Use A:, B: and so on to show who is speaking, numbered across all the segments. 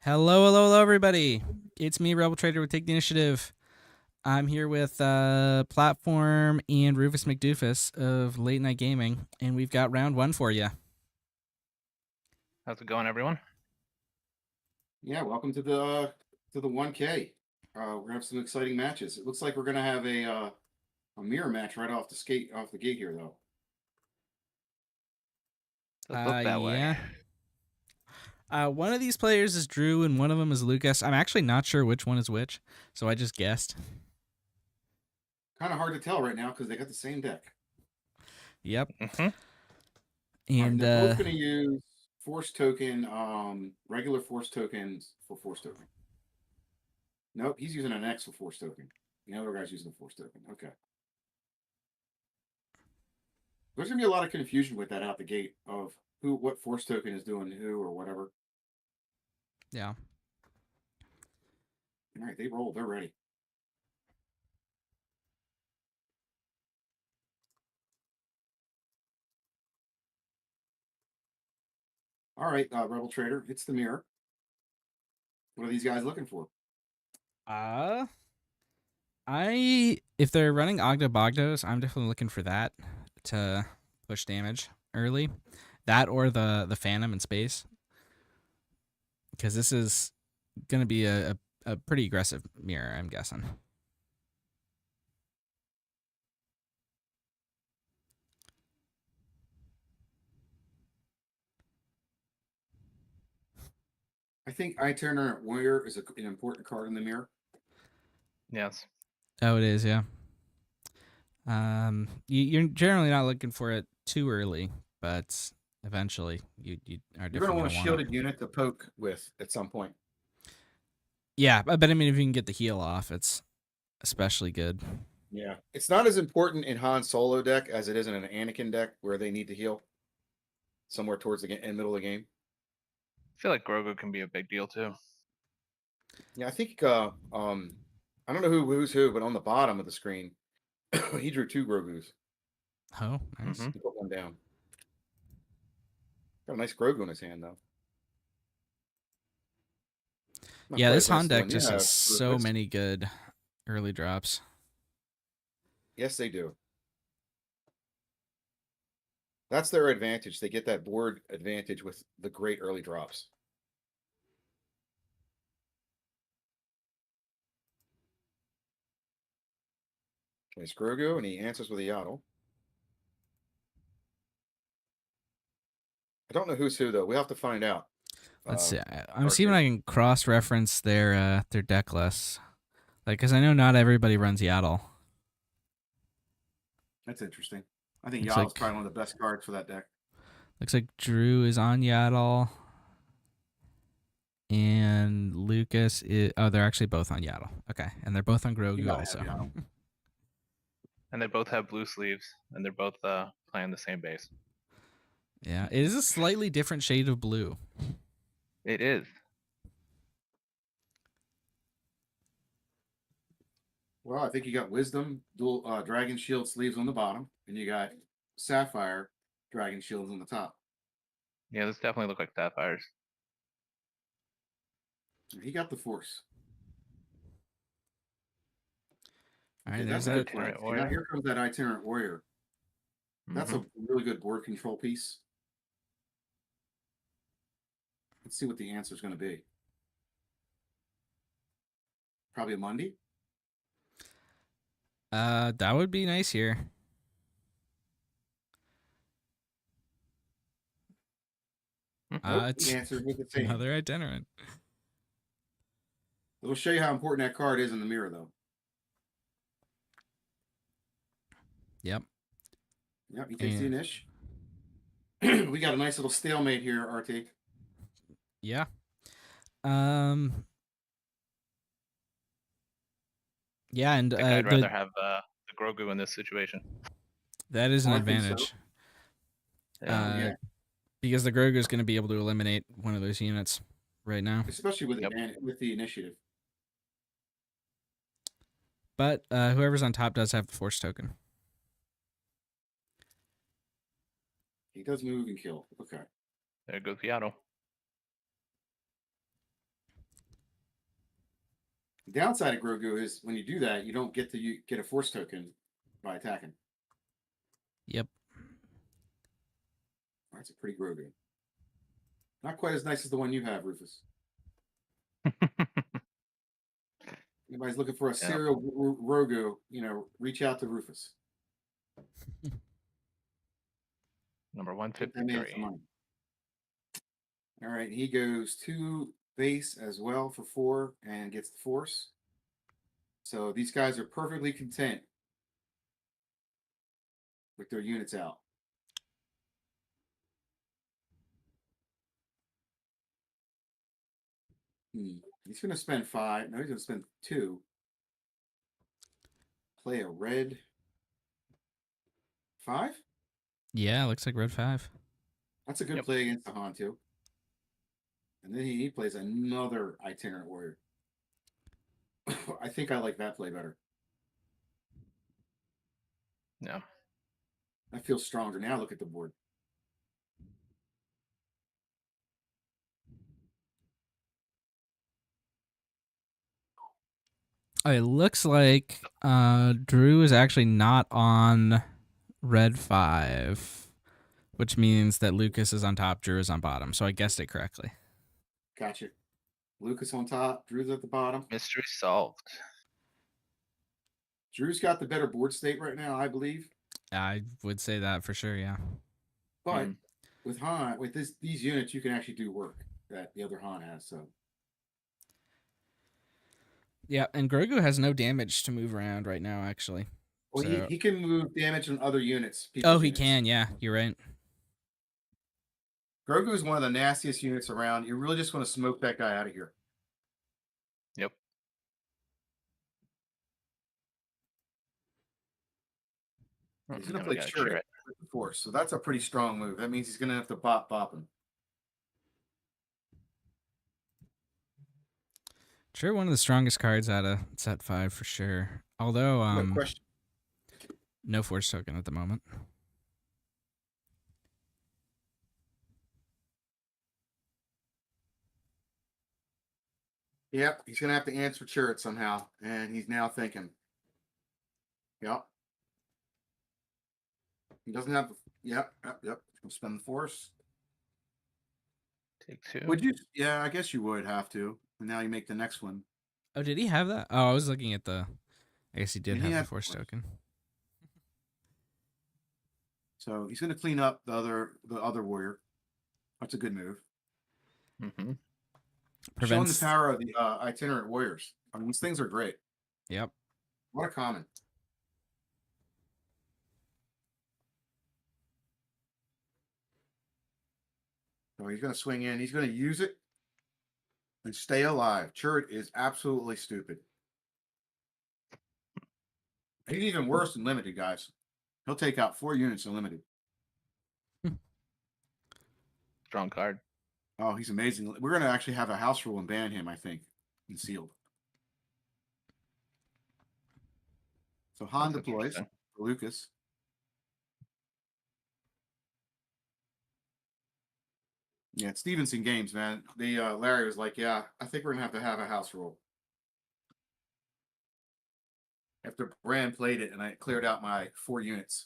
A: Hello, hello, hello, everybody. It's me, Rebel Trader with Take the Initiative. I'm here with Platform and Rufus McDoofus of Late Night Gaming, and we've got round one for you.
B: How's it going, everyone?
C: Yeah, welcome to the 1K. We're gonna have some exciting matches. It looks like we're gonna have a mirror match right off the gate here, though.
B: Let's look that way.
A: Yeah. One of these players is Drew, and one of them is Lucas. I'm actually not sure which one is which, so I just guessed.
C: Kind of hard to tell right now because they got the same deck.
A: Yep.
B: Mm-hmm.
A: And
C: they're both gonna use force token, regular force tokens for force token. Nope, he's using an X for force token. The other guy's using a force token. Okay. There's gonna be a lot of confusion with that out the gate of what force token is doing who or whatever.
A: yeah.
C: All right, they rolled. They're ready. All right, Rebel Trader, it's the mirror. What are these guys looking for?
A: If they're running Ogda Bogdos, I'm definitely looking for that to push damage early. That or the Phantom in space. Because this is going to be a pretty aggressive mirror, I'm guessing.
C: I think Itinerant Warrior is an important card in the mirror.
B: Yes.
A: Oh, it is, yeah. You're generally not looking for it too early, but eventually you are definitely
C: You're going to want a shielded
A: it.
C: unit to poke with at some point.
A: Yeah, but I mean, if you can get the heal off, it's especially good.
C: Yeah, it's not as important in Han Solo deck as it is in an Anakin deck where they need to heal somewhere towards the middle of the game.
B: I feel like Grogu can be a big deal too.
C: Yeah, I think I don't know who's who, but on the bottom of the screen, he drew 2 Grogus.
A: Oh, nice.
B: Mm-hmm.
C: He put one down. Got a nice Grogu in his hand, though.
A: Yeah, this Han deck just has so many good early drops.
C: Yes, they do. That's their advantage. They get that board advantage with the great early drops. It's Grogu, and he answers with a Yaddle. I don't know who's who, though. We'll have to find out.
A: Let's see. I'm seeing if I can cross-reference their deck lists. Like, because I know not everybody runs Yaddle.
C: That's interesting. I think Yaddle's probably one of the best cards for that deck.
A: Looks like Drew is on Yaddle. And Lucas is... Oh, they're actually both on Yaddle. Okay. And they're both on Grogu also.
B: And they both have blue sleeves, and they're both playing the same base.
A: Yeah, it is a slightly different shade of blue.
B: It is.
C: Well, I think you got Wisdom, dual Dragon Shield sleeves on the bottom, and you got Sapphire Dragon Shields on the top.
B: Yeah, this definitely look like Sapphires.
C: He got the Force.
A: All right,
C: Okay,
A: there's
C: that. Now here comes that Itinerant Warrior. That's a really good board control piece. Let's see what the answer is going to be. Probably a Monday.
A: That would be nice here.
C: The answer with the same.
A: Another Itinerant.
C: It'll show you how important that card is in the mirror, though.
A: Yep.
C: Yep, he takes the initiative. We got a nice little stalemate here, RT.
A: Yeah. Yeah, and
B: I think I'd rather have the Grogu in this situation.
A: That is an advantage.
B: So. Yeah.
A: Because the Grogu is going to be able to eliminate one of those units right now,
C: especially with the initiative.
A: But whoever's on top does have the Force token.
C: He does move and kill. Okay.
B: There goes Yaddle.
C: The downside of Grogu is when you do that, you don't get to get a force token by attacking.
A: Yep.
C: That's a pretty Grogu. Not quite as nice as the one you have, Rufus. Anybody's looking for a serial Grogu, reach out to Rufus.
B: Number
C: Get that man some
B: 153.
C: money. All right, he goes 2 base as well for 4 and gets the force. So these guys are perfectly content with their units out. He's going to spend 5. No, he's going to spend 2. Play a red 5.
A: Yeah, looks like red 5.
C: That's a good play against the Han too. And then he plays another itinerant warrior. I think I like that play better.
B: Yeah.
C: I feel stronger now. Look at the board.
A: It looks like Drew is actually not on red 5, which means that Lucas is on top, Drew is on bottom. So I guessed it correctly.
C: Gotcha. Lucas on top, Drew's at the bottom.
B: Mystery solved.
C: Drew's got the better board state right now, I believe.
A: I would say that for sure, yeah.
C: But with Han, with these units, you can actually do work that the other Han has. So
A: yeah, and Grogu has no damage to move around right now, actually.
C: well,
A: So...
C: he can move damage on other units.
A: Oh, he
C: units.
A: can, yeah. You're right.
C: Grogu is one of the nastiest units around. You really just want to smoke that guy out of here.
B: Yep.
C: He's going to play Chirrut with the force, so that's a pretty strong move. That means he's going to have to bop him.
A: Sure, one of the strongest cards out of set 5 for sure. Although,
C: No question.
A: No force token at the moment.
C: Yep, he's going to have to answer Chirrut somehow, and he's now thinking. Yep. He doesn't have. Yep. He'll spend the force.
B: Take 2.
C: Would you? Yeah, I guess you would have to. And now you make the next one.
A: Oh, did he have that? Oh, I was looking at the... I guess he did have the force token.
C: So he's going to clean up the other warrior. That's a good move.
B: Mm-hmm.
C: Showing the power of the itinerant warriors. I mean, these things are great.
A: Yep.
C: What a comment. So he's going to swing in. He's going to use it and stay alive. Chirrut is absolutely stupid. He's even worse than limited, guys. He'll take out 4 units in limited.
B: Strong card.
C: Oh, he's amazing. We're going to actually have a house rule and ban him, I think, in sealed. So Han deploys for Lucas. Yeah, it's Stevenson Games, man. The Larry was like, yeah, I think we're going to have a house rule. After Brand played it and I cleared out my 4 units.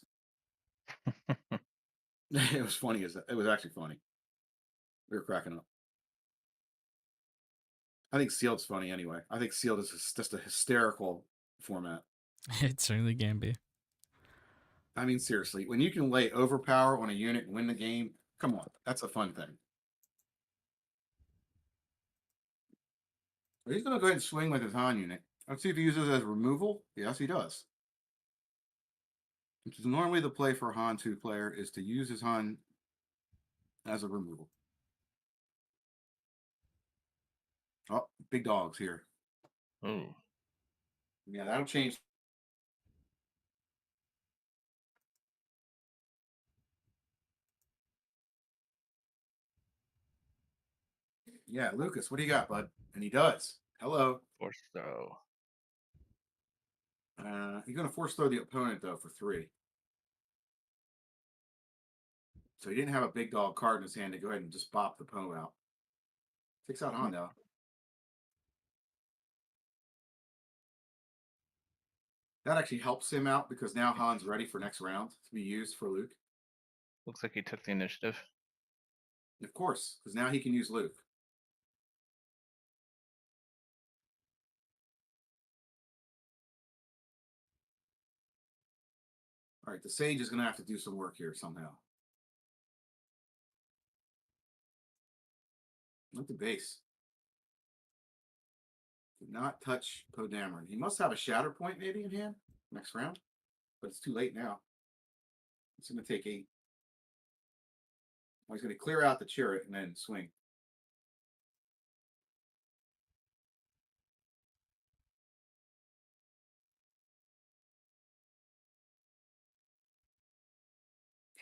C: It was funny. It was actually funny. We were cracking up. I think sealed's funny anyway. I think sealed is just a hysterical format.
A: It certainly can be.
C: I mean, seriously, when you can lay overpower on a unit and win the game, come on, that's a fun thing. He's going to go ahead and swing with his Han unit. Let's see if he uses it as removal. Yes, he does. Which is normally the play for a Han 2 player is to use his Han as a removal. Oh, big dogs here.
B: Oh.
C: Yeah, that'll change. Yeah, Lucas, what do you got, bud? And he does. Hello.
B: Force throw.
C: You're going to force throw the opponent, though, for 3. So he didn't have a big dog card in his hand to go ahead and just bop the Poe out. Takes out Han, though. That actually helps him out because now Han's ready for next round to be used for Luke.
B: Looks like he took the initiative.
C: Of course, because now he can use Luke. All right, the Sage is going to have to do some work here somehow. Not the base. Did not touch Poe Dameron. He must have a Shatter Point maybe in hand next round, but it's too late now. It's going to take 8. Oh, he's going to clear out the Chariot and then swing.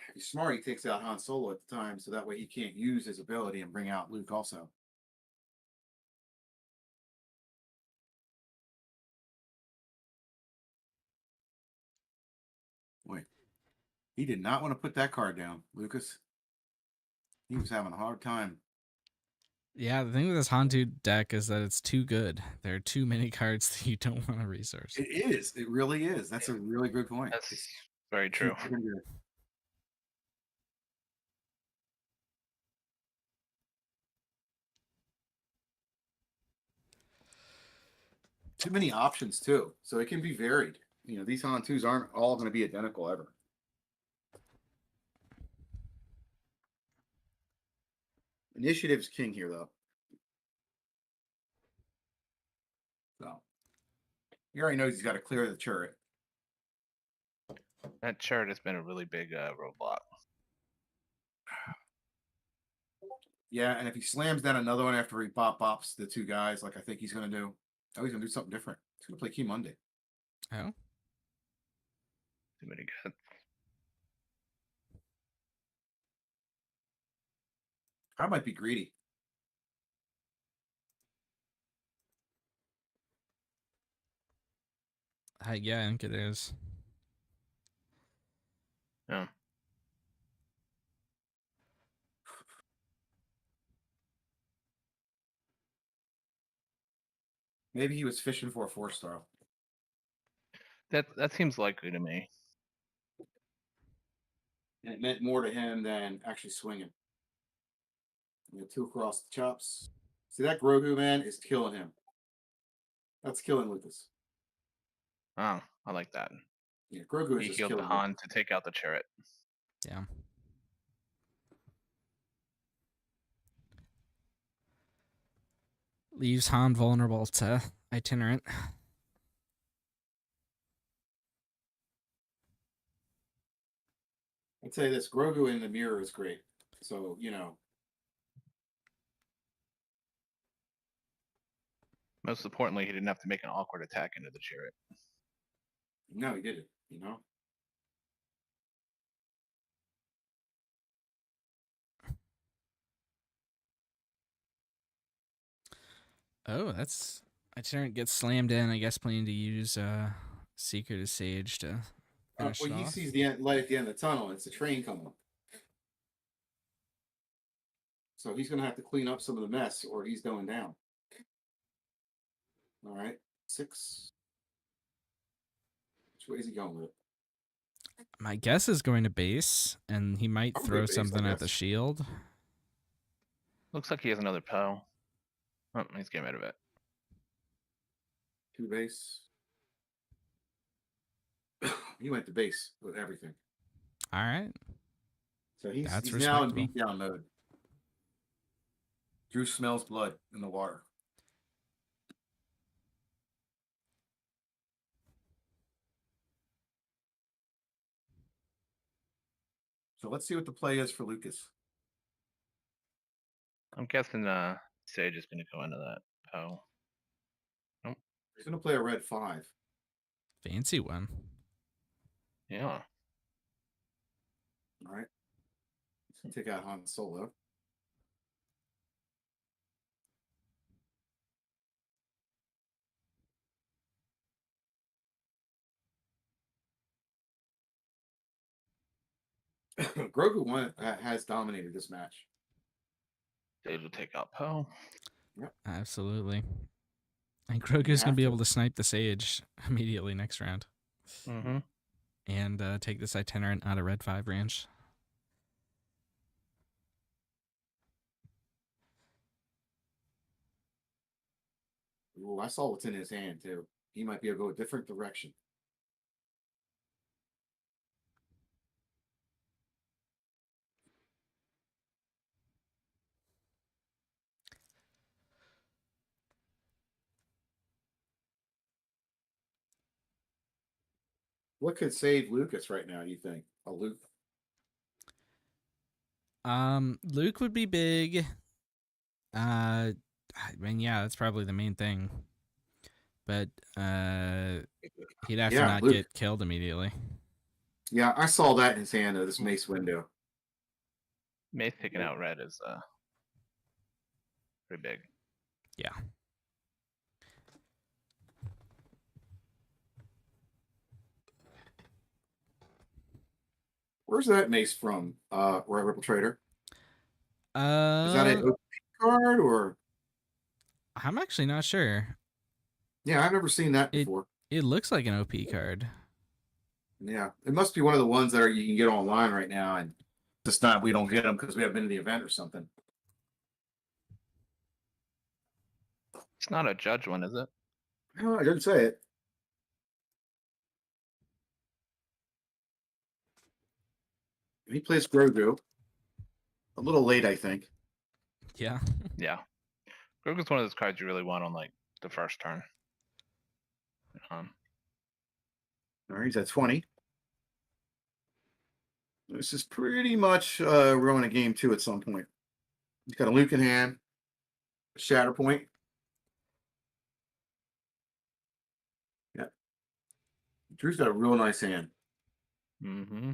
C: If he's smart, he takes out Han Solo at the time, so that way he can't use his ability and bring out Luke also. Boy, he did not want to put that card down, Lucas. He was having a hard time.
A: Yeah, the thing with this Hantu deck is that it's too good. There are too many cards that you don't want to resource.
C: It is. It really is. That's a really good point.
B: That's
C: It's
B: very true.
C: too good. Too many options too, so it can be varied. You know, these Han2s aren't all going to be identical ever. Initiative's king here, though. So he already knows he's got to clear the turret.
B: That chart has been a really big roadblock.
C: Yeah, and if he slams down another one after he bops the 2 guys, like I think he's going to do, oh, he's going to do something different. He's going to play Key Monday.
A: Oh,
B: Too many good.
C: I might be greedy.
A: yeah, I think it is.
B: Yeah.
C: Maybe he was fishing for a 4-star.
B: That seems likely to me.
C: And it meant more to him than actually swinging. You know, 2 across the chops. See, that Grogu, man, is killing him. That's killing Lucas.
B: Oh, I like that.
C: Yeah, Grogu is
B: He
C: just
B: healed the
C: killing
B: Han to take out the chariot.
A: Yeah. Leaves Han vulnerable to itinerant.
C: I'd say this Grogu in the mirror is great. So, you know,
B: Most importantly, he didn't have to make an awkward attack into the chariot.
C: no, he did it, you know.
A: Oh, that's itinerant gets slammed in. I guess planning to use Secret as Sage to finish
C: Well,
A: it
C: he
A: off.
C: sees the light at the end of the tunnel. It's a train coming. So he's going to have to clean up some of the mess or he's going down. All right. 6. Which way is he going with it?
A: My guess is going to base, and he might
C: Probably
A: throw
C: base, I
A: something at the
C: guess.
A: shield.
B: Looks like he has another Poe. Oh, he's getting rid of it.
C: 2 base. He went to base with everything.
A: All right.
C: So he's
A: That's
C: now in
A: respectable.
C: beatdown mode. Drew smells blood in the water. So let's see what the play is for Lucas.
B: I'm guessing Sage is going to go into that Poe. Nope.
C: He's going to play a red 5.
A: Fancy one.
B: Yeah.
C: All right. Let's take out Han Solo. Grogu has dominated this match.
B: Sage will take out Poe.
C: Yep.
A: Absolutely. And Grogu's going to be able to snipe the Sage immediately next round.
B: Mm-hmm.
A: and take this itinerant out of red 5 range.
C: Ooh, I saw what's in his hand too. He might be able to go a different direction. What could save Lucas right now, you think? A Luke?
A: Luke would be big. I mean, yeah, that's probably the main thing. But he'd have to
C: Yeah,
A: not
C: Luke.
A: get killed immediately.
C: Yeah, I saw that in his hand, this mace window.
B: Mace taking out red is pretty big.
A: Yeah.
C: Where's that mace from? Rebel Trader? Is that
A: Uh,
C: an OP card or?
A: I'm actually not sure.
C: Yeah, I've never seen that
A: It
C: before.
A: it looks like an OP card.
C: Yeah, it must be one of the ones that you can get online right now, and just not we don't get them because we haven't been to the event or something.
B: It's not a judge one, is it?
C: Oh, I didn't say it. He plays Grogu. A little late, I think.
A: Yeah.
B: Yeah. Grogu's one of those cards you really want on like the first turn.
C: All right, he's at 20. This is pretty much ruin a game too at some point. He's got a Luke in hand, a Shatterpoint. Yeah. Drew's got a real nice hand.
B: Mm-hmm.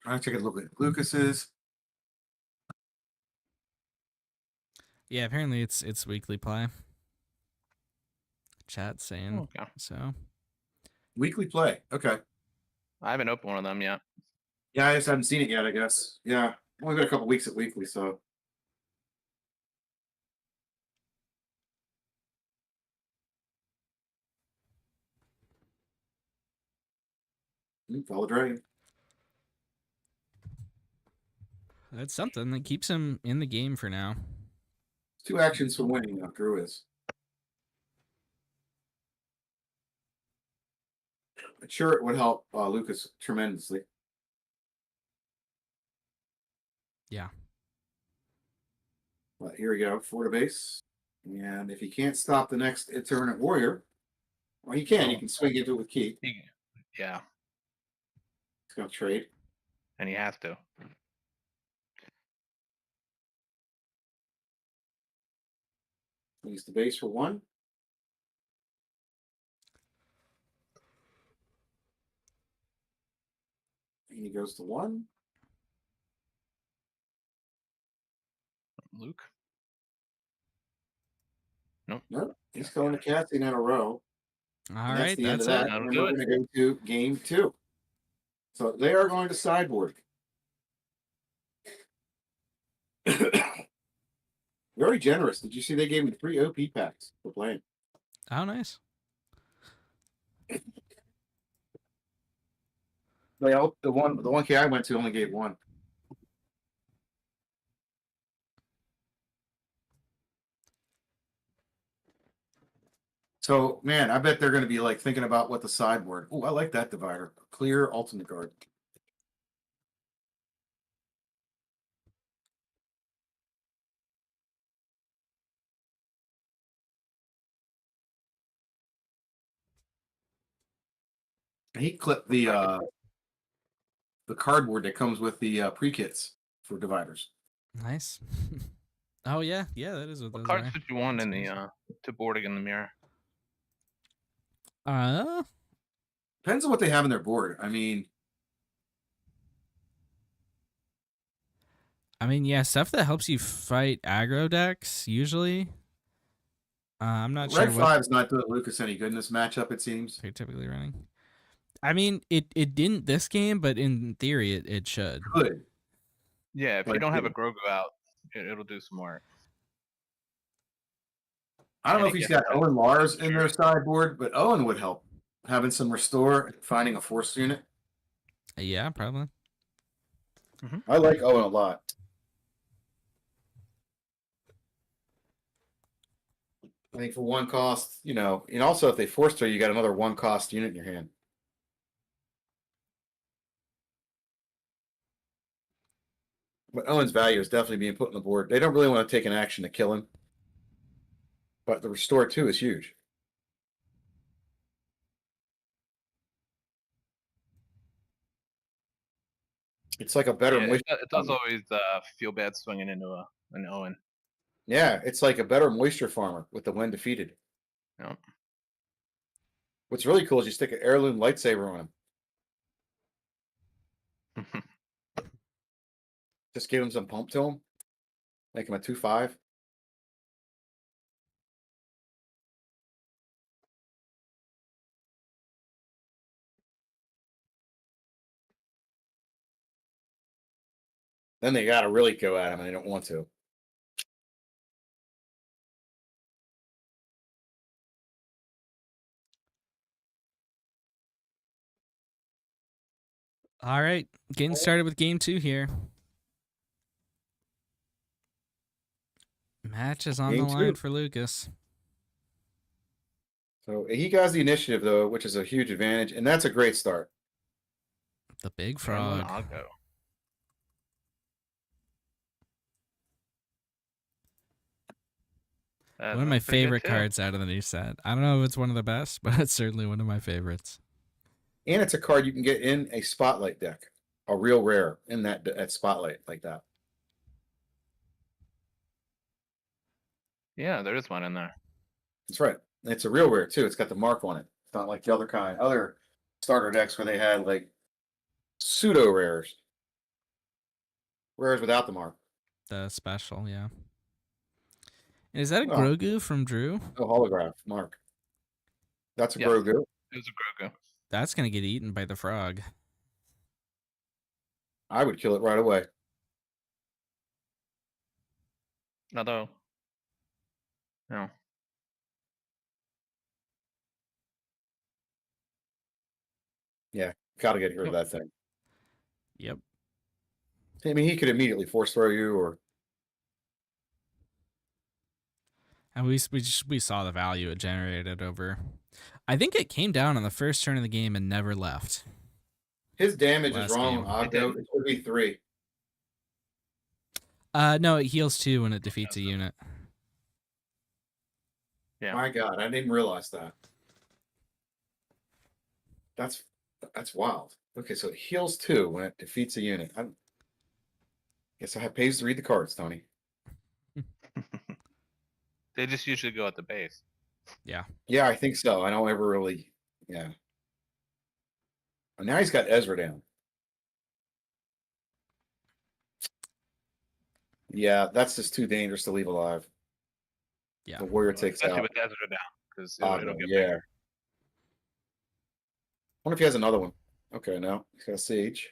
C: I'll take a look at Lucas's.
A: Yeah, apparently it's weekly play. Chat saying
B: Okay.
A: so.
C: Weekly play. Okay.
B: I haven't opened one of them yet.
C: Yeah, I just haven't seen it yet, I guess. Yeah. Only been a couple weeks at weekly, so. Follow Dragon.
A: That's something that keeps him in the game for now.
C: 2 actions for winning now, Drew is. I'm sure it would help Lucas tremendously.
A: Yeah.
C: But here we go, for the base. And if he can't stop the next Eternate Warrior, well, he can. You can swing into it with Key.
B: Yeah,
C: He's going to trade.
B: and he has to.
C: Use the base for 1. And he goes to 1.
B: Luke. Nope.
C: Nope. He's going to casting in a row.
A: All
C: That's
A: right,
C: the end
A: that's
C: of that.
A: it.
B: That'll
C: And
B: do
C: we're going to go to game 2. So they are going to sideboard. Very generous. Did you see they gave me 3 OP packs for playing?
A: Oh, nice.
C: Well, the 1K I went to only gave 1. So, man, I bet they're going to be like thinking about what the sideboard. Oh, I like that divider. Clear ultimate guard. He clipped the cardboard that comes with the pre-kits for dividers.
A: Nice. Oh yeah, that is what
B: What
A: those
B: cards
A: are.
B: did you want in
A: That's
B: the to boarding in the mirror?
C: Depends on what they have in their board. I mean,
A: yeah, stuff that helps you fight aggro decks usually. I'm not sure
C: Red
A: what
C: 5 is not doing Lucas any good in this matchup, it seems.
A: they're typically running. I mean, it didn't this game, but in theory, it should.
C: Good.
B: Yeah, if you
C: But
B: don't have a
C: it-
B: Grogu out, it'll do some work.
C: I don't know
B: And
C: if
B: he
C: he's
B: gets
C: got
B: that
C: Owen Lars in their
B: security.
C: sideboard, but Owen would help. Having some restore and finding a force unit.
A: Yeah, probably.
C: I like Owen a lot. I think for one cost, you know, and also if they force throw, you got another one cost unit in your hand. But Owen's value is definitely being put on the board. They don't really want to take an action to kill him. But the restore too is huge. It's like a better
B: Yeah,
C: moisture.
B: it does always feel bad swinging into an Owen.
C: Yeah, it's like a better moisture farmer with the when defeated.
B: Yep.
C: What's really cool is you stick an heirloom lightsaber on him. Just give him some pump to him. Make him a 2/5. Then they got to really go at him, and they don't want to.
A: All right, getting started with game 2 here. Match is on
C: Game
A: the line
C: 2.
A: for Lucas.
C: So he got the initiative, though, which is a huge advantage, and that's a great start.
A: The big
B: And
A: frog.
B: I'll go.
A: One of my favorite cards out of the new set. I don't know if it's one of the best, but it's certainly one of my favorites.
C: And it's a card you can get in a spotlight deck, a real rare in that spotlight like that.
B: Yeah, there is one in there.
C: That's right. And it's a real rare too. It's got the mark on it. It's not like the other starter decks where they had like pseudo rares, rares without the mark.
A: The special, yeah. Is that a
C: Well,
A: Grogu from Drew?
C: no holograph mark. That's a
B: Yes.
C: Grogu.
B: It was a Grogu.
A: That's gonna get eaten by the frog.
C: I would kill it right away.
B: Although, no.
C: Yeah, gotta get rid of that thing.
A: Yep.
C: I mean, he could immediately force throw you, or
A: And we saw the value it generated over. I think it came down on the first turn of the game and never left.
C: his damage
A: Last
C: is wrong
A: game.
C: on Ogdo. It should be 3.
A: No, it heals 2 when it defeats a unit.
B: Yeah.
C: My God, I didn't realize that. That's wild. Okay, so it heals 2 when it defeats a unit. I guess I have pays to read the cards, Tony.
B: They just usually go at the base.
A: Yeah.
C: Yeah, I think so. I don't ever really. Yeah. And now he's got Ezra down. Yeah, that's just too dangerous to leave alive.
A: Yeah.
C: The warrior takes
B: Especially
C: out.
B: with Ezra down, because
C: Ogdo,
B: it'll get
C: yeah.
B: bigger.
C: Wonder if he has another one. Okay, no, he's got a Sage.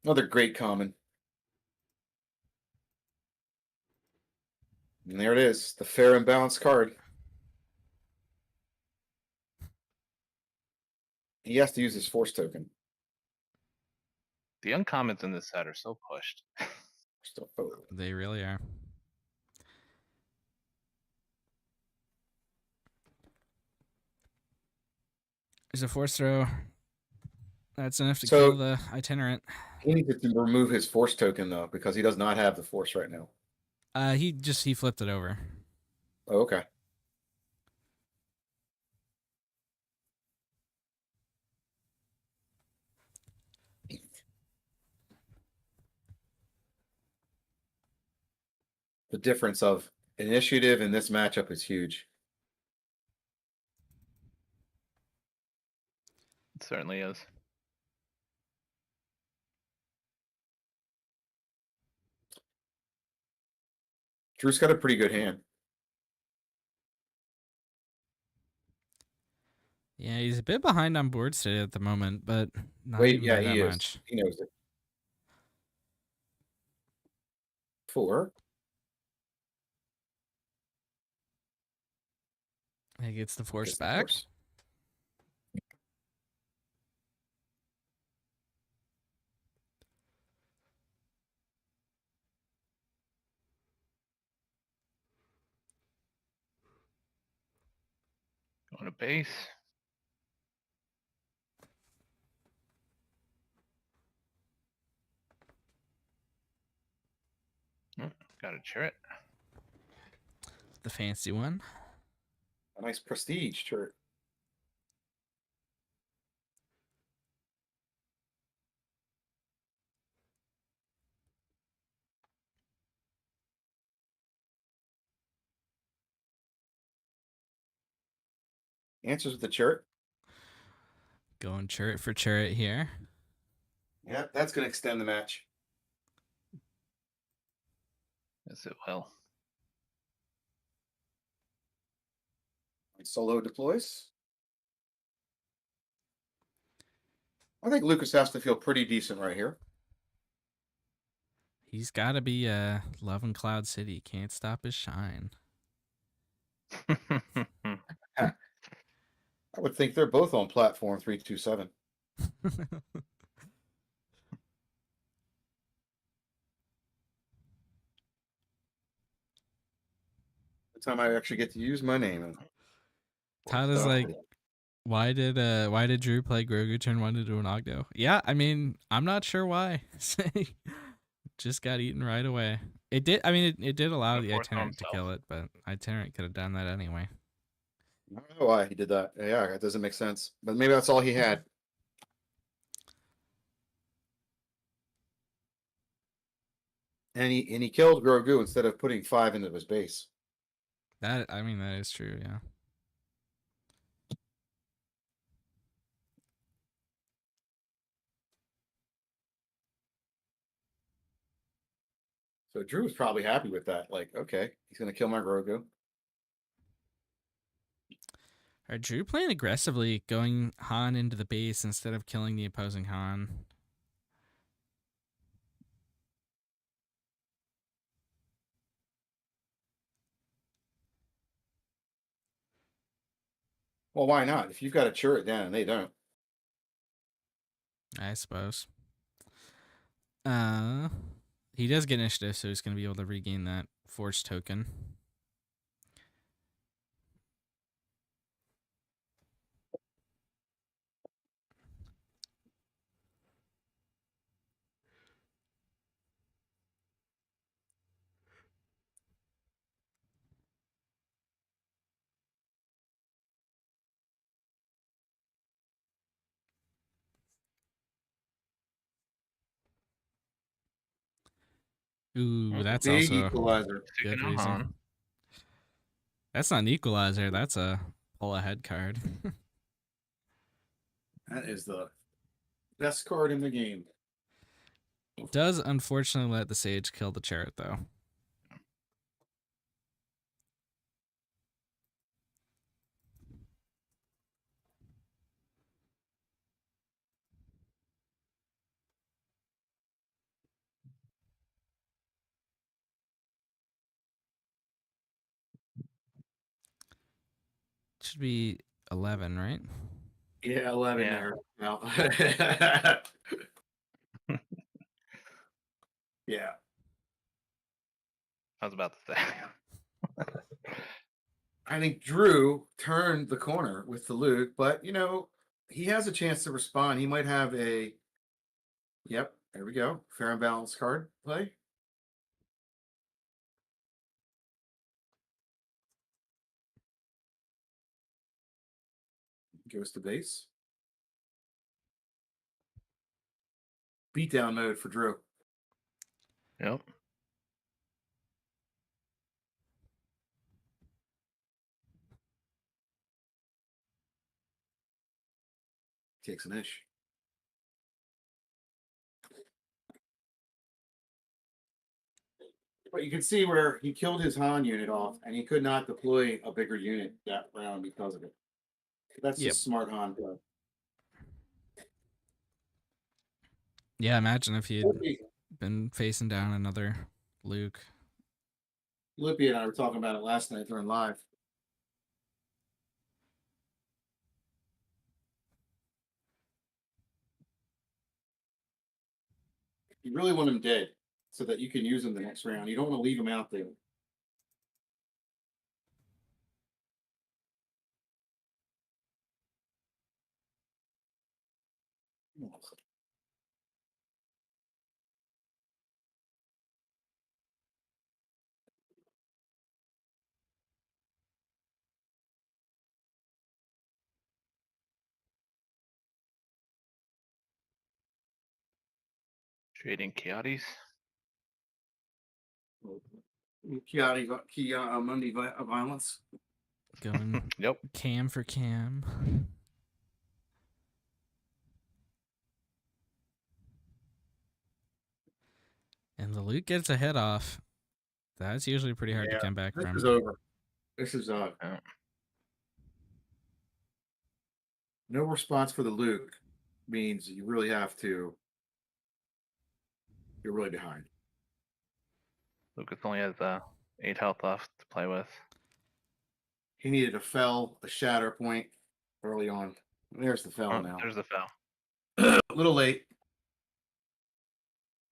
C: Another great common. And there it is, the fair and balanced card. He has to use his force token.
B: The uncommons in this set are so pushed.
A: They really are. There's a force throw. That's enough to kill the itinerant.
C: He needs to remove his force token though, because he does not have the force right now.
A: He flipped it over.
C: Oh, okay. The difference of initiative in this matchup is huge.
B: It certainly is.
C: Drew's got a pretty good hand.
A: Yeah, he's a bit behind on boards today at the moment, but not even by that much.
C: He knows it. 4.
A: He gets the force
C: Gets the
A: back.
C: Force.
B: Going to base. Got a turret.
A: The fancy one.
C: A nice prestige turret. Answers with the turret.
A: Going turret for turret here.
C: Yep, that's going to extend the match.
B: Yes, it will.
C: Solo deploys. I think Lucas has to feel pretty decent right here.
A: He's got to be loving Cloud City. Can't stop his shine.
C: I would think they're both on platform 327. The time I actually get to use my name.
A: Todd is like, why did Drew play Grogu turn 1 into an Ogdo? Yeah, I mean, I'm not sure why. Just got eaten right away. It did. I mean, it did allow the
B: Forced on
A: itinerant to
B: himself.
A: kill it, but itinerant could have done that anyway.
C: I don't know why he did that. Yeah, that doesn't make sense. But maybe that's all he had. And he killed Grogu instead of putting 5 into his base.
A: That is true. Yeah.
C: So Drew was probably happy with that. Like, okay, he's gonna kill my Grogu.
A: Are Drew playing aggressively, going Han into the base instead of killing the opposing Han?
C: Well, why not? If you've got a turret down and they don't.
A: I suppose. He does get initiative, so he's going to be able to regain that force token. Ooh, that's
C: Big
A: also
C: equalizer.
A: good
B: Taking on
A: reason.
B: Han.
A: That's not an equalizer. That's a pull ahead card.
C: That is the best card in the game.
A: Does unfortunately let the Sage kill the Chariot, though. Should be 11, right?
C: Yeah, 11
B: Yeah.
C: there. No. Yeah.
B: I was about to say.
C: I think Drew turned the corner with the Luke, but he has a chance to respond. He might have a yep, there we go. Fair and balanced card play. Goes to base. Beatdown mode for Drew.
B: Yep.
C: Takes an ish. But you can see where he killed his Han unit off, and he could not deploy a bigger unit that round because of it. That's
A: Yep.
C: just smart Han play.
A: Yeah, imagine if he'd been facing down another Luke.
C: Lippy and I were talking about it last night during live. You really want them dead so that you can use them the next round. You don't want to leave them out there.
B: Trading Chaotis.
C: Monday violence.
A: Going
B: Yep.
A: cam for cam. And the loot gets a head off. That's usually pretty hard to come back
C: This
A: from.
C: is over. This is
B: Oh.
C: no response for the Luke means you really have to. You're really behind.
B: Lucas only has 8 health left to play with.
C: He needed a fell, a shatter point early on. There's the fell
B: Oh,
C: now.
B: there's the foul.
C: A little late.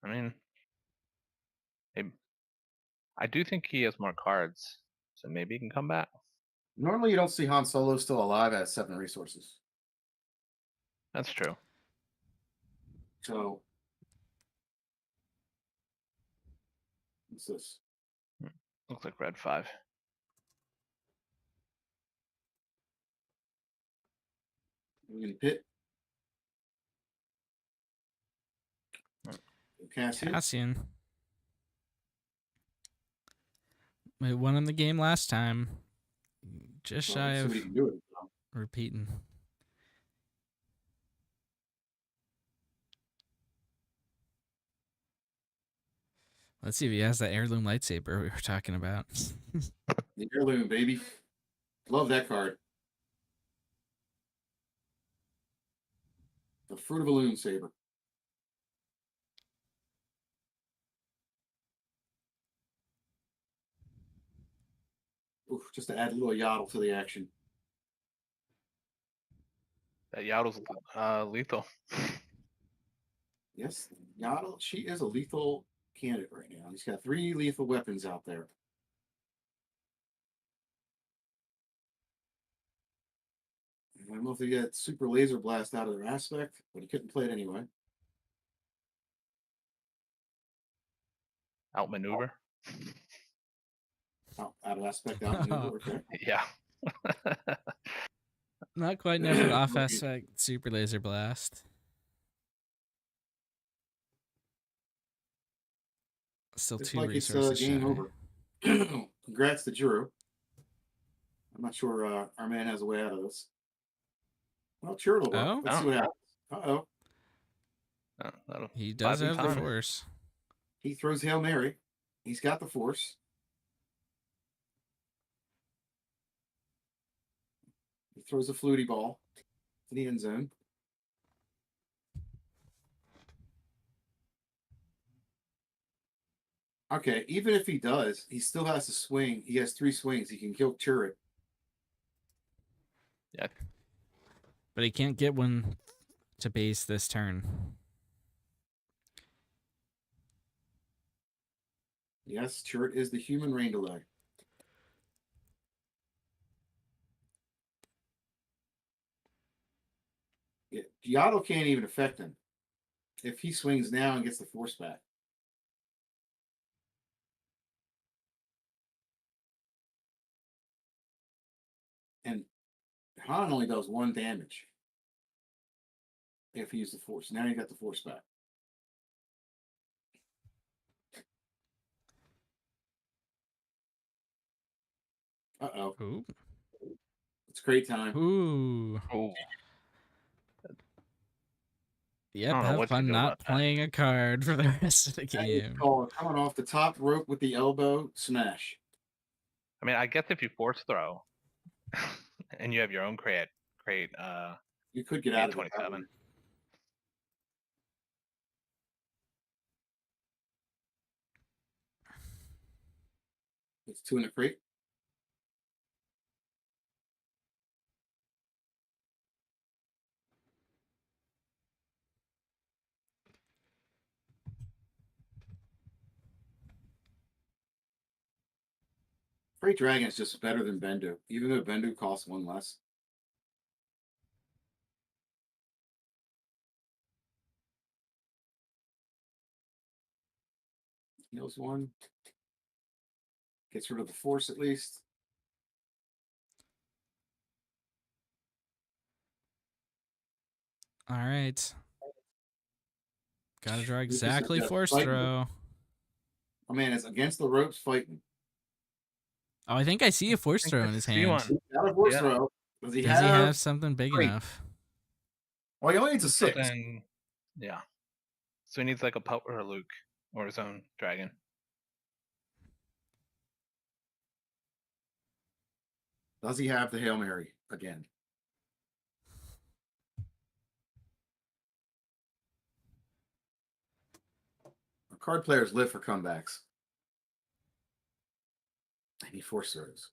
B: I mean, I do think he has more cards, so maybe he can come back.
C: Normally, you don't see Han Solo still alive at 7 resources.
B: That's true.
C: So, what's this?
B: Looks like red 5.
C: We're gonna pit.
A: Cassian. We won in the game last time. Just shy of repeating. Let's see if he has that heirloom lightsaber we were talking about.
C: The heirloom, baby. Love that card. The Fruit of a Loon saber. Oof, just to add a little yaddle to the action.
B: That Yaddle's lethal.
C: Yes, Yaddle, she is a lethal candidate right now. He's got 3 lethal weapons out there. I don't know if they get super laser blast out of their aspect, but he couldn't play it anyway.
B: Outmaneuver.
C: Out of aspect, out maneuver. Okay.
B: Yeah.
A: Not quite enough for the off aspect super laser blast. Still
C: It's
A: 2
C: like
A: resources
C: it's game
A: shy.
C: over. Congrats to Drew. I'm not sure our man has a way out of this. Well, sure it'll work.
A: Oh?
C: Let's see what happens. Uh-oh.
A: He does have the
B: time.
A: force.
C: He throws Hail Mary. He's got the force. He throws a flutie ball to the end zone. Okay, even if he does, he still has to swing. He has 3 swings. He can kill turret.
B: Yeah.
A: But he can't get one to base this turn.
C: Yes, turret is the human rain delay. Yeah, Giotto can't even affect him if he swings now and gets the force back. And Han only does 1 damage if he uses the force. Now you got the force back. Uh-oh.
A: Ooh.
C: It's great time.
A: Ooh.
B: Oh.
A: Yep,
B: know
A: have
B: what to
A: fun
B: do
A: not
B: about that.
A: playing a card for the rest of the game.
C: Call coming off the top rope with the elbow smash.
B: I mean, I guess if you force throw and you have your own crate
C: You could get out of it.
B: 27.
C: It's 2 in a crate. Freight Dragon is just better than Bendu, even though Bendu costs 1 less. Heals 1. Gets rid of the force at least.
A: All right. Gotta draw
C: This is
A: exactly
C: just
A: force
C: fighting.
A: throw.
C: Oh man, it's against the ropes fighting.
A: Oh, I think I see a force throw in his
B: see
A: hand.
B: one.
C: He's got a force
B: Yeah.
C: throw. Does he
A: Does he
C: have?
A: have something big
C: Great.
A: enough?
C: Well, he only needs a
B: So
C: 6.
B: then, yeah. So he needs like a Pope or a Luke or his own dragon.
C: Does he have the Hail Mary again? Card players live for comebacks. And he force throws.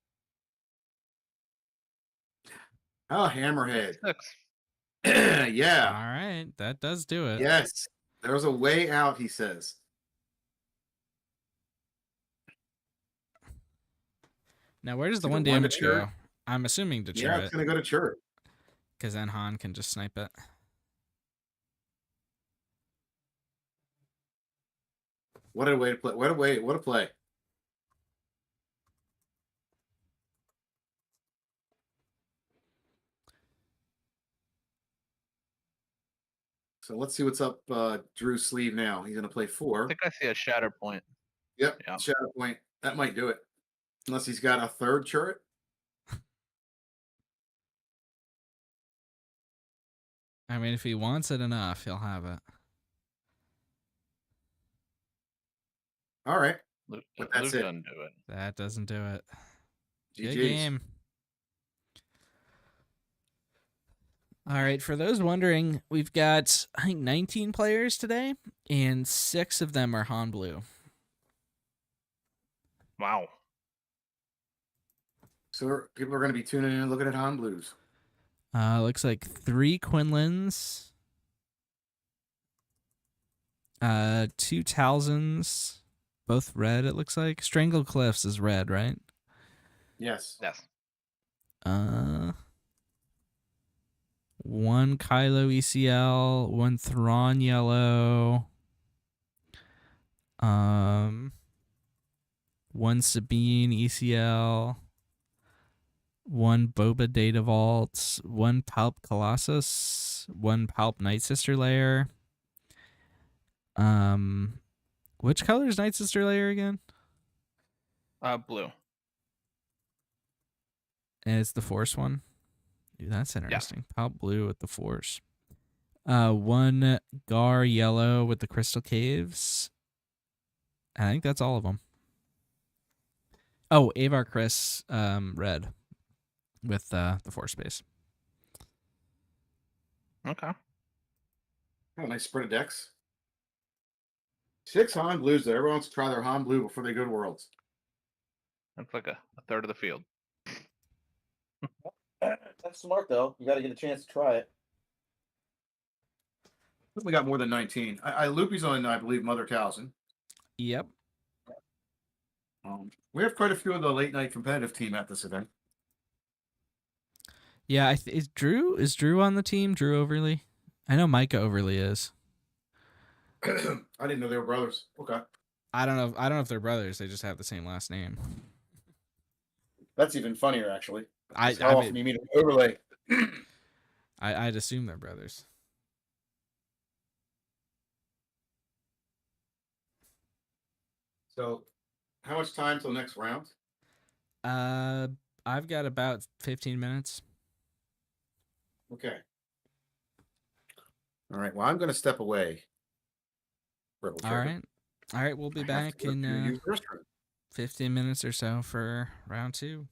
C: Oh, Hammerhead.
B: 6.
C: Yeah.
A: All right, that does do it.
C: Yes. There's a way out, he says.
A: Now, where does the
C: Is it
A: 1
C: 1 to
A: damage
C: Chirrut?
A: go? I'm assuming to
C: Yeah,
A: Chirrut,
C: it's going to go to Chirrut.
A: because then Han can just snipe it.
C: What a way to play. What a play. So let's see what's up Drew's sleeve now. He's going to play
B: I
C: 4.
B: think I see a shatter point.
C: Yep,
B: Yeah.
C: Shadow Point. That might do it. Unless he's got a 3rd Chirrut.
A: I mean, if he wants it enough, he'll have it.
C: All right.
B: Luke,
C: But that's
B: Luke
C: it.
B: doesn't do it.
A: That doesn't do it. Good
C: GG's.
A: game. All right, for those wondering, we've got, I think, 19 players today, and 6 of them are Han Blue.
B: Wow.
C: So people are going to be tuning in and looking at Han Blues.
A: Looks like 3 Quinlans, 2 Talzins, both red, it looks like. Strangled Cliffs is red, right?
C: Yes.
B: Yes.
A: 1 Kylo ECL, 1 Thrawn yellow, 1 Sabine ECL, 1 Boba Data Vault, 1 Palp Colossus, 1 Palp Night Sister Layer. Which color is Night Sister Layer again?
B: Blue.
A: And it's the Force one. Dude, that's interesting. Palp Blue with the Force. 1 Gar yellow with the Crystal Caves. I think that's all of them. Oh, Avar Chris red with the Force base.
B: Okay.
C: Oh, nice spread of decks. 6 Han Blues though. Everyone wants to try their Han Blue before they go to Worlds.
B: That's like a third of the field.
D: That's smart though. You got to get a chance to try it.
C: We got more than 19. Loopy's on, I believe, Mother Talzin.
A: Yep.
C: We have quite a few of the late night competitive team at this event.
A: Yeah, is Drew on the team? Drew Overly? I know Micah Overly is.
C: I didn't know they were brothers. Okay.
A: I don't know if they're brothers. They just have the same last name.
C: That's even funnier, actually.
A: How
C: often you meet an overlay.
A: I'd assume they're brothers.
C: So, how much time till next round?
A: I've got about 15 minutes.
C: Okay. All right. Well, I'm going to step away.
A: All right. We'll be back in 15 minutes or so for round 2.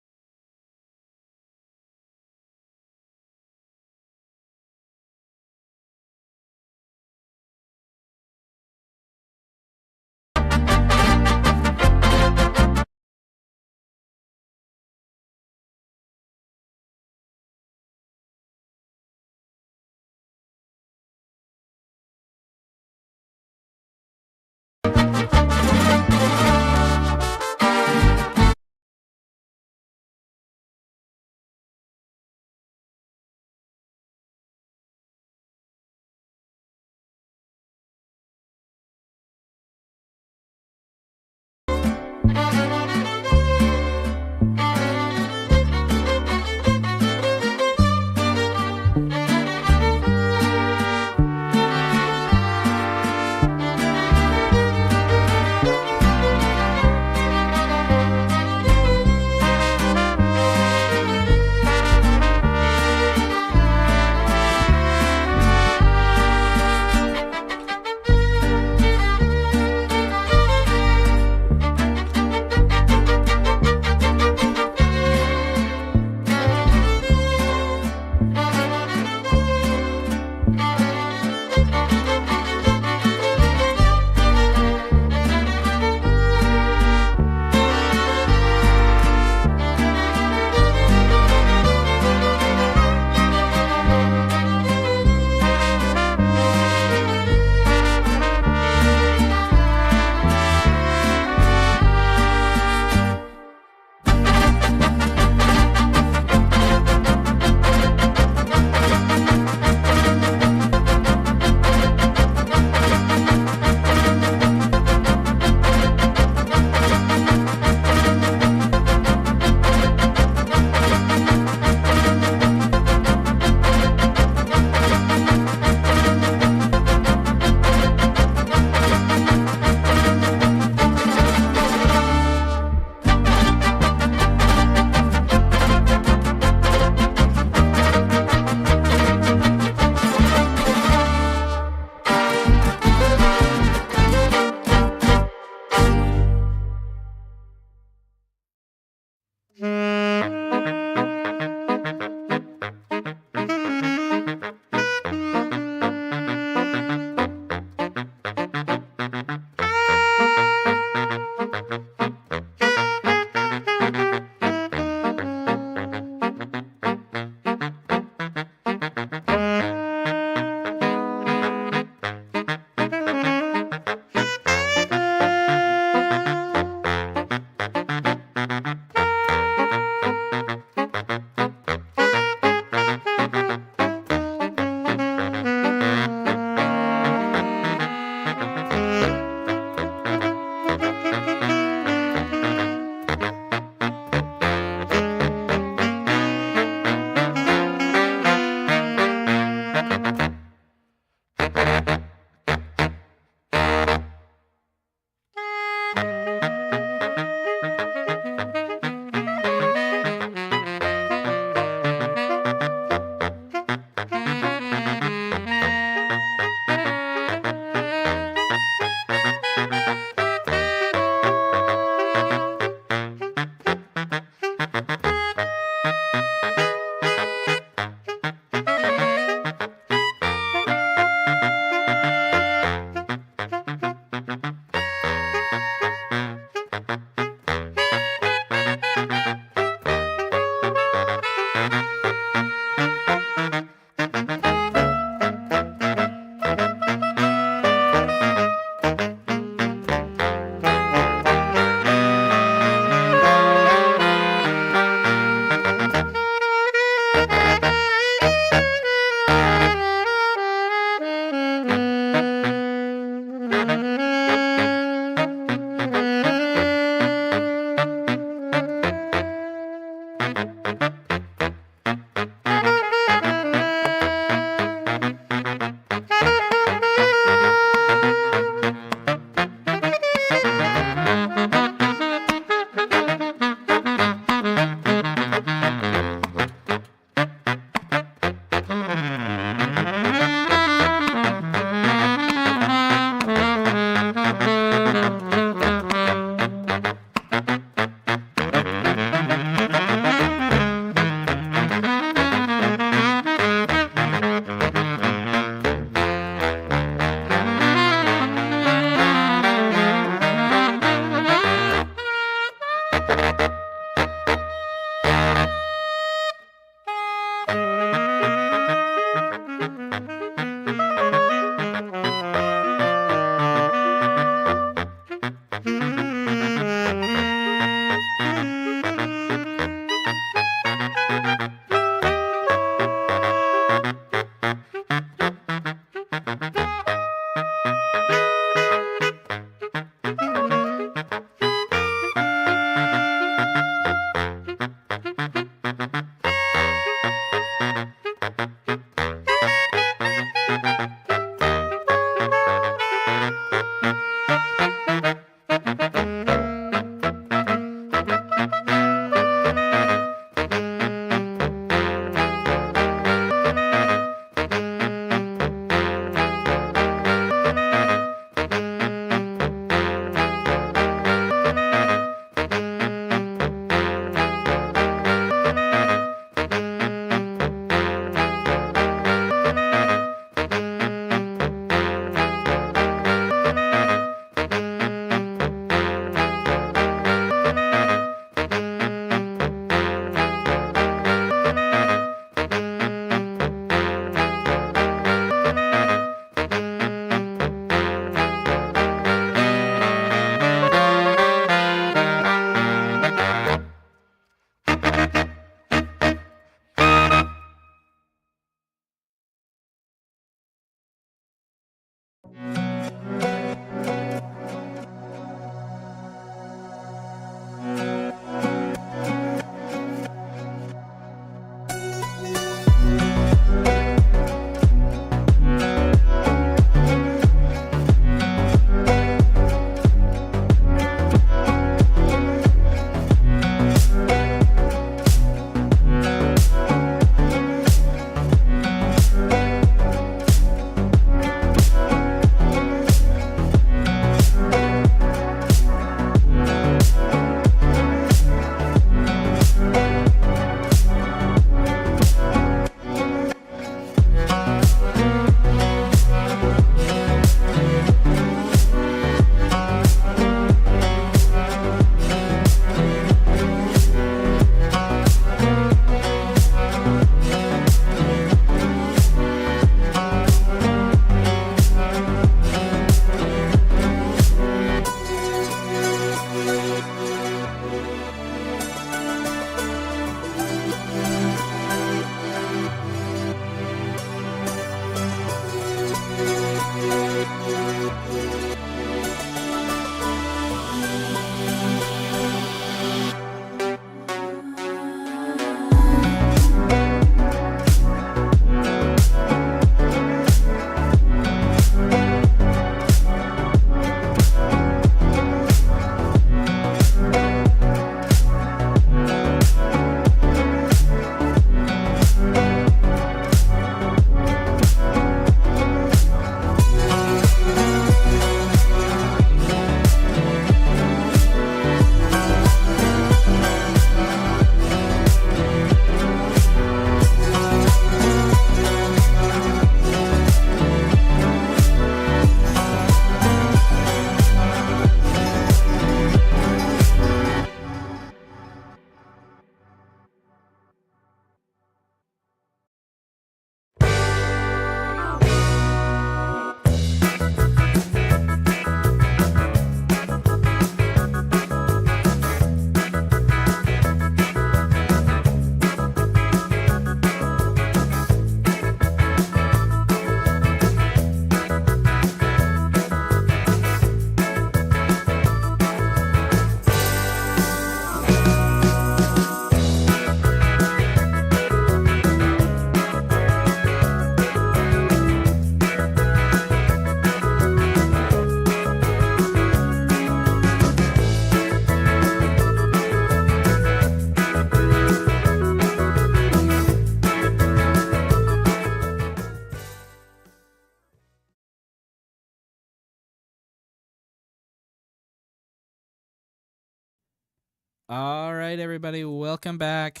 A: All right, everybody, welcome back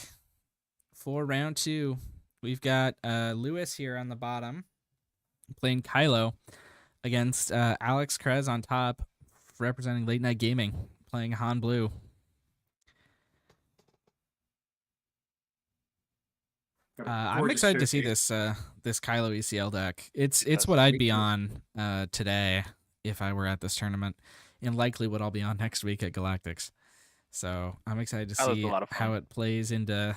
A: for round 2. We've got Lewis here on the bottom playing Kylo against Alex Krez on top, representing Late Night Gaming, playing Han Blue. I'm
C: Gorgeous
A: excited to see
C: showcase.
A: this Kylo ECL deck. It's
C: Yes,
A: what I'd
C: me
A: be
C: too.
A: on today if I were at this tournament, and likely what I'll be on next week at Galactics. So I'm excited to
B: That was a
A: see
B: lot of
A: how
B: fun.
A: it plays into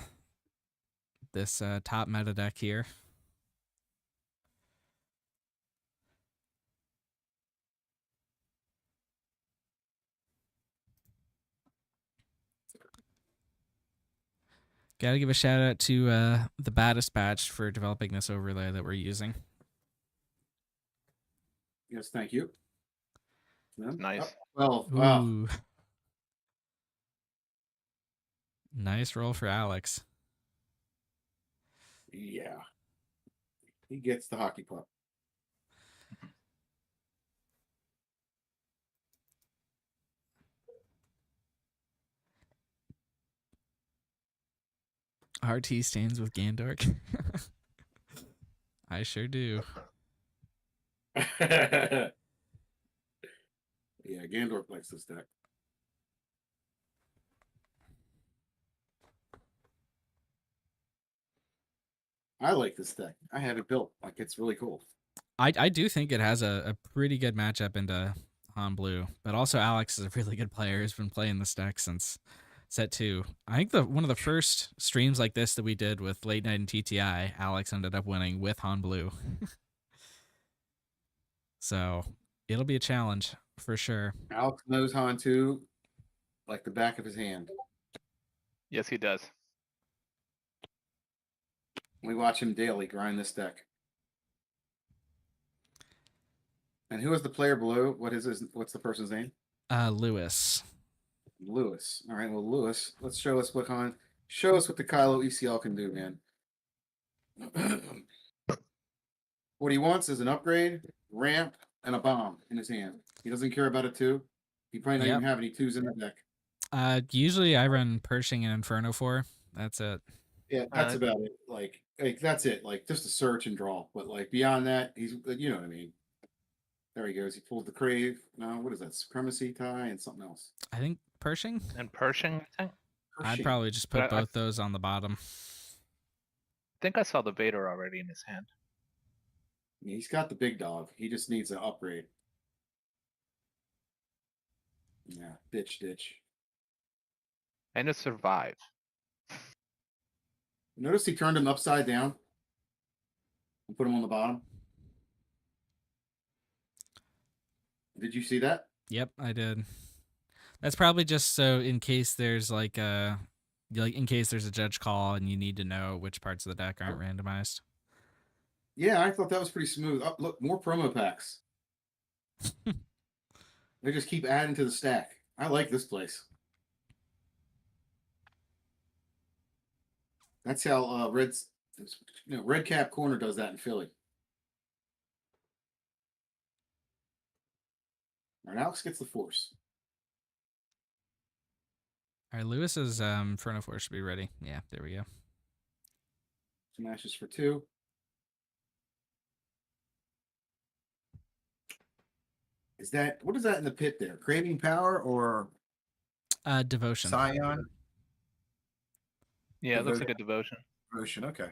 A: this top meta deck here. Gotta give a shout out to the Baddest Batch for developing this overlay that we're using.
C: Yes, thank you.
B: Nice.
C: Well, wow.
A: Ooh. Nice roll for Alex.
C: Yeah. He gets the hockey puck.
A: RT stands with Gandork. I sure do.
C: Yeah, Gandorf likes this deck. I like this deck. I have it built. Like, it's really cool.
A: I do think it has a pretty good matchup into Han Blue, but also Alex is a really good player who's been playing this deck since set 2. I think one of the first streams like this that we did with Late Night and TTI, Alex ended up winning with Han Blue. So it'll be a challenge for sure.
C: Alex knows Han too, like the back of his hand.
B: Yes, he does.
C: We watch him daily grind this deck. And who is the player below? What's the person's name?
A: Lewis.
C: Lewis. All right, well, Lewis, let's show us what the Kylo ECL can do, man. What he wants is an upgrade, ramp, and a bomb in his hand. He doesn't care about a 2. He probably not
A: Yep.
C: even have any 2s in the deck.
A: Usually I run Pershing and Inferno 4. That's it.
C: Yeah, that's about it. Like that's it. Like just a search and draw. But like beyond that, he's you know what I mean. There he goes. He pulls the crave. No, what is that? Supremacy tie and something else.
A: I think Pershing.
B: And Pershing, I think.
A: I'd
C: Hershey.
A: probably just put
B: But I
A: both those on the bottom.
B: think I saw the Vader already in his hand.
C: Yeah, he's got the big dog. He just needs an upgrade. Yeah, ditch.
B: And to survive.
C: Notice he turned him upside down and put him on the bottom. Did you see that?
A: Yep, I did. That's probably just so in case there's in case there's a judge call and you need to know which parts of the deck aren't randomized.
C: Yeah, I thought that was pretty smooth. Oh, look, more promo packs. They just keep adding to the stack. I like this place. That's how Red Cap Corner does that in Philly. All right, Alex gets the force.
A: All right, Lewis's Inferno 4 should be ready. Yeah, there we go.
C: Smashes for 2. What is that in the pit there? Craving Power or
A: Devotion.
C: Scion?
B: Yeah, it looks like a devotion.
C: Devotion, okay.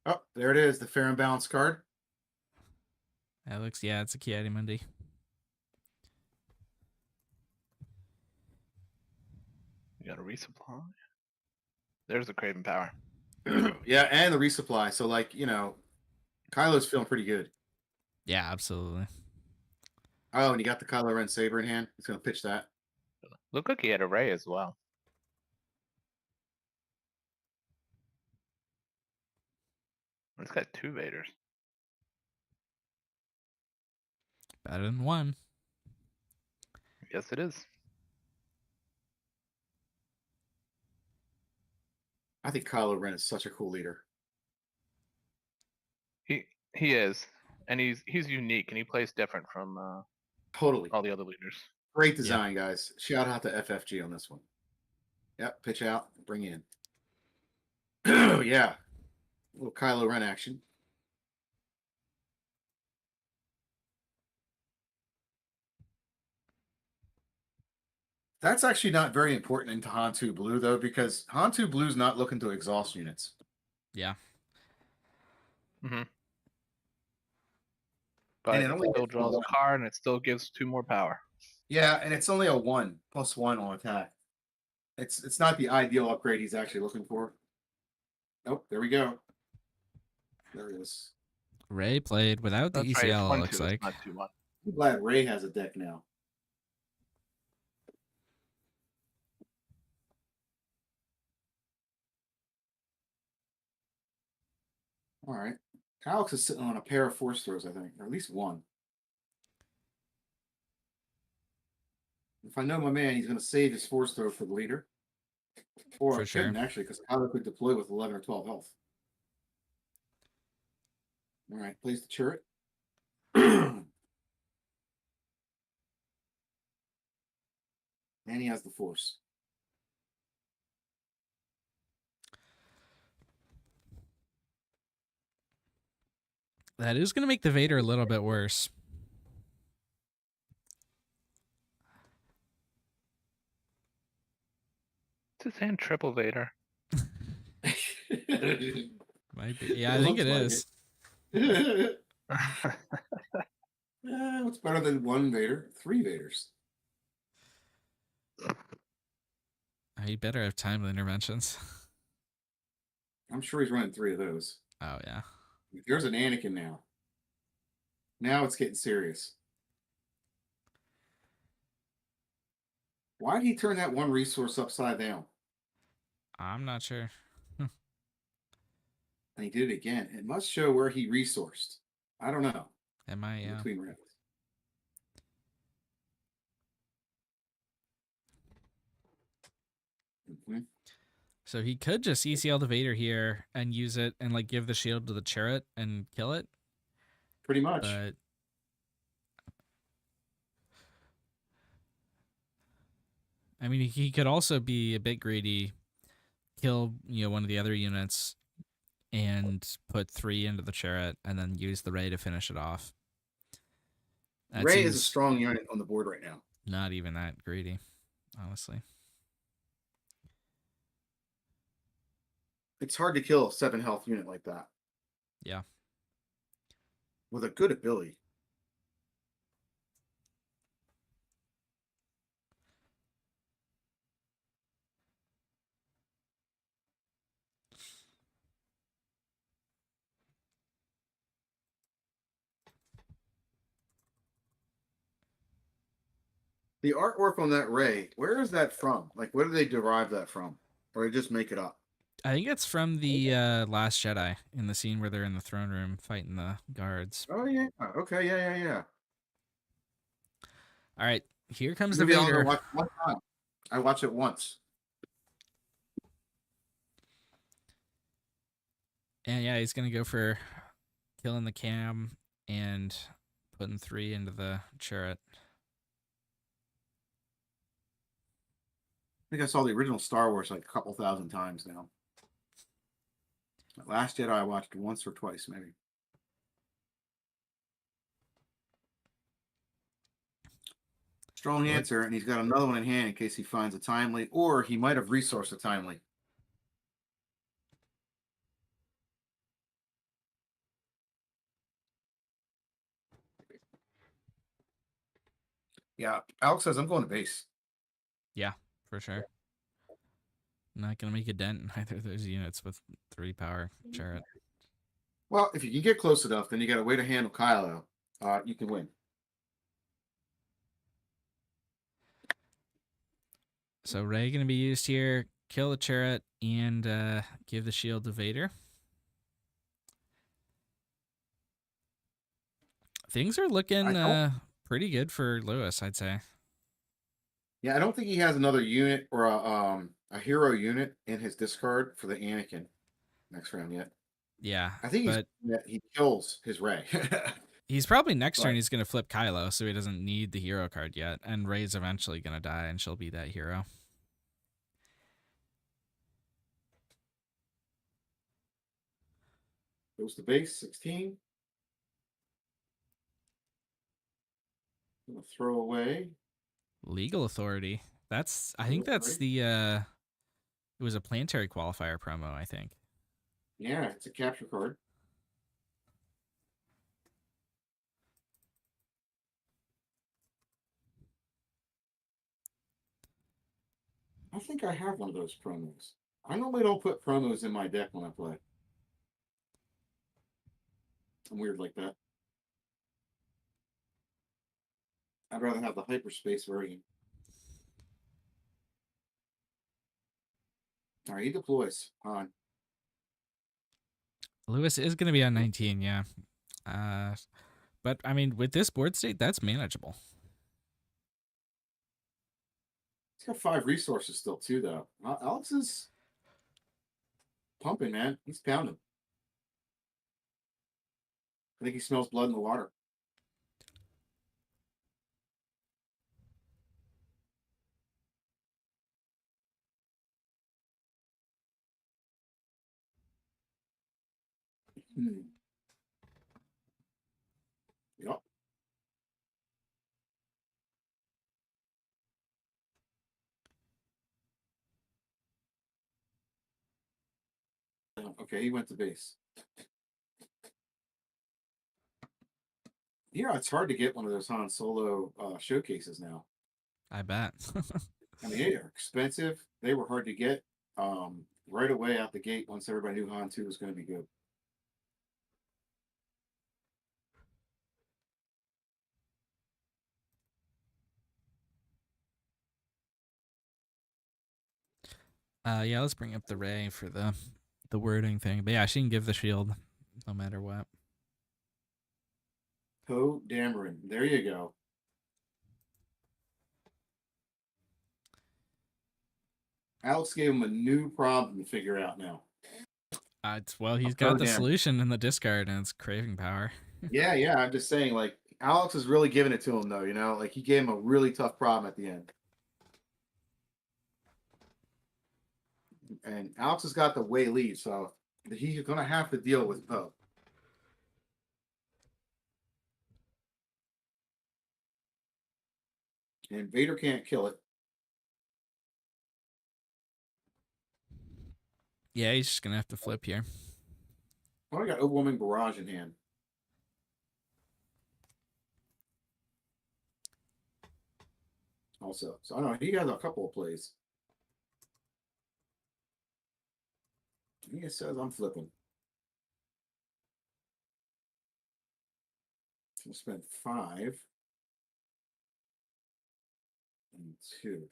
C: Oh, there it is, the Fair and Balanced card.
A: That looks, yeah, it's a Kiadi Mundi.
B: You got a resupply. There's the Craven Power.
C: Yeah, and the resupply. So, like, Kylo's feeling pretty good.
A: Yeah, absolutely.
C: Oh, and you got the Kylo Ren Saber in hand. He's going to pitch that.
B: Looked like he had a Ray as well. It's got 2 Vaders.
A: Better than 1.
B: Yes, it is.
C: I think Kylo Ren is such a cool leader.
B: He is, and he's unique, and he plays different from
C: Totally.
B: all the other leaders.
C: Great design, guys. Shout out to FFG on this one. Yep, pitch out, bring in. Oh yeah, a little Kylo Ren action. That's actually not very important into Hantu Blue though, because Hantu Blue's not looking to exhaust units.
A: Yeah.
B: Mm-hmm.
C: And
B: But
C: it
B: it
C: only
B: still
C: gets
B: draws a
C: one.
B: card, and it still gives 2 more power.
C: Yeah, and it's only a 1 + 1 on attack. It's not the ideal upgrade he's actually looking for. Nope, there we go. There it is.
A: Ray played without the
B: That's right. It's
A: ECL, it
B: 1
A: looks
B: 2.
A: like.
B: It's not too much.
C: I'm glad Ray has a deck now. All right. Alex is sitting on a pair of force throws, I think, or at least one. If I know my man, he's going to save his force throw for the leader. Or
A: For
C: I
A: sure.
C: couldn't, actually, because Kylo could deploy with 11 or 12 health. All right, plays the turret. And he has the force.
A: That is going to make the Vader a little bit worse.
B: It's his hand triple Vader.
A: Might be. Yeah, I think it is.
C: What's better than 1 Vader? 3 Vaders.
A: He better have timely interventions.
C: I'm sure he's running 3 of those.
A: Oh, yeah.
C: There's an Anakin now. Now it's getting serious. Why did he turn that 1 resource upside down?
A: I'm not sure.
C: And he did it again. It must show where he resourced. I don't know.
A: Am I? Yeah.
C: Between rounds. Mm-hmm.
A: So he could just ECL the Vader here and use it and like give the shield to the turret and kill it.
C: Pretty much.
A: But I mean, he could also be a bit greedy, kill one of the other units, and put 3 into the turret, and then use the Ray to finish it off. That
C: Ray is a
A: seems
C: strong unit on the board right now.
A: not even that greedy, honestly.
C: It's hard to kill a 7 health unit like that.
A: Yeah.
C: With a good ability. The artwork on that Ray, where is that from? Like, where do they derive that from? Or they just make it up?
A: I think it's from the Last Jedi in the scene where they're in the throne room fighting the guards.
C: Oh, yeah. Okay, yeah.
A: All right, here comes the
C: Maybe I'll
A: Vader.
C: go watch one time. I watch it once.
A: And yeah, he's going to go for killing the cam and putting 3 into the turret.
C: I think I saw the original Star Wars like a couple thousand times now. Last Jedi I watched once or twice, maybe. Strong answer, and he's got another one in hand in case he finds a timely, or he might have resourced a timely. Yeah, Alex says I'm going to base.
A: Yeah, for sure. Not going to make a dent in either of those units with 3 power turret.
C: Well, if you can get close enough, then you got a way to handle Kylo. You can win.
A: So Ray going to be used here, kill the turret, and give the shield to Vader. Things are looking pretty good for Lewis, I'd say.
C: Yeah, I don't think he has another unit or a hero unit in his discard for the Anakin next round yet.
A: Yeah,
C: I think he kills his Ray.
A: He's probably next turn he's going to flip Kylo, so he doesn't need the hero card yet. And Ray's eventually going to die, and she'll be that hero.
C: Goes to base, 16. I'm gonna throw away.
A: Legal authority. That's I think
C: Legal
A: that's
C: authority?
A: the it was a planetary qualifier promo, I think.
C: Yeah, it's a capture card. I think I have one of those promos. I normally don't put promos in my deck when I play. I'm weird like that. I'd rather have the hyperspace version. All right, he deploys. On.
A: Lewis is going to be on 19, yeah. But I mean, with this board state, that's manageable.
C: He's got 5 resources still, too, though. Alex is pumping, man. He's pounding. I think he smells blood in the water. Yep. Okay, he went to base. Yeah, it's hard to get one of those Han Solo showcases now.
A: I bet.
C: I mean, they are expensive. They were hard to get right away out the gate once everybody knew Han 2 was going to be good.
A: Yeah, let's bring up the Ray for the wording thing. But yeah, she can give the shield no matter what.
C: Poe Dameron. There you go. Alex gave him a new problem to figure out now.
A: Well, he's got the solution in the discard, and it's craving power.
C: Yeah. I'm just saying, like, Alex is really giving it to him, though, you know? Like, he gave him a really tough problem at the end. And Alex has got the way lead, so he's going to have to deal with Poe. And Vader can't kill it.
A: Yeah, he's just gonna have to flip here.
C: Oh, I got Overwhelming Barrage in hand. Also, so I don't know. He has a couple of plays. He says I'm flipping. I'll spend 5 and 2.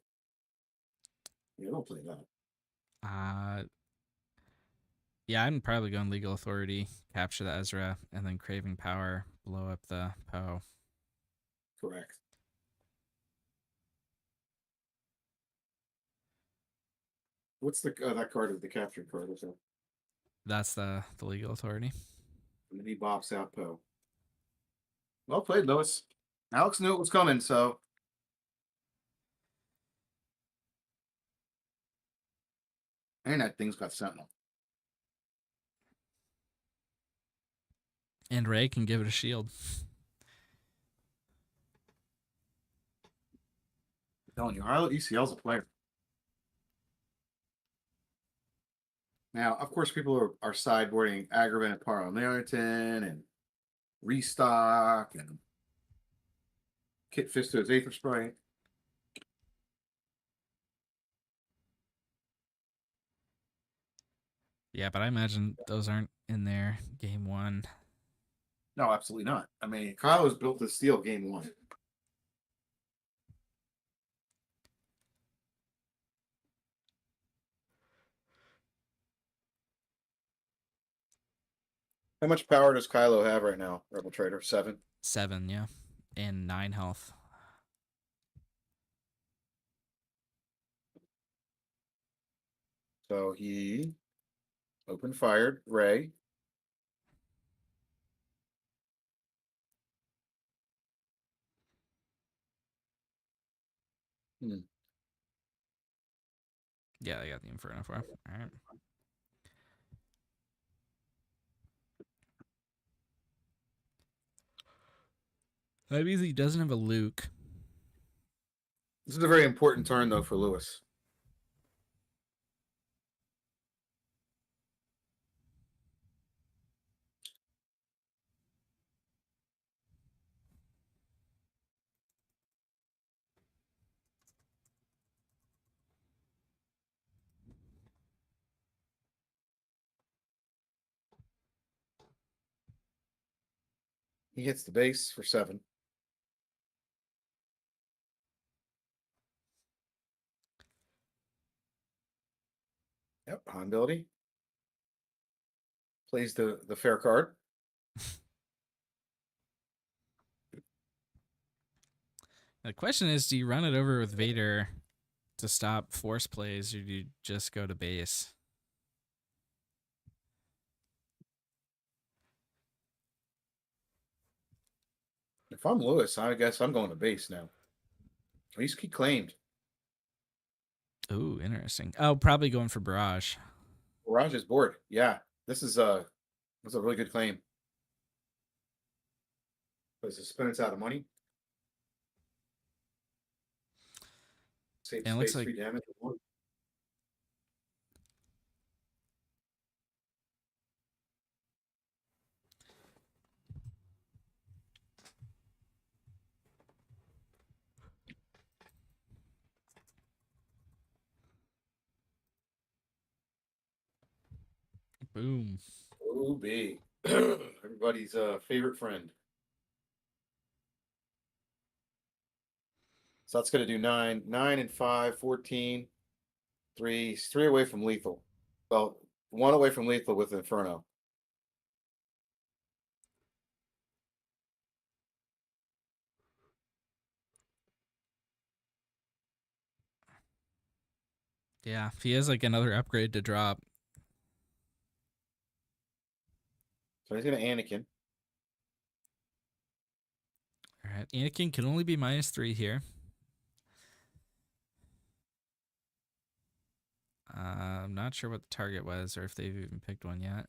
C: Yeah, don't play that.
A: Yeah, I'm probably going legal authority, capture the Ezra, and then craving power, blow up the Poe.
C: Correct. What's the that card is the captured card or so?
A: That's the legal authority.
C: And then he bops out Poe. Well played, Lois. Alex knew it was coming, so. And that thing's got Sentinel.
A: And Ray can give it a shield.
C: I'm telling you, ECL's a player. Now, of course, people are sideboarding Agravain and Parliamentarian and Restock and Kit Fisto's Aether Sprite.
A: Yeah, but I imagine those aren't in there game 1.
C: No, absolutely not. I mean, Kylo was built to steal game 1. How much power does Kylo have right now, Rebel Trader? 7?
A: 7, yeah. And 9 health.
C: So he open fired Ray.
A: Yeah, I got the Inferno for him. All right. That means he doesn't have a Luke.
C: This is a very important turn, though, for Lewis. He hits the base for 7. Yep, Han ability. Plays the fair card.
A: The question is, do you run it over with Vader to stop force plays, or do you just go to base?
C: If I'm Lewis, I guess I'm going to base now. At least he claimed.
A: Ooh, interesting. Oh, probably going for barrage.
C: Barrage is bored. Yeah, this is a really good claim. Because the spin's out of money. Save
A: And it looks
C: space,
A: like
C: 3 damage.
A: boom.
C: Oh, B. Everybody's favorite friend. So that's going to do 9. 9 and 5, 14. 3. 3 away from lethal. Well, 1 away from lethal with Inferno.
A: Yeah, if he has like another upgrade to drop.
C: So he's going to Anakin.
A: All right, Anakin can only be -3 here. I'm not sure what the target was or if they've even picked one yet.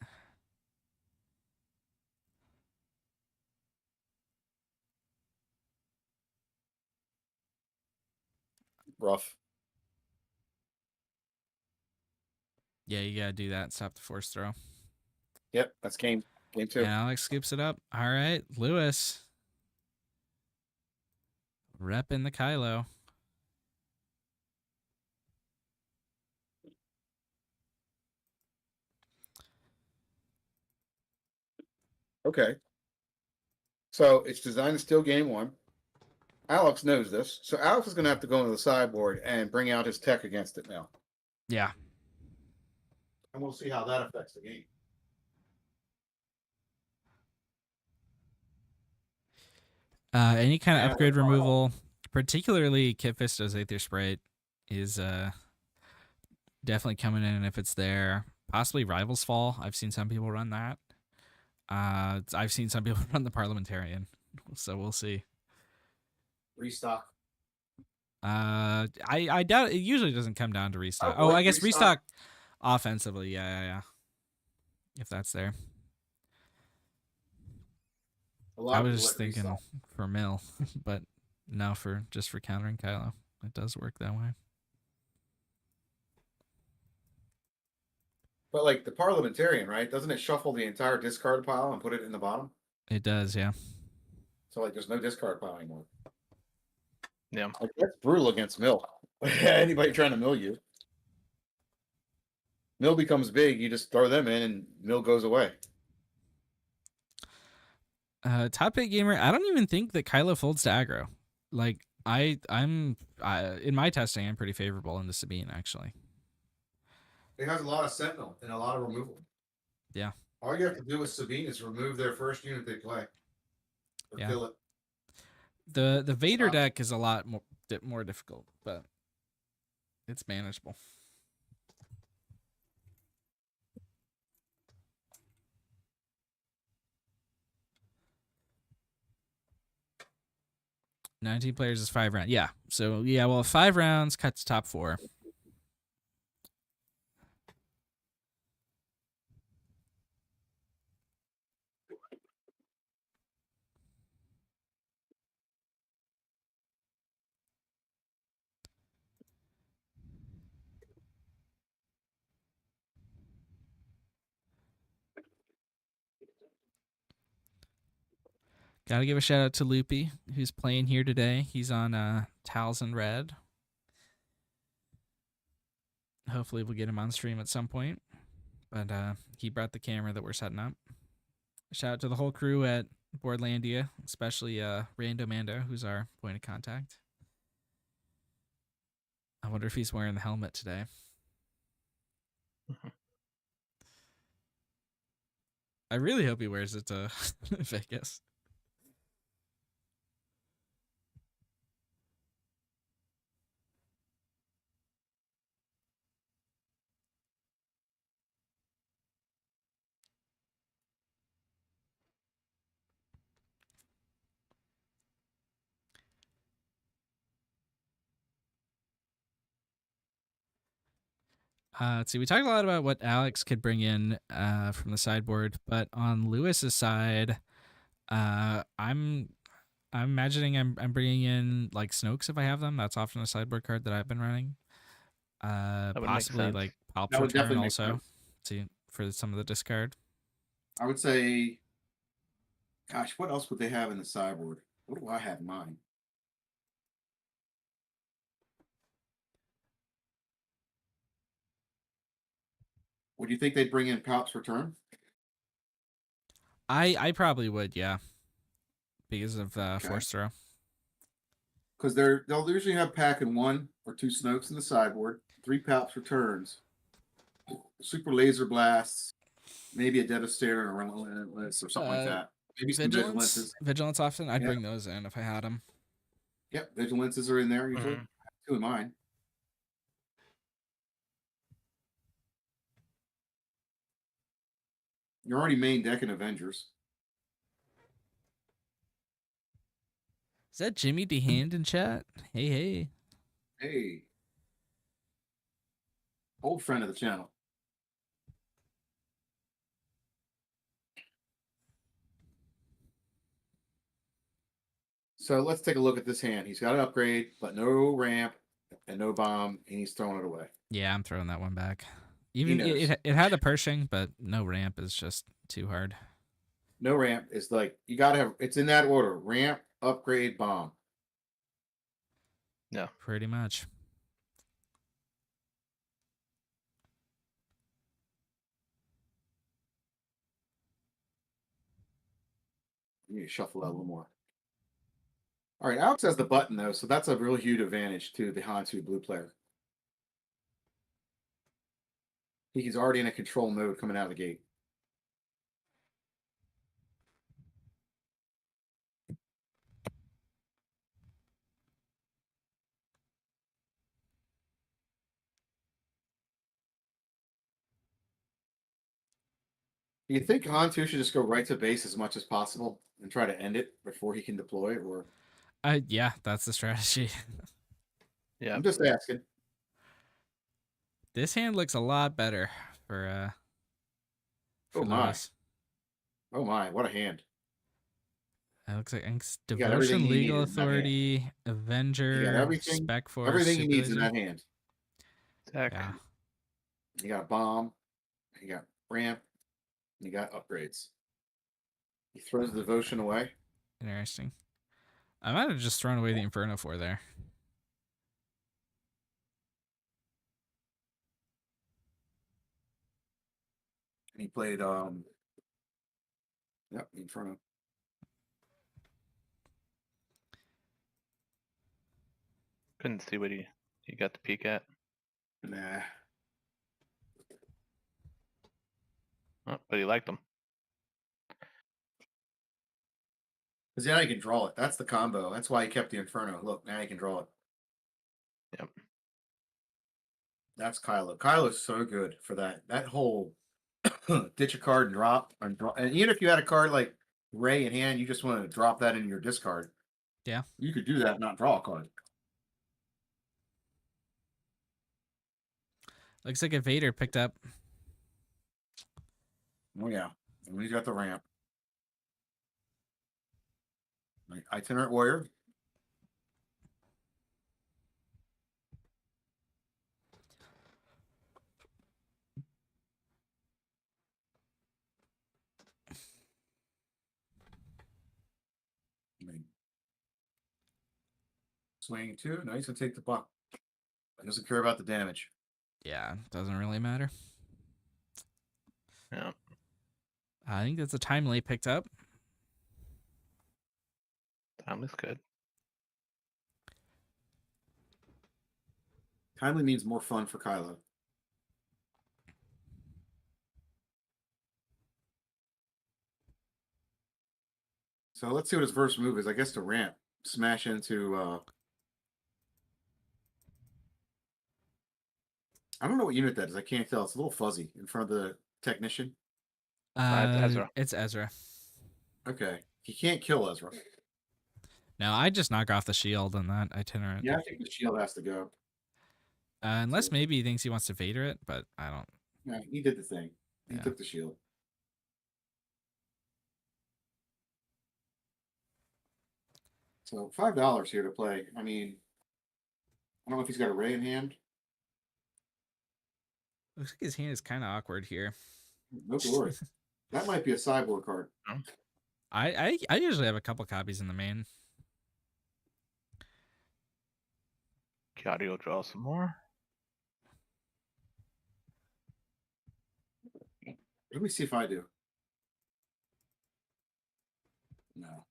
C: Rough.
A: Yeah, you gotta do that. Stop the force throw.
C: Yep, that's game 2.
A: And Alex scoops it up. All right, Lewis. Repping the Kylo.
C: Okay. So it's designed to steal game 1. Alex knows this. So Alex is going to have to go into the sideboard and bring out his tech against it now.
A: Yeah.
C: And we'll see how that affects the game.
A: Any kind of
C: Yeah,
A: upgrade
C: that's
A: removal, particularly Kit Fisto's Aether Sprite, is definitely coming in if it's there. Possibly Rival's Fall. I've seen some people run that. I've seen some people run the Parliamentarian, so we'll see.
C: Restock.
A: I doubt it usually doesn't come down to restock.
C: I
A: Oh,
C: like
A: I guess
C: restock.
A: restock offensively. Yeah. If that's there.
C: A lot
A: I
C: of
A: was
C: people
A: just
C: like
A: thinking
C: restock.
A: for mill, but no, for countering Kylo. It does work that way.
C: But like the Parliamentarian, right? Doesn't it shuffle the entire discard pile and put it in the bottom?
A: It does, yeah.
C: So like there's no discard pile anymore.
B: Yeah.
C: Like that's brutal against mill. Anybody trying to mill you. Mill becomes big, you just throw them in and mill goes away.
A: Top 8 gamer. I don't even think that Kylo folds to aggro. Like I'm in my testing, I'm pretty favorable into Sabine actually.
C: It has a lot of sentinel and a lot of removal.
A: Yeah.
C: All you have to do with Sabine is remove their first unit they play. Or
A: Yeah.
C: kill it.
A: The Vader
C: Stop.
A: deck is a lot more difficult, but it's manageable. $19 players is 5 rounds. Yeah. So yeah, well, 5 rounds cuts top 4. Gotta give a shout out to Loopy, who's playing here today. He's on Talzin Red. Hopefully we'll get him on stream at some point. But he brought the camera that we're setting up. Shout out to the whole crew at Boardlandia, especially Rando Mando, who's our point of contact. I wonder if he's wearing the helmet today. I really hope he wears it to Vegas. Let's see. We talked a lot about what Alex could bring in from the sideboard, but on Lewis's side, I'm imagining I'm bringing in like Snokes if I have them. That's often a sideboard card that I've been running.
B: would make
A: Possibly
B: sense.
A: like Palp's
C: That would
A: Return
C: definitely make
A: also
C: sense.
A: for some of the discard.
C: I would say, gosh, what else would they have in the sideboard? What do I have in mine? Would you think they'd bring in Palp's Return?
A: I probably would, yeah, because of
C: Okay.
A: Force Throw.
C: Because they'll usually have packing 1 or 2 Snokes in the sideboard, 3 Palp's Returns, Super Laser Blasts, maybe a Devastator or Relentless or something like that. Maybe some Vigilances.
A: Vigilance often. I'd
C: Yeah.
A: bring those in if I had them.
C: Yep, Vigilances are in there usually.
B: Mhm.
C: 2 in mine. You're already main decking Avengers.
A: Is that Jimmy DeHand in chat? Hey, hey.
C: Hey. Old friend of the channel. So let's take a look at this hand. He's got an upgrade, but no ramp and no bomb, and he's throwing it away.
A: Yeah, I'm throwing that one back. Even
C: knows.
A: it had a Pershing, but no ramp is just too hard.
C: No ramp is like you gotta have it's in that order. Ramp, upgrade, bomb.
B: Yeah.
A: Pretty much.
C: You need to shuffle that a little more. All right, Alex has the button though, so that's a real huge advantage to the Hansu blue player. He's already in a control mode coming out of the gate. Do you think Hantu should just go right to base as much as possible and try to end it before he can deploy? Or
A: Yeah, that's the strategy.
B: Yeah.
C: I'm just asking.
A: This hand looks a lot better for
C: Oh my.
A: Lewis.
C: Oh my, what a hand.
A: It looks like it's
C: You got everything
A: Devotion,
C: you
A: Legal
C: need in that hand.
A: Authority,
C: You got
A: Avenger,
C: everything,
A: Spec Force,
C: everything he needs in
A: Superlaser.
C: that hand.
B: Tech.
A: Yeah.
C: You got a bomb, you got ramp, you got upgrades. He throws the devotion away.
A: Interesting. I might have just thrown away the Inferno for there.
C: And he played yep, Inferno.
B: Couldn't see what he got the peek at.
C: Nah.
B: Oh, but he liked them.
C: Because now you can draw it. That's the combo. That's why he kept the Inferno. Look, now you can draw it.
B: Yep.
C: That's Kylo. Kylo's so good for that. That whole ditch a card and drop. And even if you had a card like Ray in hand, you just want to drop that in your discard.
A: Yeah.
C: You could do that and not draw a card.
A: Looks like a Vader picked up.
C: Oh, yeah. And he's got the ramp. Like, Itinerant Warrior. Swing 2. No, he's gonna take the buck. He doesn't care about the damage.
A: Yeah, doesn't really matter.
B: Yeah.
A: I think that's a timely picked up.
B: Time is good.
C: Timely means more fun for Kylo. So let's see what his first move is. I guess to ramp. Smash into I don't know what unit that is. I can't tell. It's a little fuzzy in front of the technician.
B: It's Ezra.
A: It's Ezra.
C: Okay. He can't kill Ezra.
A: No, I just knock off the shield on that itinerant.
C: Yeah, I think the shield has to go.
A: Unless maybe he thinks he wants to Vader it, but I don't.
C: Yeah, he did the thing. He
A: Yeah.
C: took the shield. So $5 here to play. I mean, I don't know if he's got a Ray in hand.
A: Looks like his hand is kind of awkward here.
C: No glory. That might be a sideboard card.
A: I usually have a couple copies in the main.
B: Kiadi will draw some more.
C: Let me see if I do. No.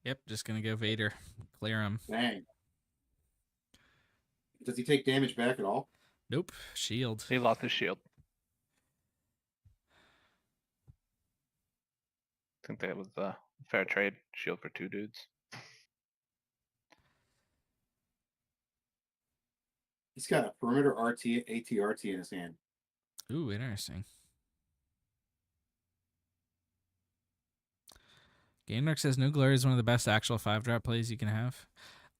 A: Yep, just gonna go Vader. Clear him.
C: Dang. Does he take damage back at all?
A: Nope. Shield.
B: He lost his shield. I think that was a fair trade. Shield for 2 dudes.
C: He's got a perimeter RT, ATRT in his hand.
A: Ooh, interesting. Game Dark says No Glory is one of the best actual 5-drop plays you can have.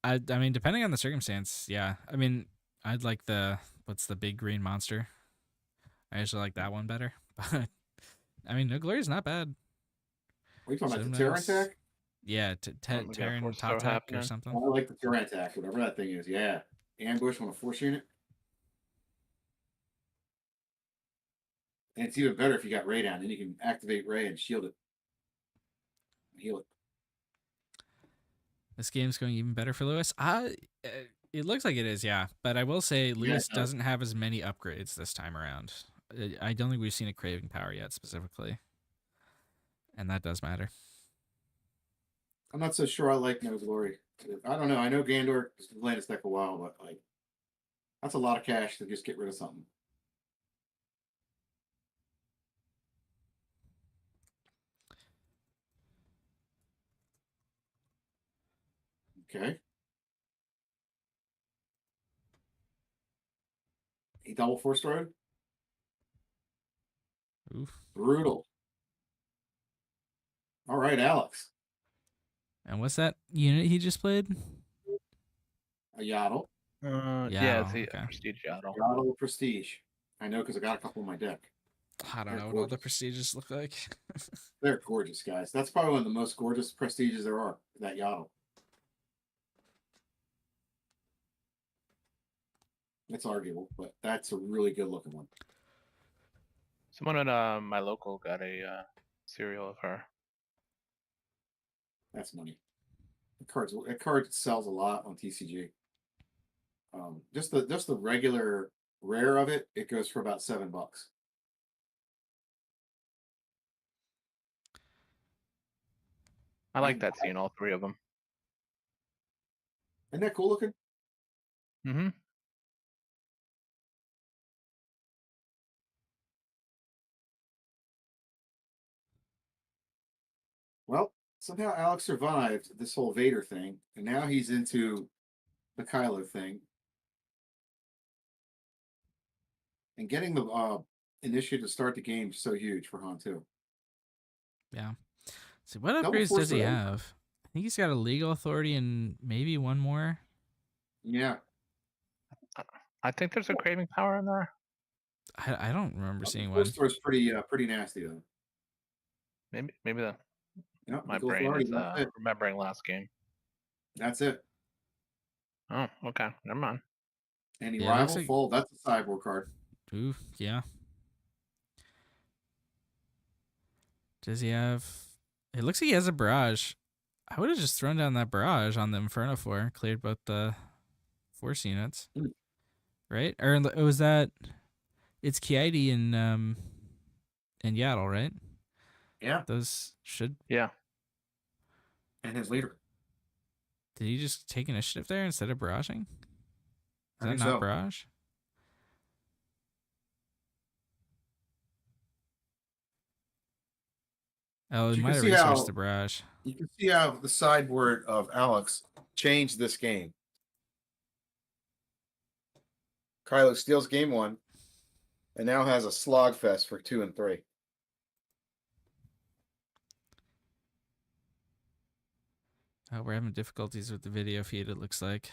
A: I mean, depending on the circumstance, yeah. I mean, I'd like what's the big green monster? I usually like that one better. But I mean, No Glory is not bad.
C: What are you talking about? The
A: Sometimes-
C: Terran attack?
A: Yeah,
B: we got
A: Terran
B: force
A: top
B: throw
A: tech or
B: happening.
A: something.
C: Oh, I like the Terran attack, whatever that thing is. Yeah. Ambush on a force unit. And it's even better if you got Ray down. Then you can activate Ray and shield it. Heal it.
A: This game's going even better for Lewis. It looks like it is, yeah. But I will say Lewis
C: no.
A: doesn't have as many upgrades this time around. I don't think we've seen a craving power yet specifically. And that does matter.
C: I'm not so sure I like No Glory. I don't know. I know Gandor has been playing this deck a while, but like that's a lot of cash to just get rid of something. Okay. He double force road.
A: Oof.
C: Brutal. All right, Alex.
A: And what's that unit he just played?
C: A Yaddle.
B: Yeah, it's the
A: okay.
B: Prestige Yaddle.
C: Yaddle Prestige. I know because I got a couple in my deck.
A: I don't
C: They're
A: know what all the
C: gorgeous.
A: prestiges look like.
C: They're gorgeous, guys. That's probably one of the most gorgeous Prestiges there are, that Yaddle. It's arguable, but that's a really good looking one.
B: Someone at my local got a cereal of her.
C: That's money. That card sells a lot on TCG. Just the regular rare of it, it goes for about $7.
B: I like that seeing all 3 of them.
C: Isn't that cool looking?
B: Mm-hmm.
C: Well, somehow Alex survived this whole Vader thing, and now he's into the Kylo thing. And getting the initiative to start the game is so huge for Han too.
A: Yeah. So what
C: Double
A: upgrades
C: force
A: does he
C: road.
A: have? I think he's got a legal authority and maybe one more.
C: Yeah.
B: I think there's a craving power in there.
A: I don't remember seeing
C: The
A: one.
C: first store's pretty nasty though.
B: Maybe
C: Yep,
B: my
C: Eagle
B: brain
C: Authority,
B: is
C: that's it.
B: remembering last game.
C: That's it.
B: Oh, okay. Never mind.
C: Any
A: Yeah, it looks
C: rival
A: like-
C: fold, that's a sideboard card.
A: Ooh, yeah. Does he have? It looks like he has a barrage. I would have just thrown down that barrage on the Inferno Floor, cleared both the force units,
C: Hmm.
A: right? Or was that? It's Kiadi and Yaddle, right?
C: Yeah,
A: Those should.
B: Yeah.
C: and his leader.
A: Did he just take initiative there instead of barraging? Is
C: I
A: that
C: think
A: not
C: so.
A: barrage? Oh,
C: But
A: he
C: you
A: might
C: can
A: have
C: see
A: resourced
C: how
A: the barrage.
C: you can see how the sideboard of Alex changed this game. Kylo steals game 1 and now has a slog fest for 2 and 3.
A: Oh, we're having difficulties with the video feed, it looks like.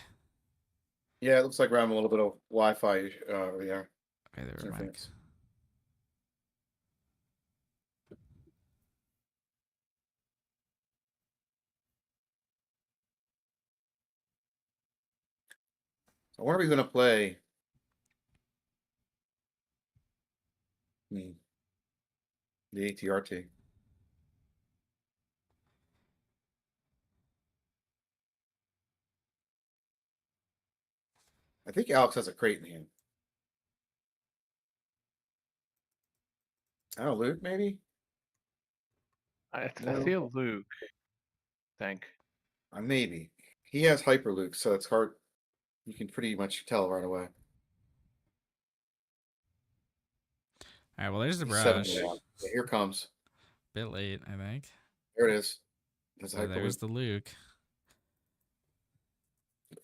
C: Yeah, it looks like we're having a little bit of Wi-Fi yeah.
A: Okay, there we go.
C: Interference. So what are we going to play? The ATRT. I think Alex has a crate in hand. I don't know, Luke, maybe?
B: I
C: No.
B: see a Luke. Think.
C: Maybe. He has Hyper Luke, so it's hard. You can pretty much tell right away.
A: All right, well, there's the
C: He's 7
A: barrage.
C: out. Yeah, here comes.
A: Bit late, I think.
C: There it is. That's
A: So
C: Hyper
A: there's
C: Luke.
A: the Luke.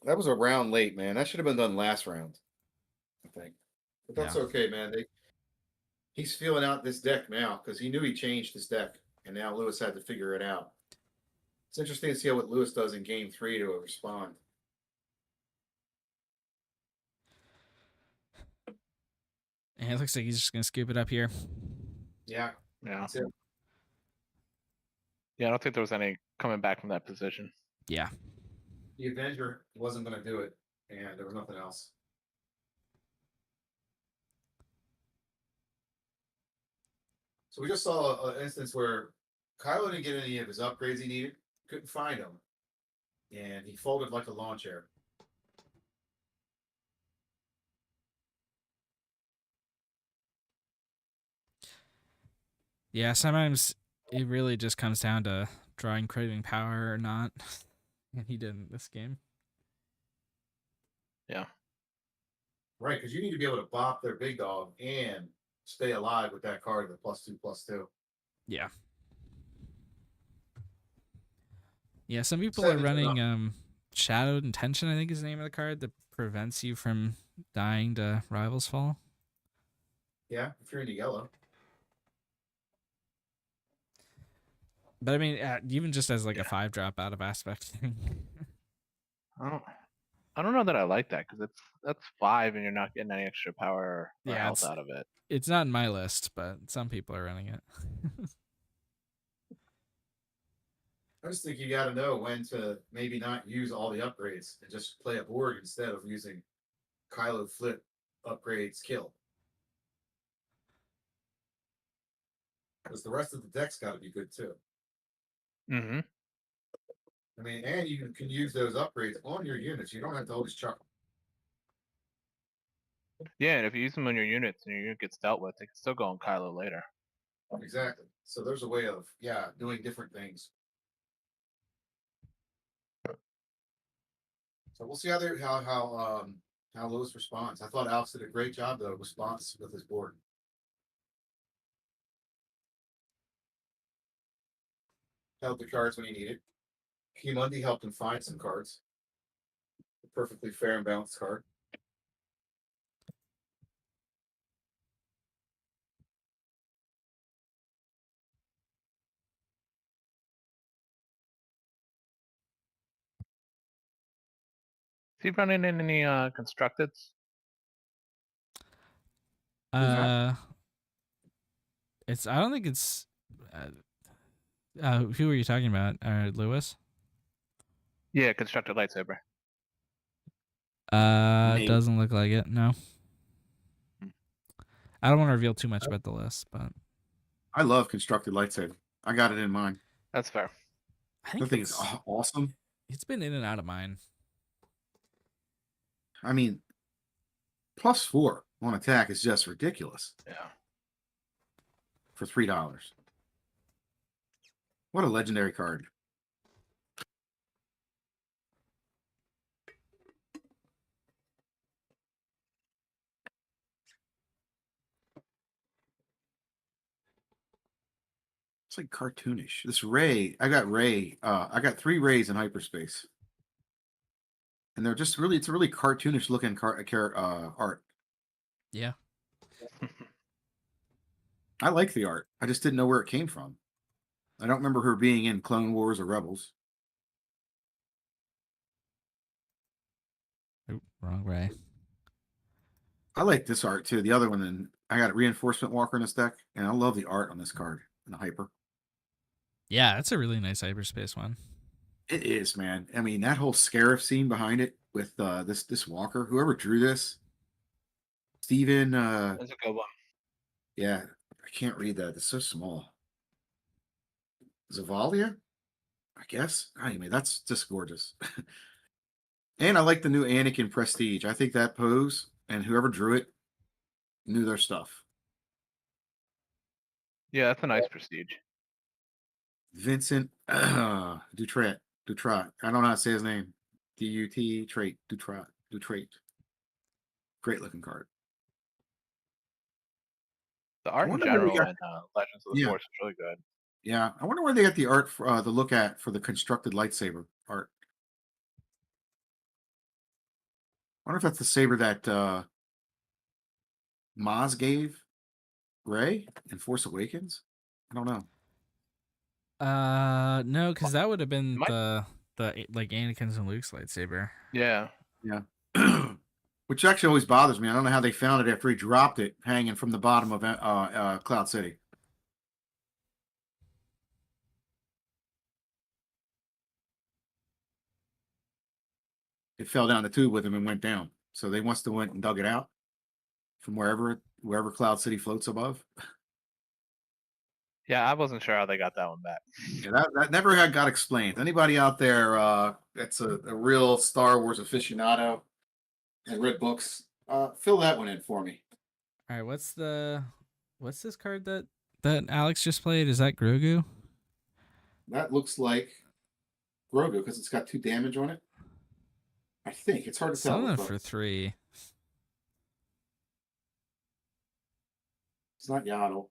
C: That was a round late, man. That should have been done last round, I think. But that's
A: Yeah.
C: okay, man. He's feeling out this deck now because he knew he changed his deck, and now Lewis had to figure it out. It's interesting to see what Lewis does in game 3 to respond.
A: And it looks like he's just going to scoop it up here.
C: Yeah,
B: Yeah.
C: that's it.
B: Yeah, I don't think there was any coming back from that position.
A: Yeah.
C: The Avenger wasn't going to do it, and there was nothing else. So we just saw an instance where Kylo didn't get any of his upgrades he needed, couldn't find them, and he folded like a lawn chair.
A: Yeah, sometimes it really just comes down to drawing craving power or not. And he didn't this game.
B: Yeah.
C: Right, because you need to be able to bop their big dog and stay alive with that card, the +2/+2.
A: Yeah. Yeah, some people are
C: Seven's
A: running Shadowed Intention, I think is the name of the card, that prevents you from dying to Rival's Fall.
C: Yeah, if you're into yellow.
A: But I mean, even just as like a 5-drop out of aspect thing.
B: I don't know that I like that because that's 5 and you're not getting any extra power or
A: Yeah,
B: health out of it.
A: It's not in my list, but some people are running it.
C: I just think you got to know when to maybe not use all the upgrades and just play a board instead of using Kylo flip upgrades kill. Because the rest of the deck's got to be good too.
B: Mm-hmm.
C: I mean, and you can use those upgrades on your units. You don't have to always chuck them.
B: Yeah, and if you use them on your units and your unit gets dealt with, they can still go on Kylo later.
C: Exactly. So there's a way of doing different things. So we'll see how Lewis responds. I thought Alex did a great job though, response with his board. Held the cards when he needed. Monday helped him find some cards. A perfectly fair and balanced card.
B: Is he running in any constructeds?
C: that?
A: It's. I don't think it's. Who are you talking about? Lewis.
B: Yeah, constructed lightsaber.
C: Me.
A: Doesn't look like it. No.
B: Hmm.
A: I don't want to reveal too much about the list, but
C: I love constructed lightsaber. I got it in mine.
B: That's fair.
A: I
C: I
A: think
C: think it's awesome.
A: it's been in and out of mine.
C: I mean, +4 on attack is just ridiculous
B: Yeah.
C: for $3. What a legendary card. It's like cartoonish. This Ray, I got 3 Rays in hyperspace. And they're just really, it's a really cartoonish looking art.
A: Yeah.
C: I like the art. I just didn't know where it came from. I don't remember her being in Clone Wars or Rebels.
A: Oop, wrong way.
C: I like this art too. The other one, then I got a Reinforcement Walker in this deck, and I love the art on this card in the hyper.
A: Yeah, that's a really nice hyperspace one.
C: It is, man. I mean, that whole Scarif scene behind it with this Walker, whoever drew this, Steven,
B: That's a good one.
C: yeah, I can't read that. It's so small. Zavalia, I guess. Anyway, that's just gorgeous. And I like the new Anakin Prestige. I think that pose and whoever drew it knew their stuff.
B: Yeah, that's a nice prestige.
C: Vincent Dutrat. I don't know how to say his name. D-U-T trait. Dutrat. Great looking card.
B: The art in
C: wonder where we
B: general
C: got-
B: in Legends of the
C: Yeah.
B: Force is really good.
C: Yeah, I wonder where they got the art for, to look at for the constructed lightsaber art. I wonder if that's the saber that Maz gave Rey in Force Awakens. I don't know.
A: No, because that would have been
B: Might-
A: the like Anakin's and Luke's lightsaber.
B: Yeah.
C: Yeah. Which actually always bothers me. I don't know how they found it after he dropped it hanging from the bottom of Cloud City. It fell down the tube with him and went down. So they must have went and dug it out from wherever Cloud City floats above.
B: Yeah, I wasn't sure how they got that one back.
C: Yeah, that never got explained. Anybody out there that's a real Star Wars aficionado and read books, fill that one in for me.
A: All right, what's this card that Alex just played? Is that Grogu?
C: That looks like Grogu because it's got 2 damage on it. I think it's hard to tell.
A: Something
C: but
A: for 3.
C: It's not Yaddle.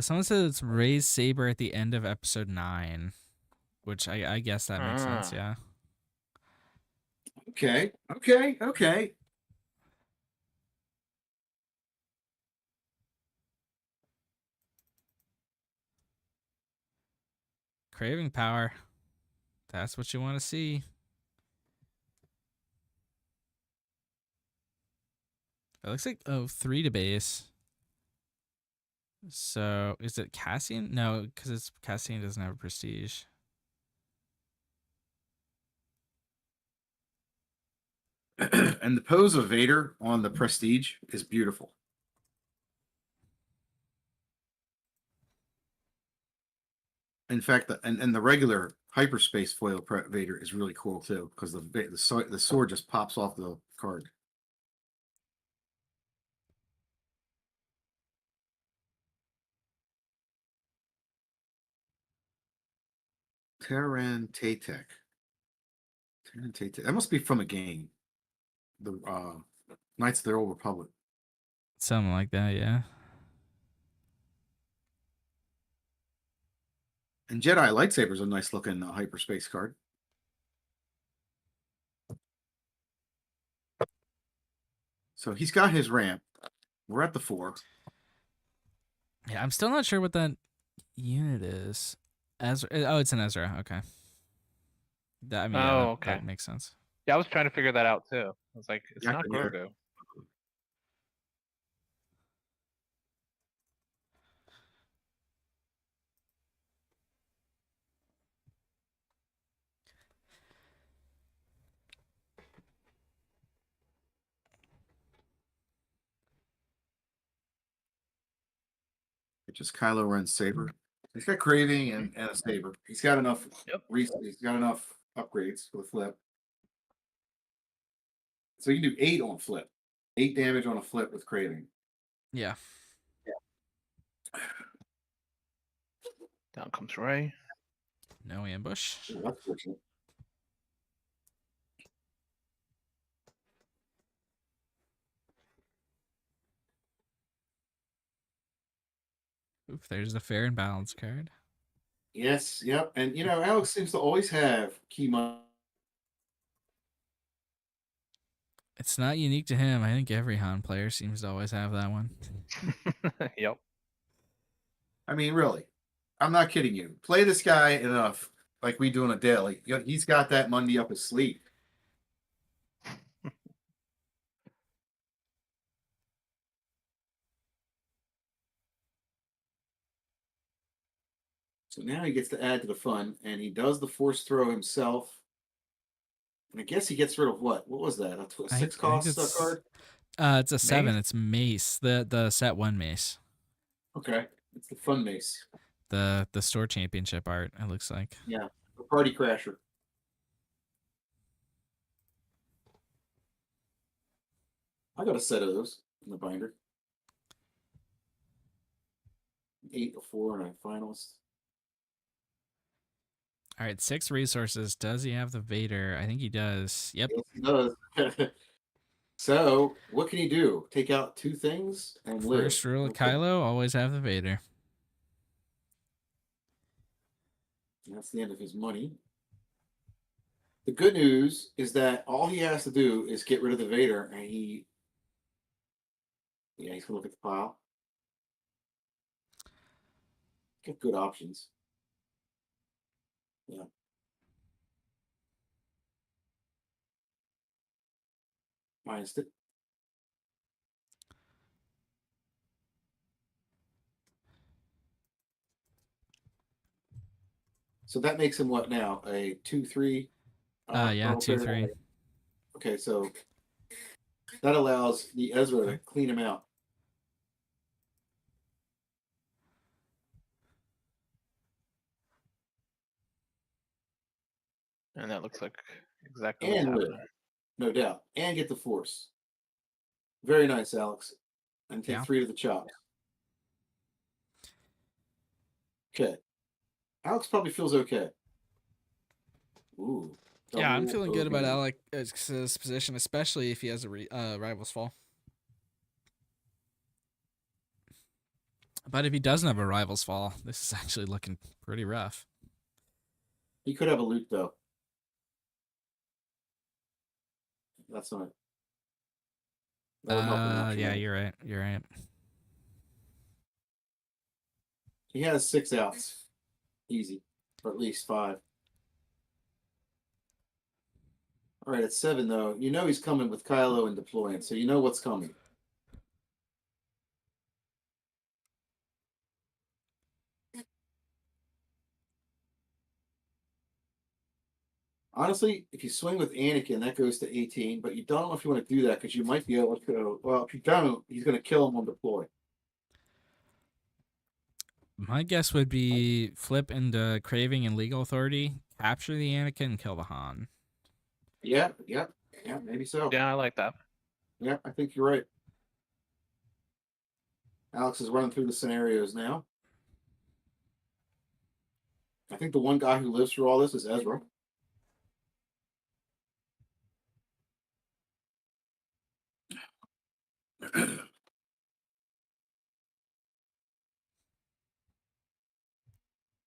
A: Someone said it's Rey's saber at the end of episode 9, which I guess that makes sense.
B: Ah.
A: Yeah.
C: Okay.
A: Craving power. That's what you want to see. It looks like 3 to base. So is it Cassian? No, because Cassian doesn't have a prestige.
C: And the pose of Vader on the Prestige is beautiful. In fact, and the regular hyperspace foil Vader is really cool too, because the sword just pops off the card. Tarantatek. That must be from a game. The Knights of the Old Republic.
A: Something like that, yeah.
C: And Jedi lightsaber's a nice looking hyperspace card. So he's got his ramp. We're at the 4.
A: Yeah, I'm still not sure what that unit is. Ezra. Oh, it's an Ezra. Okay. That, I mean, yeah,
B: Oh,
A: that,
B: okay.
A: that makes sense.
B: Yeah, I was trying to figure that out too. I was like, it's
C: Yeah, I
B: not
C: could hear.
B: Grogu.
C: It's just Kylo Ren's saber. He's got craving and a saber. He's got enough.
B: Yep.
C: He's got enough upgrades for the flip. So you can do 8 on flip. 8 damage on a flip with craving.
A: Yeah.
B: Down comes Ray.
A: No ambush.
C: Oh, that's fortunate.
A: Oof, there's the fair and balanced card.
C: Yes, yep. And Alex seems to always have key money.
A: It's not unique to him. I think every Han player seems to always have that one.
B: Yep.
C: I mean, really. I'm not kidding you. Play this guy enough, like we do on a daily. He's got that Monday up his sleeve. So now he gets to add to the fun, and he does the force throw himself. And I guess he gets rid of what? What was that? A
A: I
C: 6
A: think
C: cost
A: it's-
C: card?
A: It's a 7. It's mace. The set 1 mace.
C: Okay. It's the fun mace.
A: The store championship art, it looks like.
C: Yeah. The party crasher. I got a set of those in the binder. 8, a 4, and a finalist.
A: All right, 6 resources. Does he have the Vader? I think he does. Yep.
C: Yes, he does. So, what can he do? Take out 2 things and live.
A: First rule of
C: Okay.
A: Kylo, always have the Vader.
C: That's the end of his money. The good news is that all he has to do is get rid of the Vader, and he's gonna look at the pile. Got good options. Yeah. Minus it. So that makes him what now? A 2-3?
A: Yeah,
C: Earl
A: 2-3.
C: Fair? Okay, so that allows the Ezra to clean him out.
B: And that looks like exactly what's
C: And live,
B: happening.
C: no doubt. And get the force. Very nice, Alex. And take
A: Yeah.
C: 3 to the chops. Okay. Alex probably feels okay. Ooh.
A: Yeah, I'm
C: double
A: feeling good about
C: OB.
A: Alex's position, especially if he has a Rivals Fall. But if he doesn't have a Rivals Fall, this is actually looking pretty rough.
C: He could have a loot though. That's not. That would help him out
A: Yeah,
C: tremendously.
A: you're right. You're right.
C: He has 6 outs. Easy. Or at least 5. All right, at 7 though. You know he's coming with Kylo and deploying, so you know what's coming. Honestly, if you swing with Anakin, that goes to 18, but you don't know if you want to do that because you might be able to go. Well, if you don't, he's going to kill him on deploy.
A: My guess would be flip into Craving and Legal Authority, capture the Anakin, and kill the Han.
C: Yeah, maybe so.
B: Yeah, I like that.
C: Yeah, I think you're right. Alex is running through the scenarios now. I think the one guy who lives through all this is Ezra.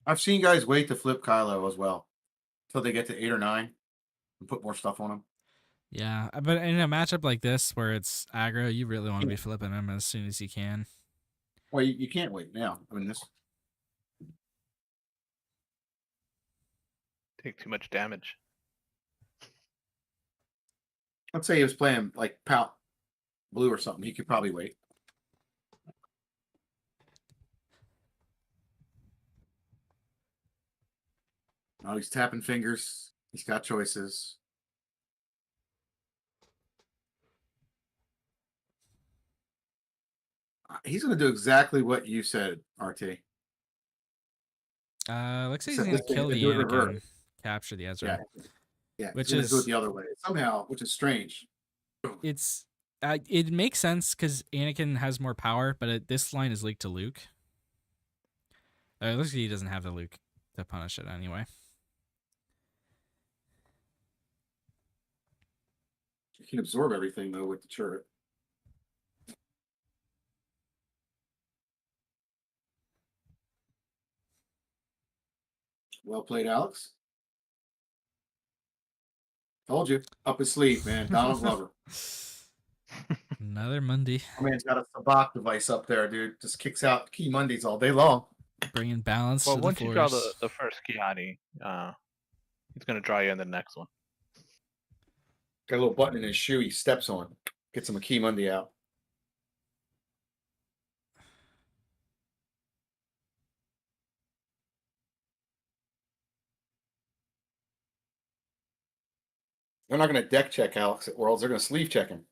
C: I've seen guys wait to flip Kylo as well until they get to 8 or 9 and put more stuff on him.
A: Yeah, but in a matchup like this where it's aggro, you really want to be flipping him as soon as you can.
C: Well, you can't wait now. I mean, this.
B: Take too much damage.
C: Let's say he was playing like Pout Blue or something. He could probably wait. Oh, he's tapping fingers. He's got choices. He's going to do exactly what you said, RT.
A: Looks like he's
C: Except
A: gonna
C: this thing,
A: kill
C: they
A: the
C: do it
A: Anakin,
C: reverse.
A: capture the
C: Yeah,
A: Ezra.
C: yeah.
A: Which
C: He's going to do it
A: is-
C: the other way somehow, which is strange.
A: It's it makes sense because Anakin has more power, but this line is leaked to Luke. It looks like he doesn't have the Luke to punish it anyway.
C: You can absorb everything though with the turret. Well played, Alex. Told you, up his sleeve, man. Donald Glover.
A: Another Monday,
C: My man's got a Sabak device up there, dude. Just kicks out key Mondays all day long.
A: bringing balance
B: Well,
A: to the
B: once you draw
A: Force.
B: the first Kiani, he's gonna draw you in the next one.
C: Got a little button in his shoe he steps on. Gets him a key Monday out. They're not going to deck check Alex at Worlds. They're going to sleeve check him.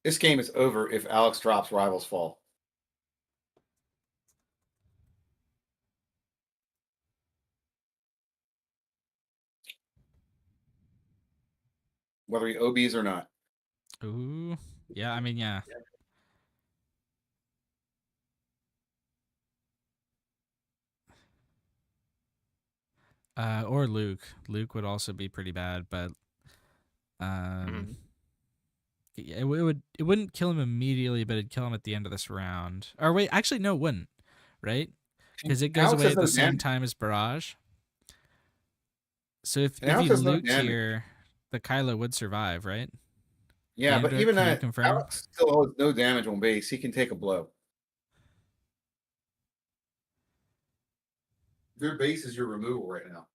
C: This game is over if Alex drops Rivals Fall. Whether he OBs or not.
A: Ooh, yeah. I mean, yeah. Or Luke. Luke would also be pretty bad, but yeah, it wouldn't kill him immediately, but it'd kill him at the end of this round. Or wait, actually, no, it wouldn't. Right? Because it goes
C: Alex
A: away
C: has
A: at the
C: no
A: same
C: damage.
A: time as Barrage. So if
C: Alex
A: you
C: has no
A: loot
C: damage.
A: here, the Kylo would survive, right?
C: Yeah, but
A: Andrew,
C: even
A: can you
C: that,
A: confirm?
C: Alex still holds no damage on base. He can take a blow. Their base is your removal right now.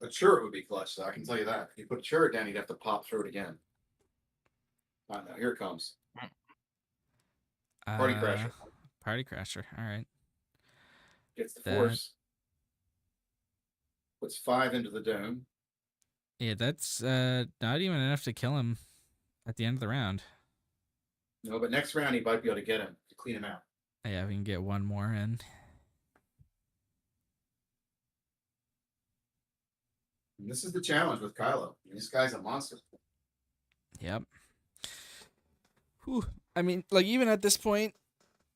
C: A turret would be clutch, though. I can tell you that. If you put a turret down, you'd have to pop through it again. I know. Here it comes. Party Crasher.
A: Party Crasher. All right.
C: Gets the
A: That-
C: force. Puts 5 into the dome.
A: Yeah, that's not even enough to kill him at the end of the round.
C: No, but next round he might be able to get him to clean him out.
A: Yeah, we can get one more in.
C: And this is the challenge with Kylo. This guy's a monster.
A: Yep. Whew. I mean, like, even at this point,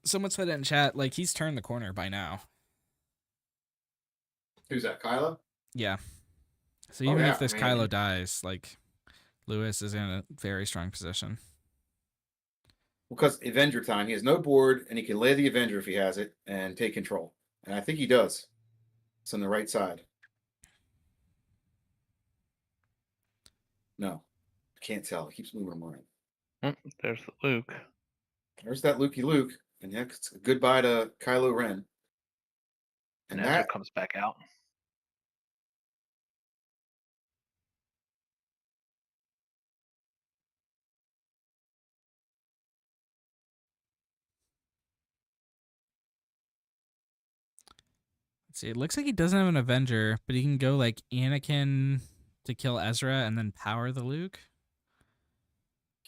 A: someone said it in chat, like, he's turned the corner by now.
C: Who's that, Kylo?
A: Yeah. So
C: Oh,
A: even
C: yeah,
A: if this
C: I mean-
A: Kylo dies, like, Lewis is in a very strong position.
C: Because Avenger time, he has no board, and he can lay the Avenger if he has it and take control. And I think he does. It's on the right side. No, I can't tell. It keeps moving him around.
B: There's Luke.
C: There's that Lukey Luke, and yeah, it's a goodbye to Kylo Ren.
B: And
C: And
B: Ezra
C: that
B: comes back out.
A: Let's see, it looks like he doesn't have an Avenger, but he can go, like, Anakin to kill Ezra and then power the Luke.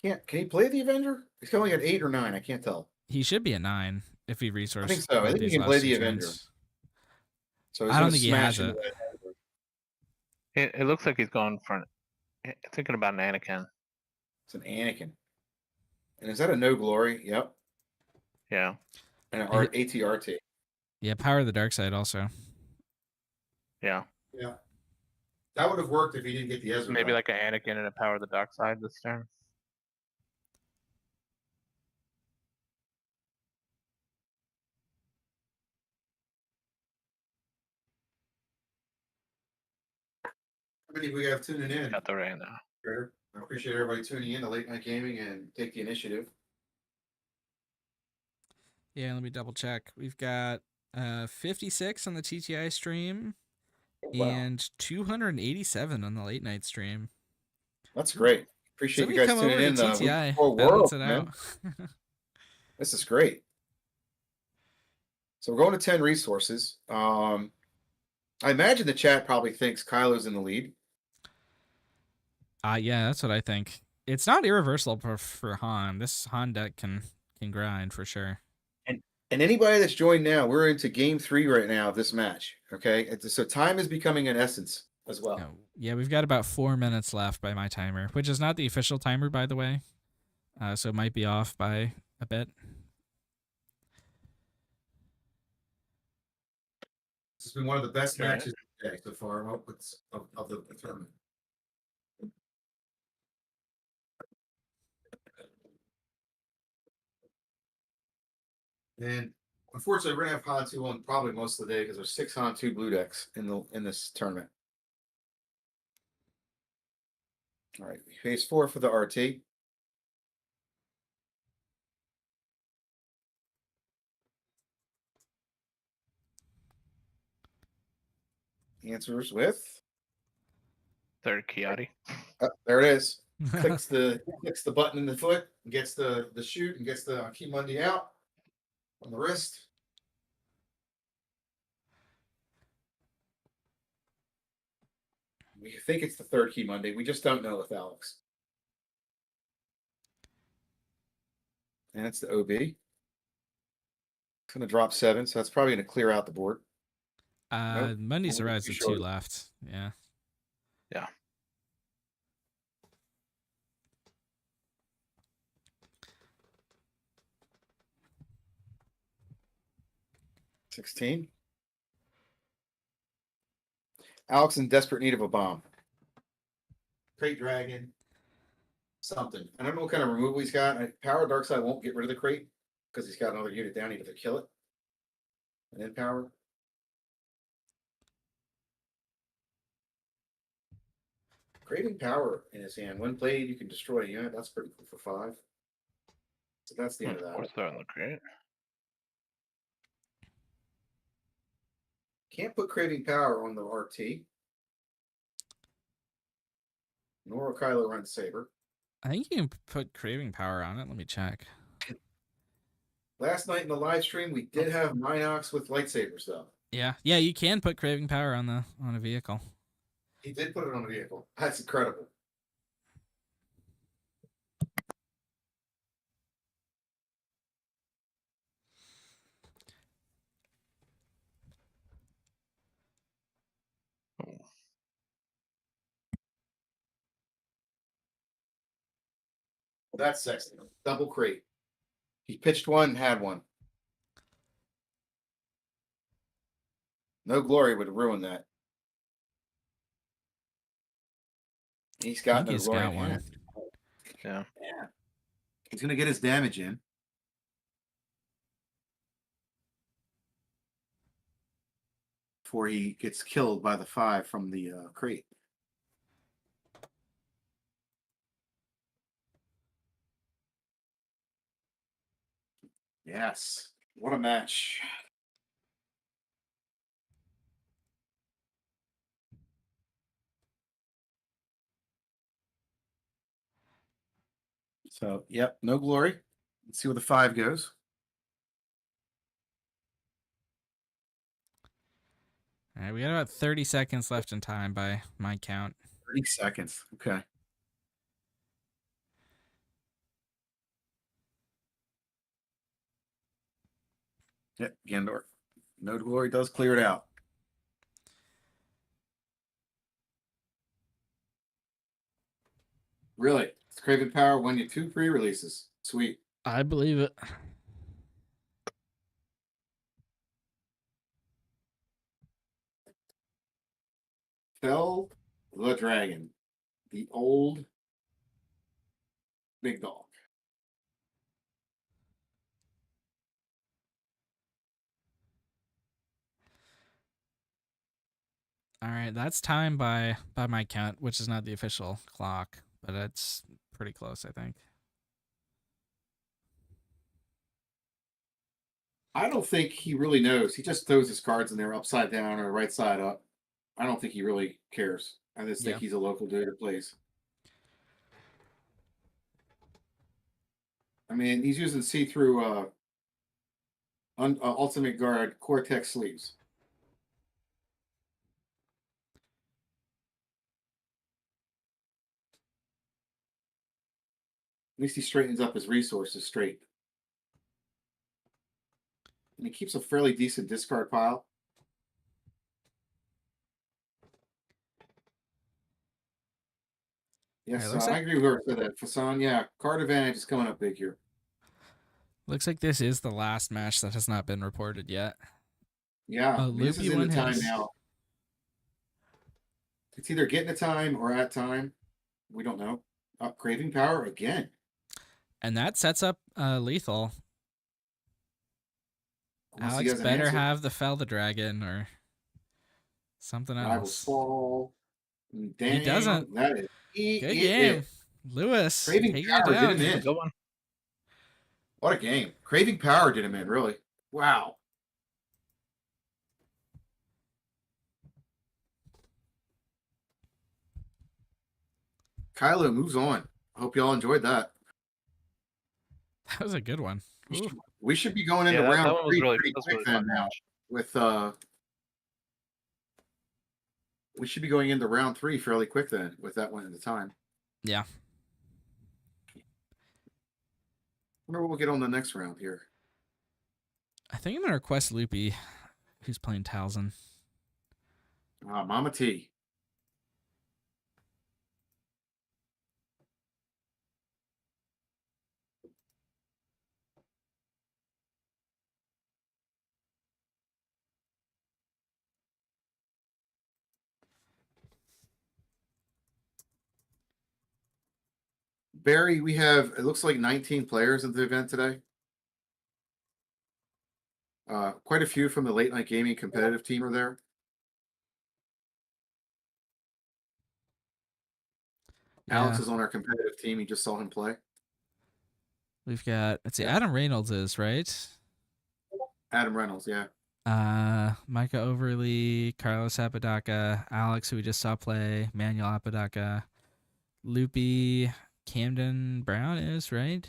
C: can he play the Avenger? He's only at 8 or 9. I can't tell.
A: He should be at 9 if he resources.
C: I think so. I think he can play the Avenger. So he's
A: I don't
C: gonna
A: think he
C: smash
A: has
C: into
A: it.
C: that.
B: It looks like he's going for thinking about an Anakin.
C: It's an Anakin. And is that a no glory? Yep.
B: Yeah.
C: And an
A: It-
C: ATRT.
A: Yeah, power the dark side also.
B: Yeah.
C: Yeah. That would have worked if he didn't get the Ezra.
B: Maybe
C: back.
B: like an Anakin and a Power of the Dark Side this turn.
C: How many we have tuning in?
B: Got the right now.
C: Traitor? I appreciate everybody tuning in to Late Night Gaming and take the initiative.
A: Yeah, let me double check. We've got 56 on the TTI stream
D: Wow.
A: and 287 on the late night stream.
C: That's great. Appreciate you
A: Somebody
C: guys
A: come
C: tuning
A: over to
C: in. Week
A: TTI,
C: before
A: balance
C: World,
A: it
C: man.
A: out.
C: This is great. So we're going to 10 resources. I imagine the chat probably thinks Kylo's in the lead.
A: Yeah, that's what I think. It's not irreversible for Han. This Han deck can grind for sure.
C: And anybody that's joined now, we're into game 3 right now of this match. Okay, so time is becoming an essence as well.
A: Yeah, we've got about 4 minutes left by my timer, which is not the official timer, by the way. So it might be off by a bit.
C: This has been one of the best matches today so far of the tournament. And unfortunately, we're gonna have Han 2 on probably most of the day because there's 6 Han 2 blue decks in this tournament. All right, phase 4 for the RT. Answers with
B: Third Kiati.
C: there it is. Clicks the button in the foot, and gets the shoot, and gets the key Monday out on the wrist. We think it's the third key Monday. We just don't know with Alex. And it's the OB. It's going to drop 7, so that's probably going to clear out the board. Nope.
A: Monday's
C: Only
A: arrives
C: two
A: with 2
C: short.
A: left. Yeah.
B: Yeah.
C: $16. Alex in desperate need of a bomb. Crate Dragon. Something. I don't know what kind of removal he's got. Power Dark Side won't get rid of the crate because he's got another unit down. He'd have to kill it. And then power. Craving Power in his hand. When played, you can destroy a unit. That's pretty cool for 5. So that's the end of that.
B: What's that look great?
C: Can't put Craving Power on the RT. Nor will Kylo run Saber.
A: I think you can put Craving Power on it. Let me check.
C: Last night in the live stream, we did have Minox with lightsabers, though.
A: Yeah, you can put Craving Power on a vehicle.
C: He did put it on a vehicle. That's incredible.
B: Oh.
C: That's sexy. Double crate. He pitched one and had one. No Glory would ruin that. He's
A: I
C: got
A: think
C: no
A: he's
C: Glory.
A: got one.
B: Yeah.
C: Yeah. He's going to get his damage in. Before he gets killed by the 5 from the crate. Yes. What a match. So, yep, no Glory. Let's see where the 5 goes.
A: All right, we got about 30 seconds left in time by my count.
C: 30 seconds. Okay. Yep, Gendor. No Glory does clear it out. Really? It's Craven Power won you 2 pre-releases. Sweet.
A: I believe it.
C: Fell the Dragon. The old big dog.
A: All right, that's time by my count, which is not the official clock, but it's pretty close, I think.
C: I don't think he really knows. He just throws his cards in there upside down or right side up. I don't think he really cares. I just think
A: Yeah.
C: he's a local dude that plays. I mean, he's using see-through Ultimate Guard Cortex sleeves. At least he straightens up his resources straight. And he keeps a fairly decent discard pile. Yes,
A: looks
C: I
A: like-
C: agree with whoever said that. Fasan, yeah, card advantage is coming up big here.
A: Looks like this is the last match that has not been reported yet.
C: Yeah,
A: Oh,
C: this is
A: Loopy
C: in the
A: one
C: time
A: has.
C: now. It's either getting a time or at time. We don't know. Craving power again.
A: And that sets up lethal.
C: Unless he
A: Alex
C: has an
A: better
C: answer.
A: have the Fell the Dragon or something
C: Rivals
A: else.
C: fall. Damn,
A: doesn't.
C: That is
A: Good game. Lewis
C: Craving
A: taking
C: power
A: it
C: did
A: down.
C: him in.
B: Good one.
C: What a game. Craving power did him in, really. Wow. Kylo moves on. I hope y'all enjoyed that.
A: That was a good one. Ooh.
C: We should be going into
B: Yeah, that
C: round
B: one was
C: three
B: really,
C: pretty
B: that was
C: quick
B: really
C: then
B: fun
C: now.
B: match.
C: With we should be going into round 3 fairly quick then with that one at a time.
A: Yeah.
C: Wonder what we'll get on the next round here.
A: I think I'm going to request Loopy, who's playing Talzin.
C: Mama T. Barry, we have, it looks like 19 players at the event today. Quite a few from the late night gaming competitive team are there. Alex
A: Yeah.
C: is on our competitive team. You just saw him play.
A: We've got, let's see,
C: Yeah.
A: Adam Reynolds is, right?
C: Adam Reynolds, yeah.
A: Micah Overly, Carlos Apodaca, Alex, who we just saw play, Manuel Apodaca, Loopy, Camden Brown is, right?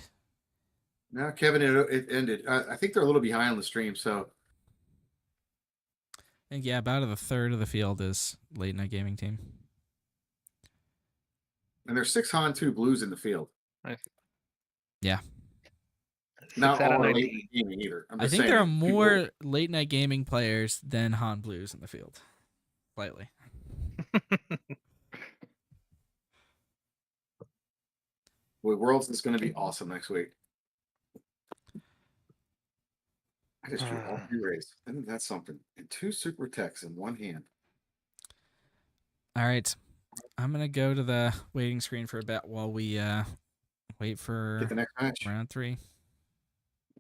C: No, Kevin, it ended. I think they're a little behind on the stream, so
A: I think, yeah, about a third of the field is late night gaming team.
C: and there's 6 Han 2 blues in the field.
B: Nice.
A: Yeah.
B: 6
C: Not
B: out
C: all
B: of
C: are late
B: 19.
C: night gaming either. I'm
A: I
C: just
A: think
C: saying,
A: there are
C: people-
A: more late night gaming players than Han Blues in the field. Slightly.
C: Boy, Worlds is going to be awesome next week. I just drew all 3 rays. I think that's something. And 2 super techs in one hand.
A: All right. I'm going to go to the waiting screen for a bit while we wait for
C: Get the next match.
A: round 3.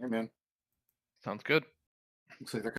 C: Yeah, man.
B: Sounds good.
C: Looks like they're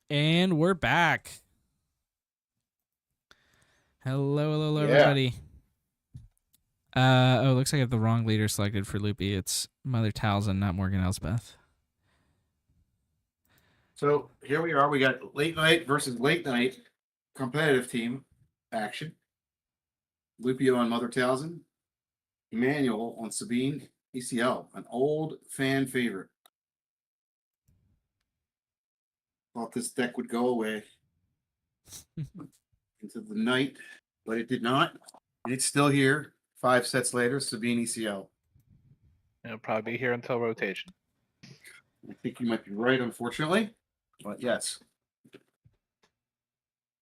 A: And we're back. Hello,
C: Yeah.
A: everybody. Oh, looks like I have the wrong leader selected for Loopy. It's Mother Talzin, not Morgan Elsbeth.
C: So here we are. We got late night versus late night competitive team action. Lupio on Mother Talzin. Emmanuel on Sabine ECL, an old fan favorite. Thought this deck would go away into the night, but it did not. And it's still here. 5 sets later, Sabine ECL.
B: It'll probably be here until rotation.
C: I think you might be right, unfortunately. But yes.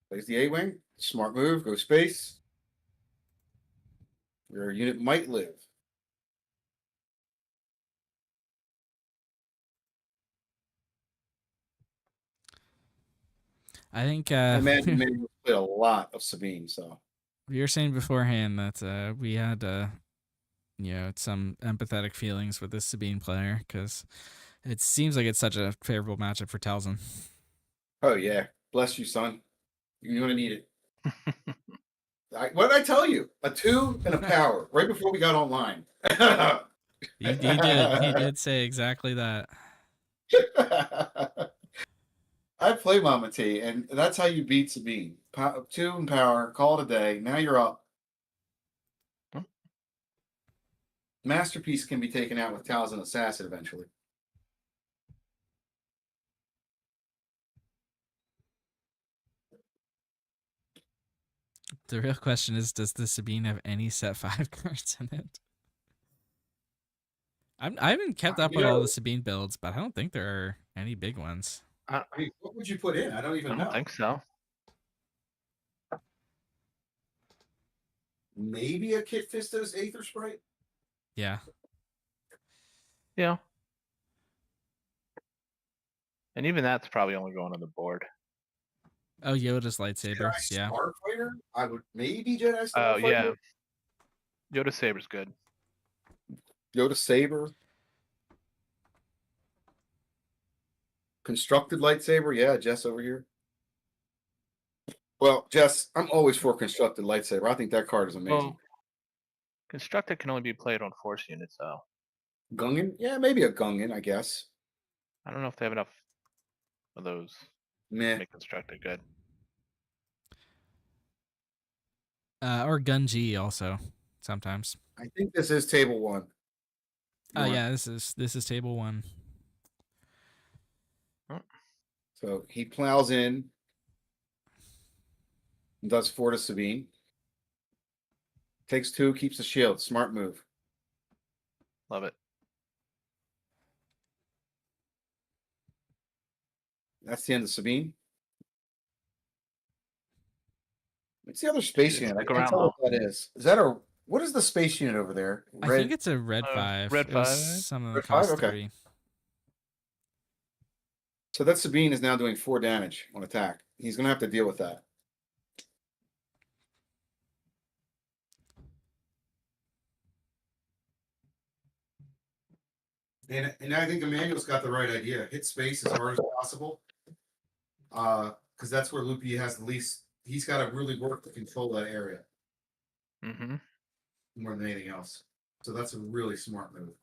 C: Plays the A-Wing. Smart move. Go space. Your unit might live.
A: I think
C: I imagine Emmanuel played a lot of Sabine, so.
A: we were saying beforehand that we had, some empathetic feelings with this Sabine player because it seems like it's such a favorable matchup for Talzin.
C: Oh, yeah. Bless you, son. You're going to need it. What did I tell you? A 2 and a power right before we got online.
A: He did. He did say exactly that.
C: I play Mama T, and that's how you beat Sabine. 2 and power, call it a day. Now you're up. Masterpiece can be taken out with Talzin Assassin eventually.
A: The real question is, does the Sabine have any set 5 cards in it? I haven't kept up with all the Sabine builds, but I don't think there are any big ones.
C: I mean, what would you put in? I don't even know.
B: I don't think so.
C: Maybe a Kit Fisto's Aether Sprite?
A: Yeah.
B: Yeah. And even that's probably only going on the board.
A: Oh, Yoda's lightsaber.
C: Jedi
A: Yeah.
C: Starfighter? I would maybe Jedi
B: Oh,
C: Starfighter.
B: yeah. Yoda Saber's good.
C: Yoda Saber. Constructed lightsaber. Yeah, Jess over here. Well, Jess, I'm always for constructed lightsaber. I think that card is amazing.
B: Well, constructed can only be played on force units, though.
C: Gungan? Yeah, maybe a Gungan, I guess.
B: I don't know if they have enough of those
C: Meh.
B: to make constructed good.
A: Or Gunji also sometimes.
C: I think this is table 1.
A: Oh yeah, this is table 1.
C: So he plows in and does 4 to Sabine. Takes 2, keeps the shield. Smart move.
B: Love it.
C: That's the end of Sabine. What's the other space unit? I
B: Stick
C: can't
B: around,
C: tell what that is. Is that a what is the space unit over there?
A: I think it's a red 5.
B: red
A: It was
B: 5?
A: something
C: Red
A: that cost
C: 5? Okay.
A: 3.
C: So that Sabine is now doing 4 damage on attack. He's gonna have to deal with that. And I think Emmanuel's got the right idea. Hit space as hard as possible. Because that's where Loopy has the least. He's got to really work to control that area
B: Mm-hmm.
C: more than anything else. So that's a really smart move.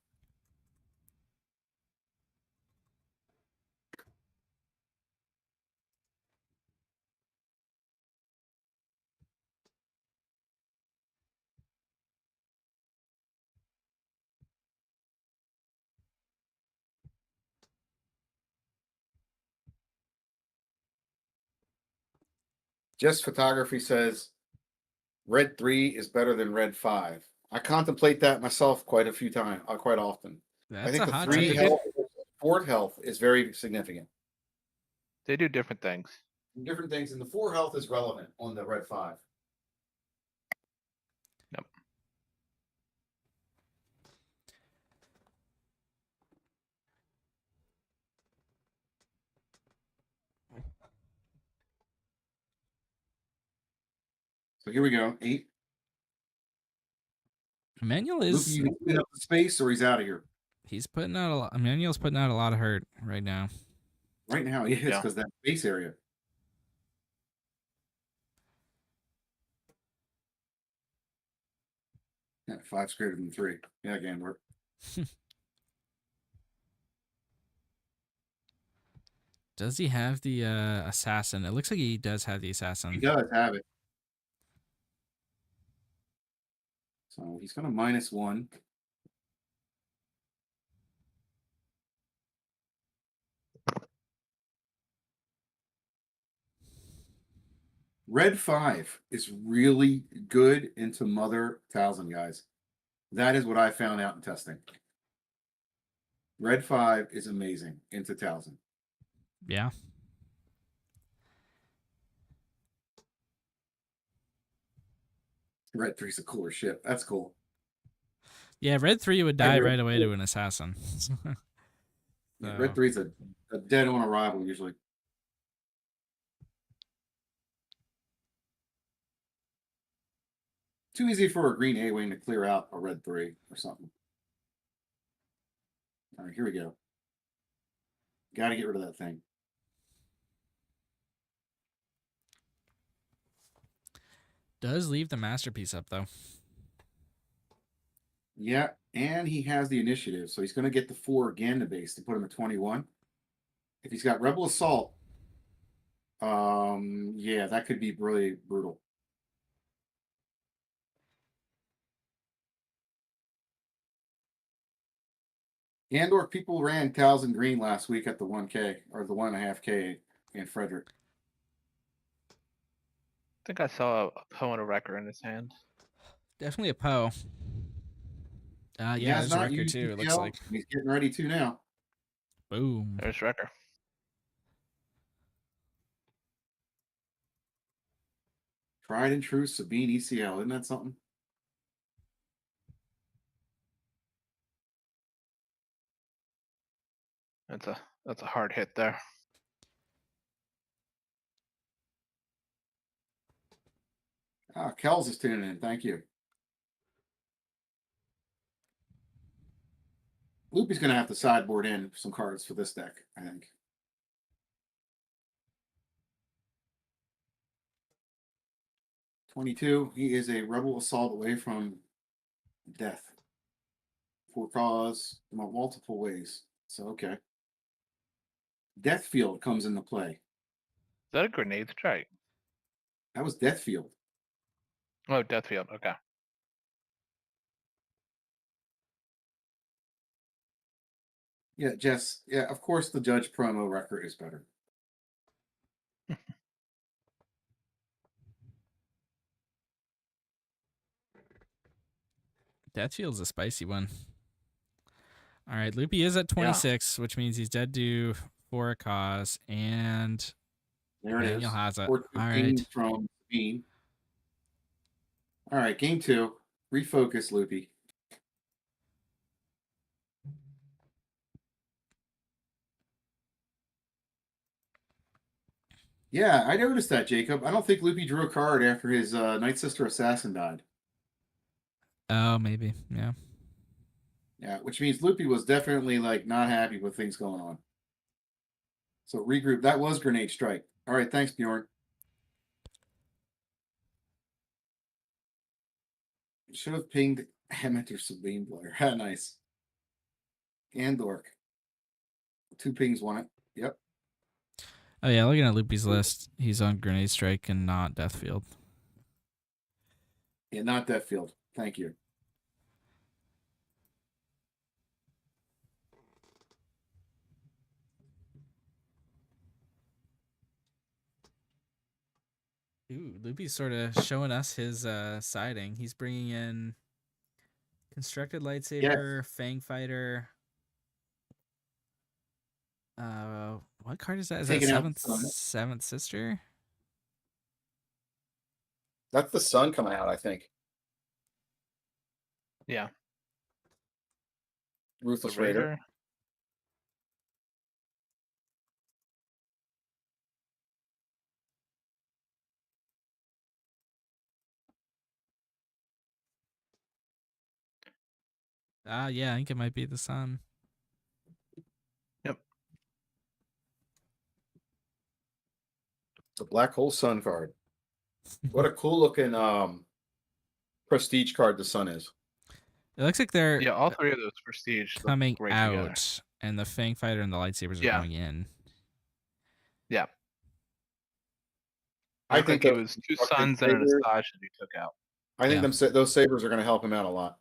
C: Just Photography says red 3 is better than red 5. I contemplate that myself quite a few times, quite often.
A: That's
C: I think
A: a
C: the
A: hot
C: 3
A: take.
C: health, 4 health is very significant.
B: They do different things.
C: Different things, and the 4 health is relevant on the red 5.
B: Yep.
C: So here we go. 8.
A: Emmanuel
C: Loopy,
A: is
C: you clean up the space, or he's out of here.
A: he's putting out a lot. Emmanuel's putting out a lot of hurt right now.
C: Right now, he is
B: Yeah.
C: because that base area. Yeah, 5's greater than 3. Yeah, again, we're
A: Does he have the assassin? It looks like he does have the assassin.
C: he does have it. So he's gonna -1. Red 5 is really good into Mother Talzin, guys. That is what I found out in testing. Red 5 is amazing into Talzin.
A: Yeah.
C: Red 3's a cooler ship. That's cool.
A: Yeah, red 3 would
C: Yeah,
A: die
C: Red
A: right away
C: 3
A: to an assassin.
C: Yeah,
A: So-
C: Red 3's a dead on arrival usually. Too easy for a green A-wing to clear out a red 3 or something. All right, here we go. Got to get rid of that thing.
A: Does leave the masterpiece up though.
C: Yeah, and he has the initiative, so he's going to get the 4 again to base to put him at 21. If he's got Rebel Assault, yeah, that could be really brutal. Andor people ran Talzin Green last week at the 1K or the 1.5K in Frederick.
B: I think I saw a Poe and a Wrecker in his hand.
A: Definitely a Poe.
C: He
A: Yeah,
C: has
A: there's a
C: not
A: record
C: used
A: too, it looks
C: PTL.
A: like.
C: He's getting ready to now.
A: Boom.
B: There's Wrecker.
C: Tried and true Sabine ECL. Isn't that something?
B: That's a hard hit there.
C: Kells is tuning in. Thank you. Loopy's going to have to sideboard in some cards for this deck, I think. $22. He is a Rebel Assault away from death. For cause multiple ways. So, okay. Death Field comes into play.
B: Is that a grenade strike?
C: That was Death Field.
B: Oh, Deathfield. Okay.
C: Yeah, Jess. Yeah, of course the Judge promo record is better.
A: Deathfield's a spicy one. All right, Loopy is at 26, which means he's dead due for a cause, and
C: There it
A: Daniel
C: is.
A: has it.
C: 14
A: All right.
C: from Sabine. All right, game 2. Refocus, Loopy. Yeah, I noticed that, Jacob. I don't think Loopy drew a card after his Night Sister Assassin died.
A: Oh, maybe. Yeah.
C: Yeah, which means Loopy was definitely like not happy with things going on. So regroup. That was Grenade Strike. All right, thanks, Bjorn. Should have pinged Hammett or Sabine player. Nice. And Dork. 2 pings won it. Yep.
A: Oh, yeah, looking at Loopy's list, he's on Grenade Strike and not Deathfield.
C: Yeah, not that field. Thank you.
A: Ooh, Loopy's sort of showing us his siding. He's bringing in Constructed Lightsaber, Fang Fighter. What card is that? Is that
C: Taking out the
A: seventh sister?
C: That's the sun coming out, I think.
B: Yeah.
C: Ruthless
B: The
C: Raider.
B: Raider.
A: Yeah, I think it might be the sun.
B: Yep.
C: The Black Hole Sun card. What a cool looking prestige card the sun is.
A: It looks like they're
B: Yeah, all three of those prestige look
A: coming
B: great
A: out,
B: together.
A: and the Fang Fighter and the lightsabers are
B: Yeah.
A: going in.
B: Yeah.
C: I
B: Looked
C: think
B: like it
C: the
B: was two
C: fucking
B: suns and an
C: saber-
B: Asajj that he took out.
C: I think
A: Yeah.
C: those sabers are going to help him out a lot.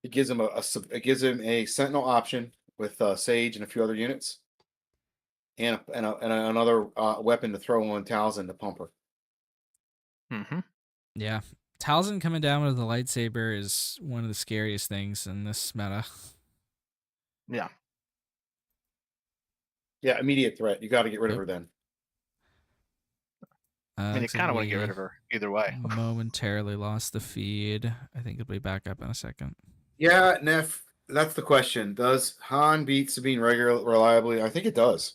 C: It gives him a sentinel option with Sage and a few other units, and another weapon to throw on Talzin to pump her.
B: Mm-hmm.
A: Yeah. Talzin coming down with the lightsaber is one of the scariest things in this meta.
B: Yeah.
C: Yeah, immediate threat. You got to get rid of
A: Yep.
C: her then.
B: I mean, you
A: looks like
B: kind of want to get
A: we
B: rid of her either way.
A: momentarily lost the feed. I think it'll be back up in a second.
C: Yeah, Neff, that's the question. Does Han beat Sabine reliably? I think it does.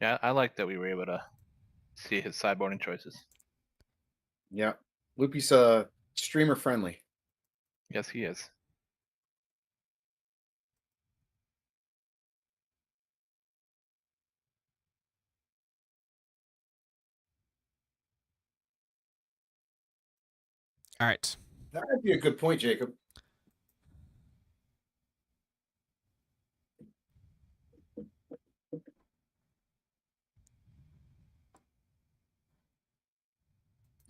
B: Yeah, I like that we were able to see his sideboarding choices.
C: Yeah. Loopy's streamer friendly.
B: Yes, he is.
A: All right.
C: That would be a good point, Jacob.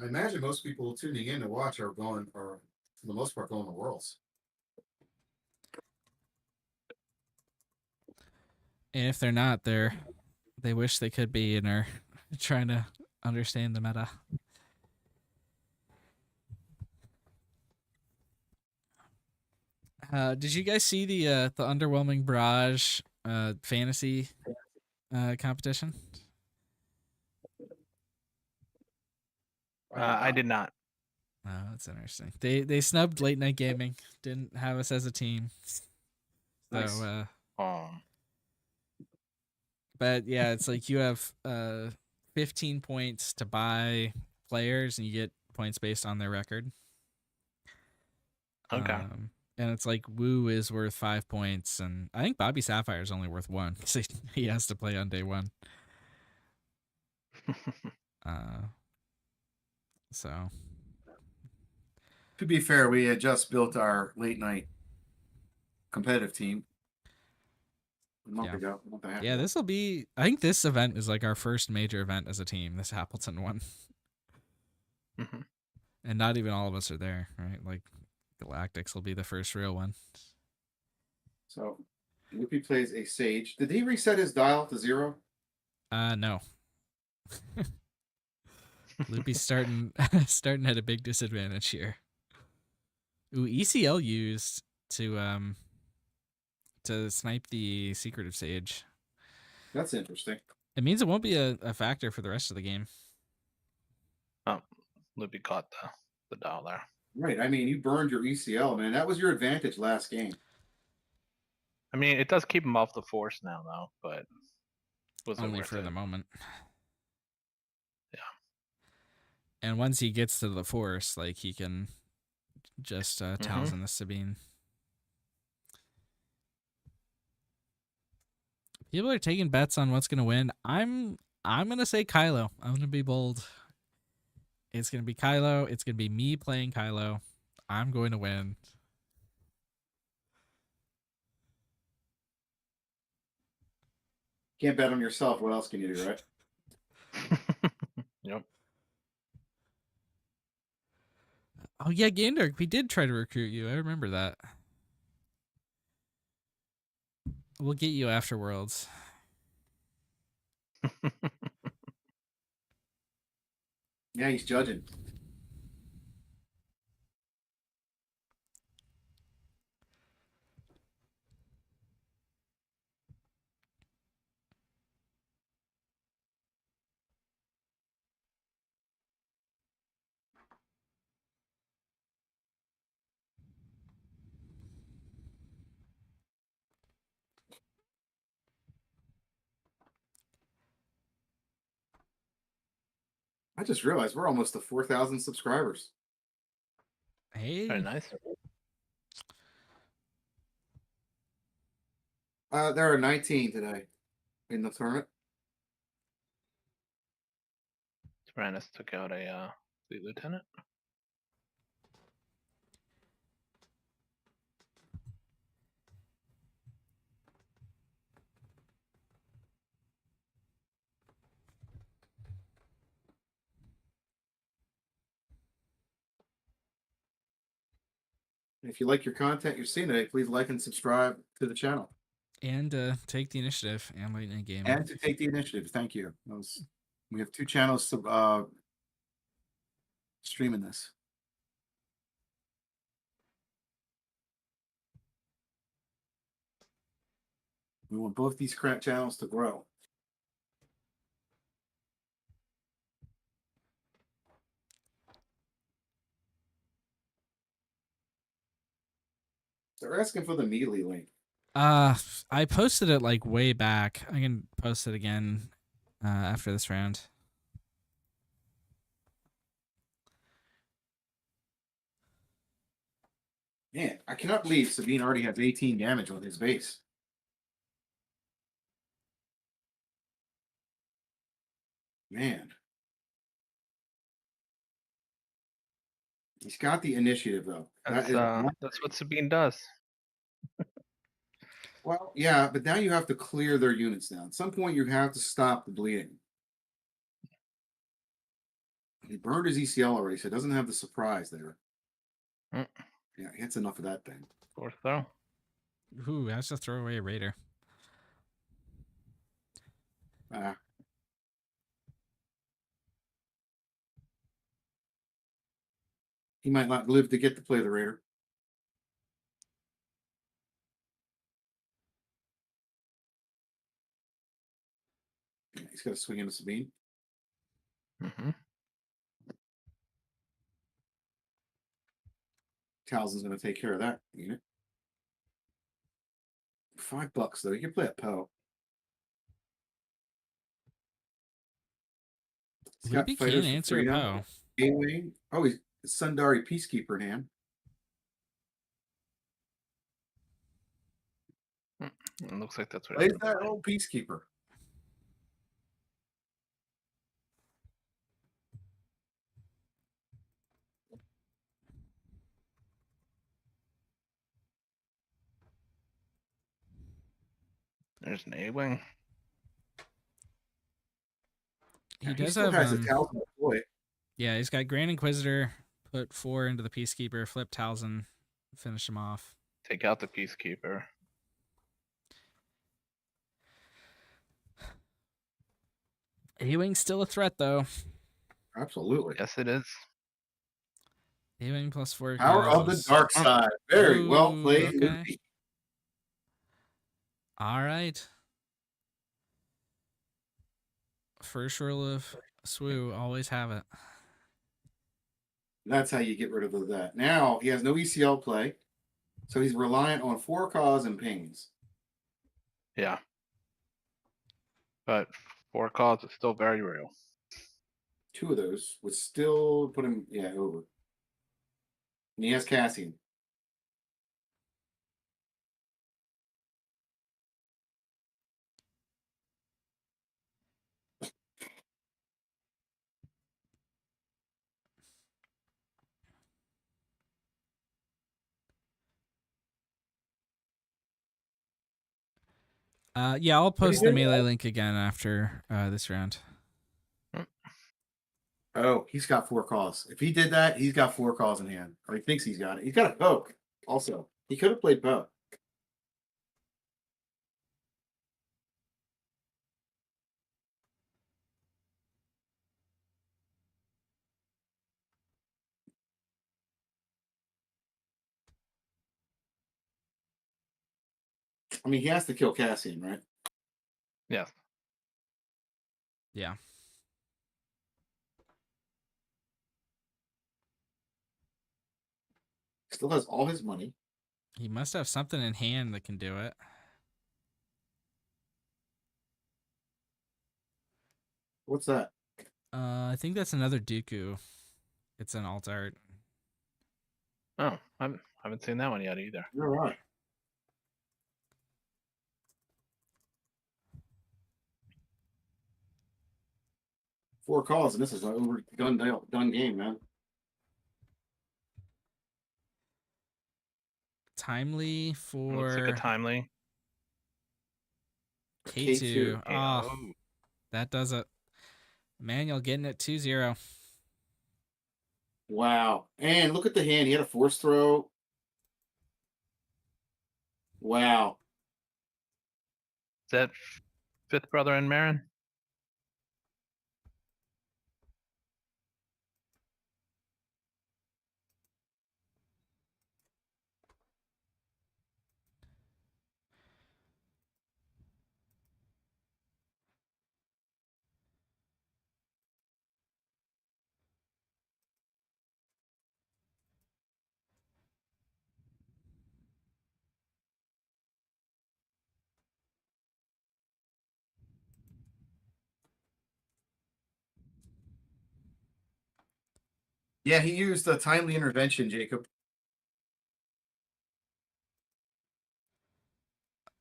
C: I imagine most people tuning in to watch are for the most part, going to Worlds.
A: And if they're not, they wish they could be and are trying to understand the meta. Did you guys see the underwhelming barrage fantasy competition?
B: I did not.
A: Oh, that's interesting. They snubbed late night gaming. Didn't have us as a team.
C: Nice.
A: So,
B: Um,
A: but yeah, it's like you have 15 points to buy players, and you get points based on their record.
B: okay.
A: And it's like Wu is worth 5 points, and I think Bobby Sapphire is only worth 1 because he has to play on day 1. So
C: To be fair, we had just built our late night competitive team a month ago. A month and a half
A: yeah,
C: ago.
A: this will be. I think this event is like our first major event as a team. This Appleton one,
B: Mhm.
A: and not even all of us are there, right? Like Galactics will be the first real one.
C: So Loopy plays a Sage. Did he reset his dial to 0?
A: No. Loopy's starting at a big disadvantage here. Ooh, ECL used to snipe the secretive Sage.
C: That's interesting.
A: It means it won't be a factor for the rest of the game.
B: Oh, Loopy caught the dial there.
C: Right. I mean, you burned your ECL, man. That was your advantage last game.
B: I mean, it does keep him off the force now, though, but was it
A: Only
B: worth
A: for
B: it?
A: the moment.
B: Yeah.
A: And once he gets to the force, like he can just Talzin the Sabine. People are taking bets on what's gonna win. I'm gonna say Kylo. I'm gonna be bold. It's gonna be Kylo. It's gonna be me playing Kylo. I'm going to win.
C: Can't bet on yourself. What else can you do, right?
B: Yep.
A: Oh yeah, Gander, we did try to recruit you. I remember that. We'll get you after Worlds.
C: Yeah, he's judging. I just realized we're almost to 4,000 subscribers.
A: Hey,
B: Very nice.
C: There are 19 today in the tournament.
B: Tyrannus took out a fleet lieutenant.
C: If you like your content you're seeing today, please like and subscribe to the channel.
A: and take the initiative and late night game.
C: And to take the initiative. Thank you. We have 2 channels streaming this. We want both these channels to grow. They're asking for the melee link.
A: I posted it like way back. I can post it again after this round.
C: Man, I cannot believe Sabine already has 18 damage on his base. Man. He's got the initiative, though.
B: That's what Sabine does.
C: Well, yeah, but now you have to clear their units now. At some point, you have to stop the bleeding. He burned his ECL already, so it doesn't have the surprise there.
B: Mm.
C: Yeah, that's enough of that thing.
B: Fourth throw.
A: Ooh, that's to throw away a raider.
C: He might not live to get to play the Raider. Yeah, he's got to swing into Sabine.
B: Mm-hmm.
C: Talzin's going to take care of that unit. $5 though. You can play a Poe. He's got
A: Ruby
C: Fighters
A: can't
C: for
A: answer
C: Freedom.
A: Poe.
C: A-Wing. Oh, he's Sundari Peacekeeper in hand.
B: It looks like that's what
C: Plays
B: he's
C: that
B: gonna
C: old Peacekeeper.
B: play. There's an A-wing.
A: He
C: He
A: does
C: still
A: have
C: has a Talzin deploy.
A: yeah, he's got Grand Inquisitor, put 4 into the Peacekeeper, flip Talzin, finish him off.
B: Take out the Peacekeeper.
A: A-Wing's still a threat though.
C: Absolutely.
B: Yes, it is.
A: A-Wing plus 4
C: Power of the
A: causes.
C: dark side. Very well
A: Ooh,
C: played,
A: okay.
C: Luffy.
A: All right. First rule of SWU, always have it.
C: That's how you get rid of that. Now he has no ECL play, so he's reliant on 4 cause and pings.
B: Yeah. But 4 calls is still very real.
C: 2 of those would still put him, over. And he has Cassian.
A: Yeah, I'll
C: Pretty
A: post the
C: good.
A: melee link again after this round.
C: Oh, he's got 4 calls. If he did that, he's got 4 calls in hand. Or he thinks he's got it. He's got a poke also. He could have played poke. I mean, he has to kill Cassian, right?
B: Yes.
A: Yeah.
C: Still has all his money.
A: He must have something in hand that can do it.
C: What's that?
A: I think that's another Dooku. It's an alt art.
B: Oh, I haven't seen that one yet either.
C: You're right. Four calls, and this is an done game, man.
A: Timely
B: Looks
A: for
B: like a timely.
A: K2.
C: K2.
A: Oh, that does it. Manuel getting it 2-0.
C: Wow. And look at the hand. He had a force throw. Wow.
B: Is that fifth brother and Marin?
C: Yeah, he used a timely intervention, Jacob.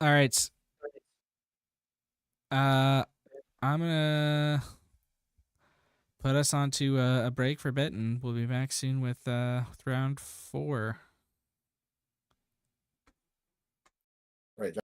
A: All right. I'm gonna put us onto a break for a bit, and we'll be back soon with round 4.
C: Right.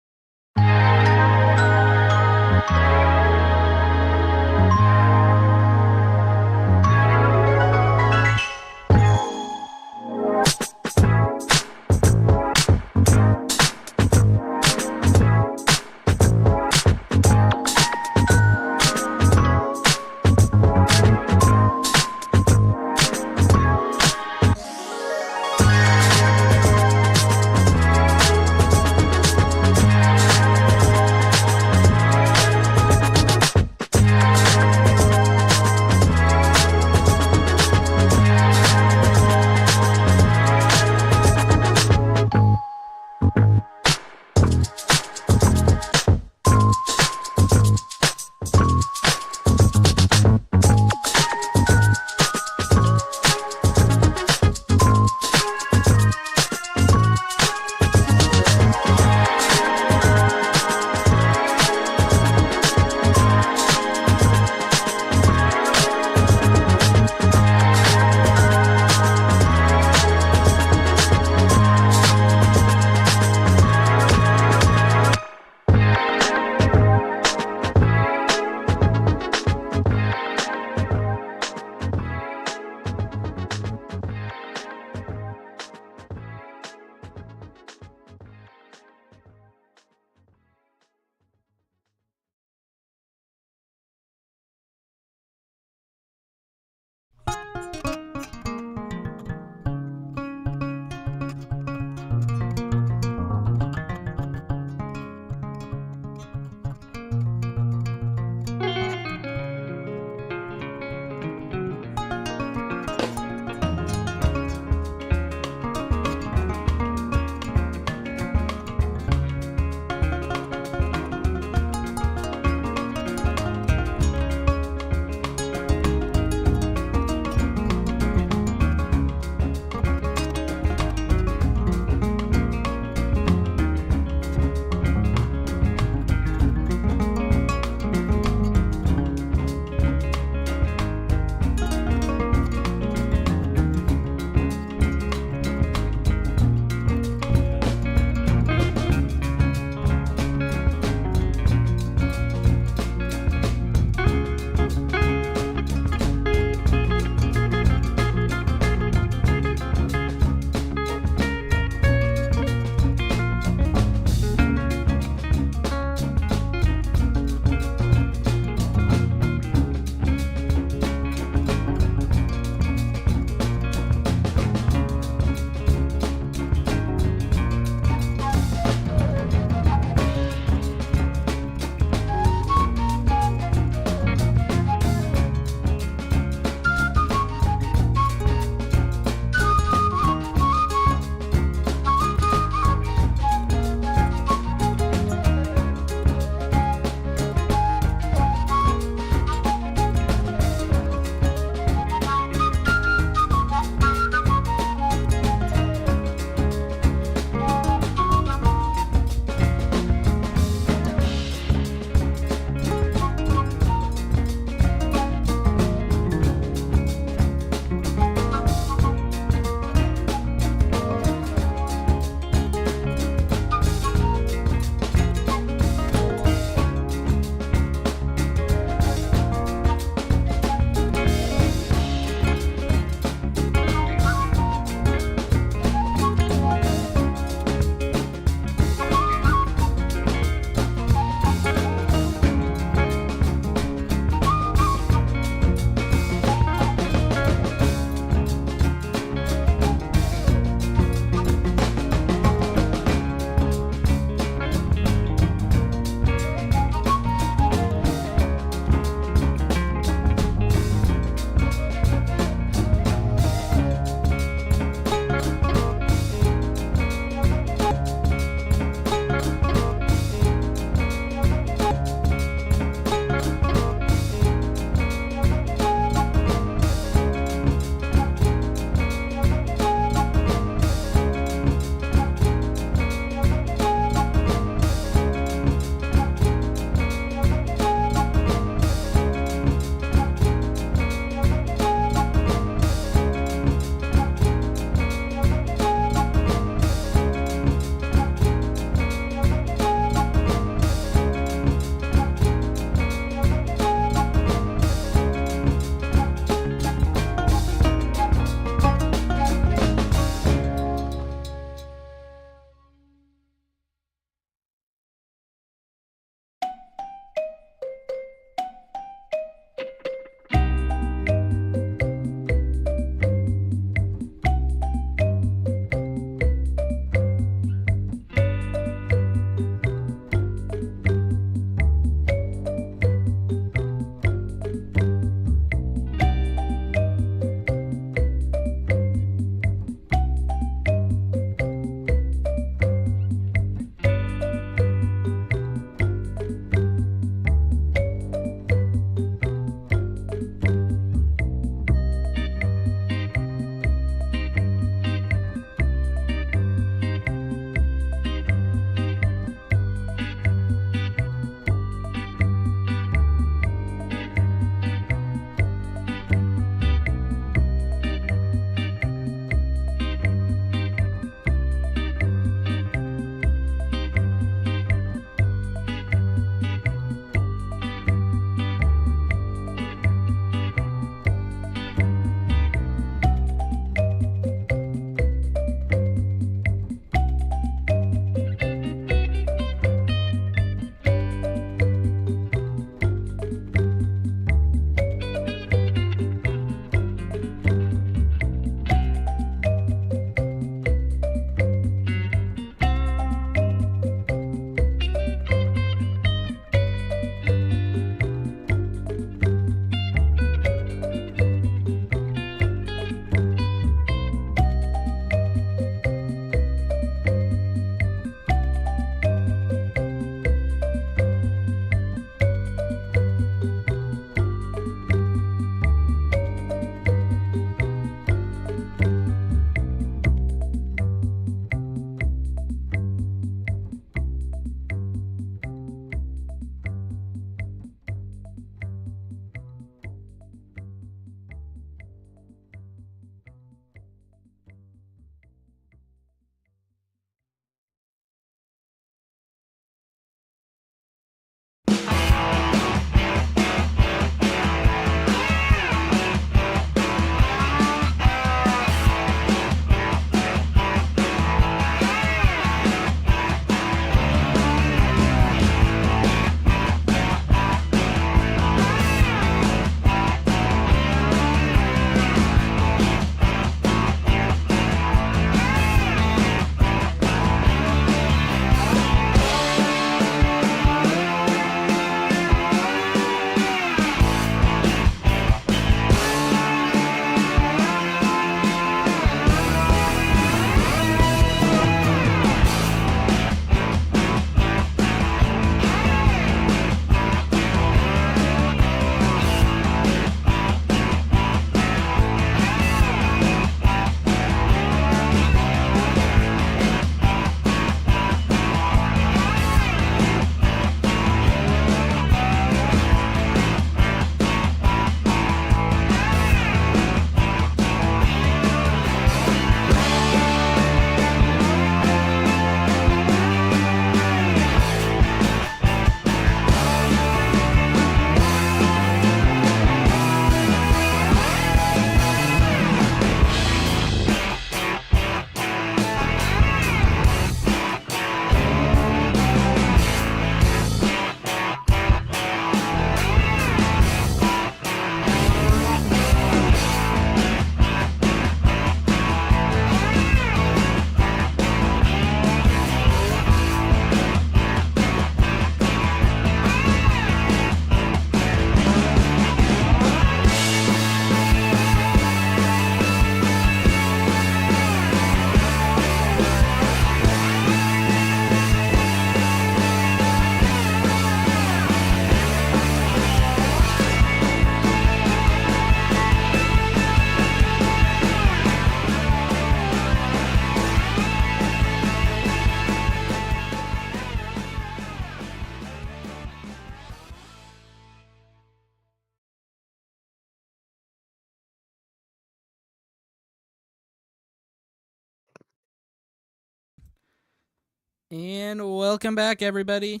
A: And welcome back, everybody,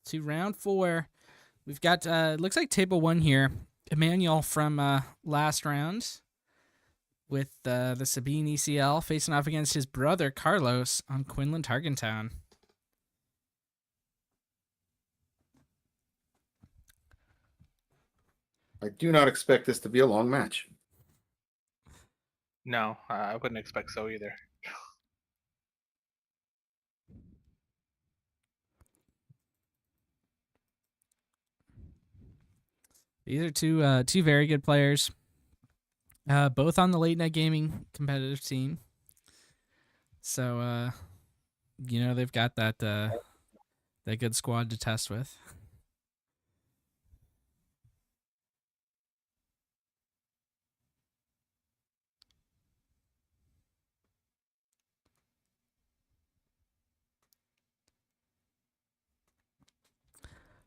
A: to round 4. We've got, looks like table 1 here. Emmanuel from last round with the Sabine ECL facing off against his brother Carlos on Quinlan Targentown.
C: I do not expect this to be a long match.
B: No, I wouldn't expect so either.
A: These are two very good players, both on the late night gaming competitive team. So you know they've got that good squad to test with.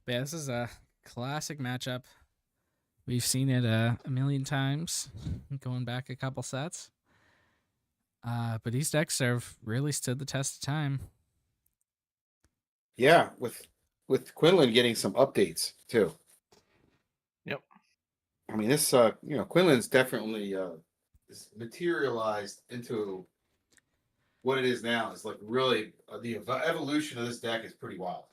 A: But yeah, this is a classic matchup. We've seen it a million times, going back a couple sets. But these decks have really stood the test of time.
C: Yeah, with Quinlan getting some updates too.
B: Yep.
C: I mean, this Quinlan's definitely is materialized into what it is now. It's like really the evolution of this deck is pretty wild.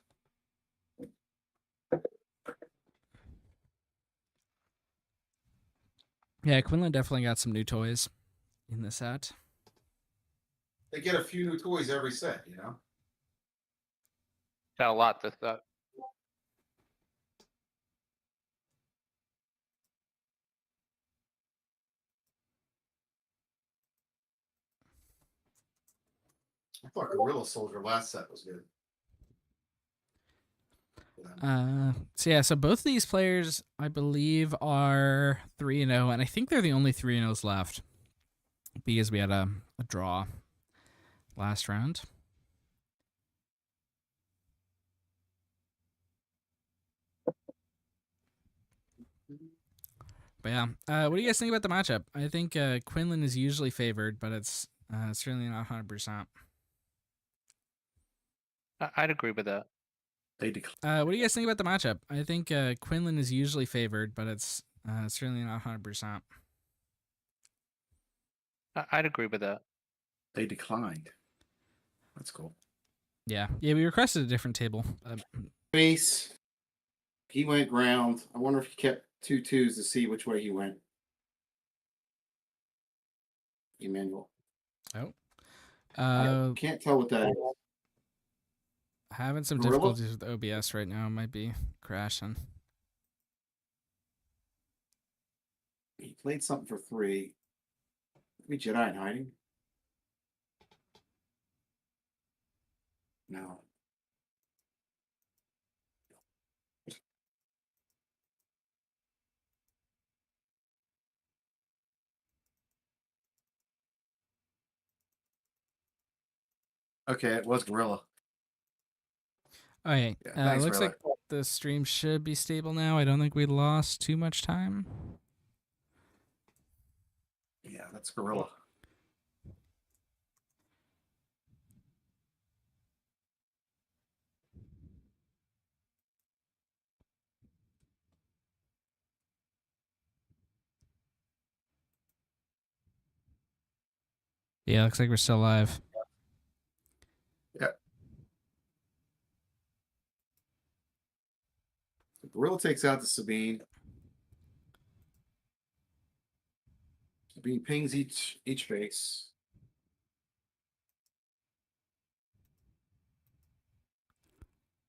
A: Yeah, Quinlan definitely got some new toys in the set.
C: They get a few new toys every set, you know.
B: Got a lot this set.
C: I thought Gorilla Soldier last set was good.
A: So both of these players, I believe, are 3-0, and I think they're the only 3-0s left because we had a draw last round. But yeah, what do you guys think about the matchup? I think Quinlan is usually favored, but it's certainly not 100%.
B: I'd agree with that.
C: They
A: what do you guys think about the matchup? I think Quinlan is usually favored, but it's certainly not 100%.
B: I'd agree with that.
C: They declined. That's cool.
A: Yeah, we requested a different table.
C: Base. He went ground. I wonder if he kept 2 2s to see which way he went. Emmanuel.
A: Oh.
C: I can't tell what that is.
A: Having some
C: Gorilla?
A: difficulties with OBS right now. Might be crashing.
C: He played something for 3. Maybe Jedi in hiding? No. Okay, it was Gorilla.
A: Okay.
C: Yeah, thanks,
A: Looks
C: Gorilla.
A: like the stream should be stable now. I don't think we lost too much time.
C: Yeah, that's Gorilla.
A: Yeah, looks like we're still live.
C: Gorilla takes out the Sabine. Sabine pings each face.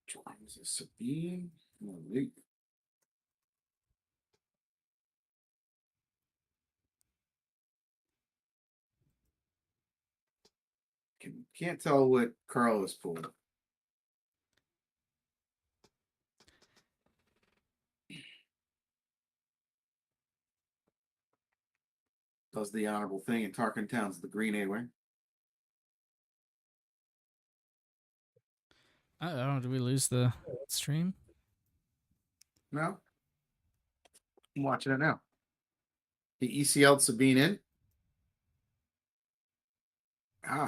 C: Drives a Sabine. Elite. Can't tell what Carlos pulled. Does the honorable thing, and Tarkin Town's the green A-wing.
A: Oh, did we lose the stream?
C: No. I'm watching it now. He ECL'd Sabine in.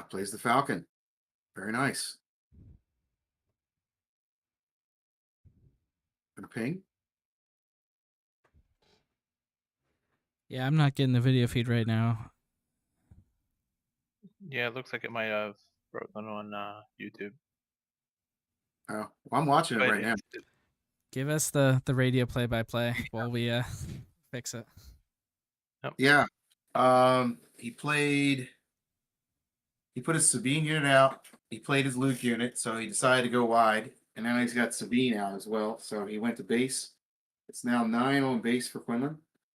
C: Plays the Falcon. Very nice. And ping.
A: Yeah, I'm not getting the video feed right now.
B: Yeah, it looks like it might have broken on YouTube.
C: Oh, well, I'm watching it
B: But
C: right now.
A: Give us the radio play-by-play while we fix it.
C: Yeah. He put his Sabine unit out. He played his Luke unit, so he decided to go wide. And now he's got Sabine out as well. So he went to base. It's now 9 on base for Quinlan.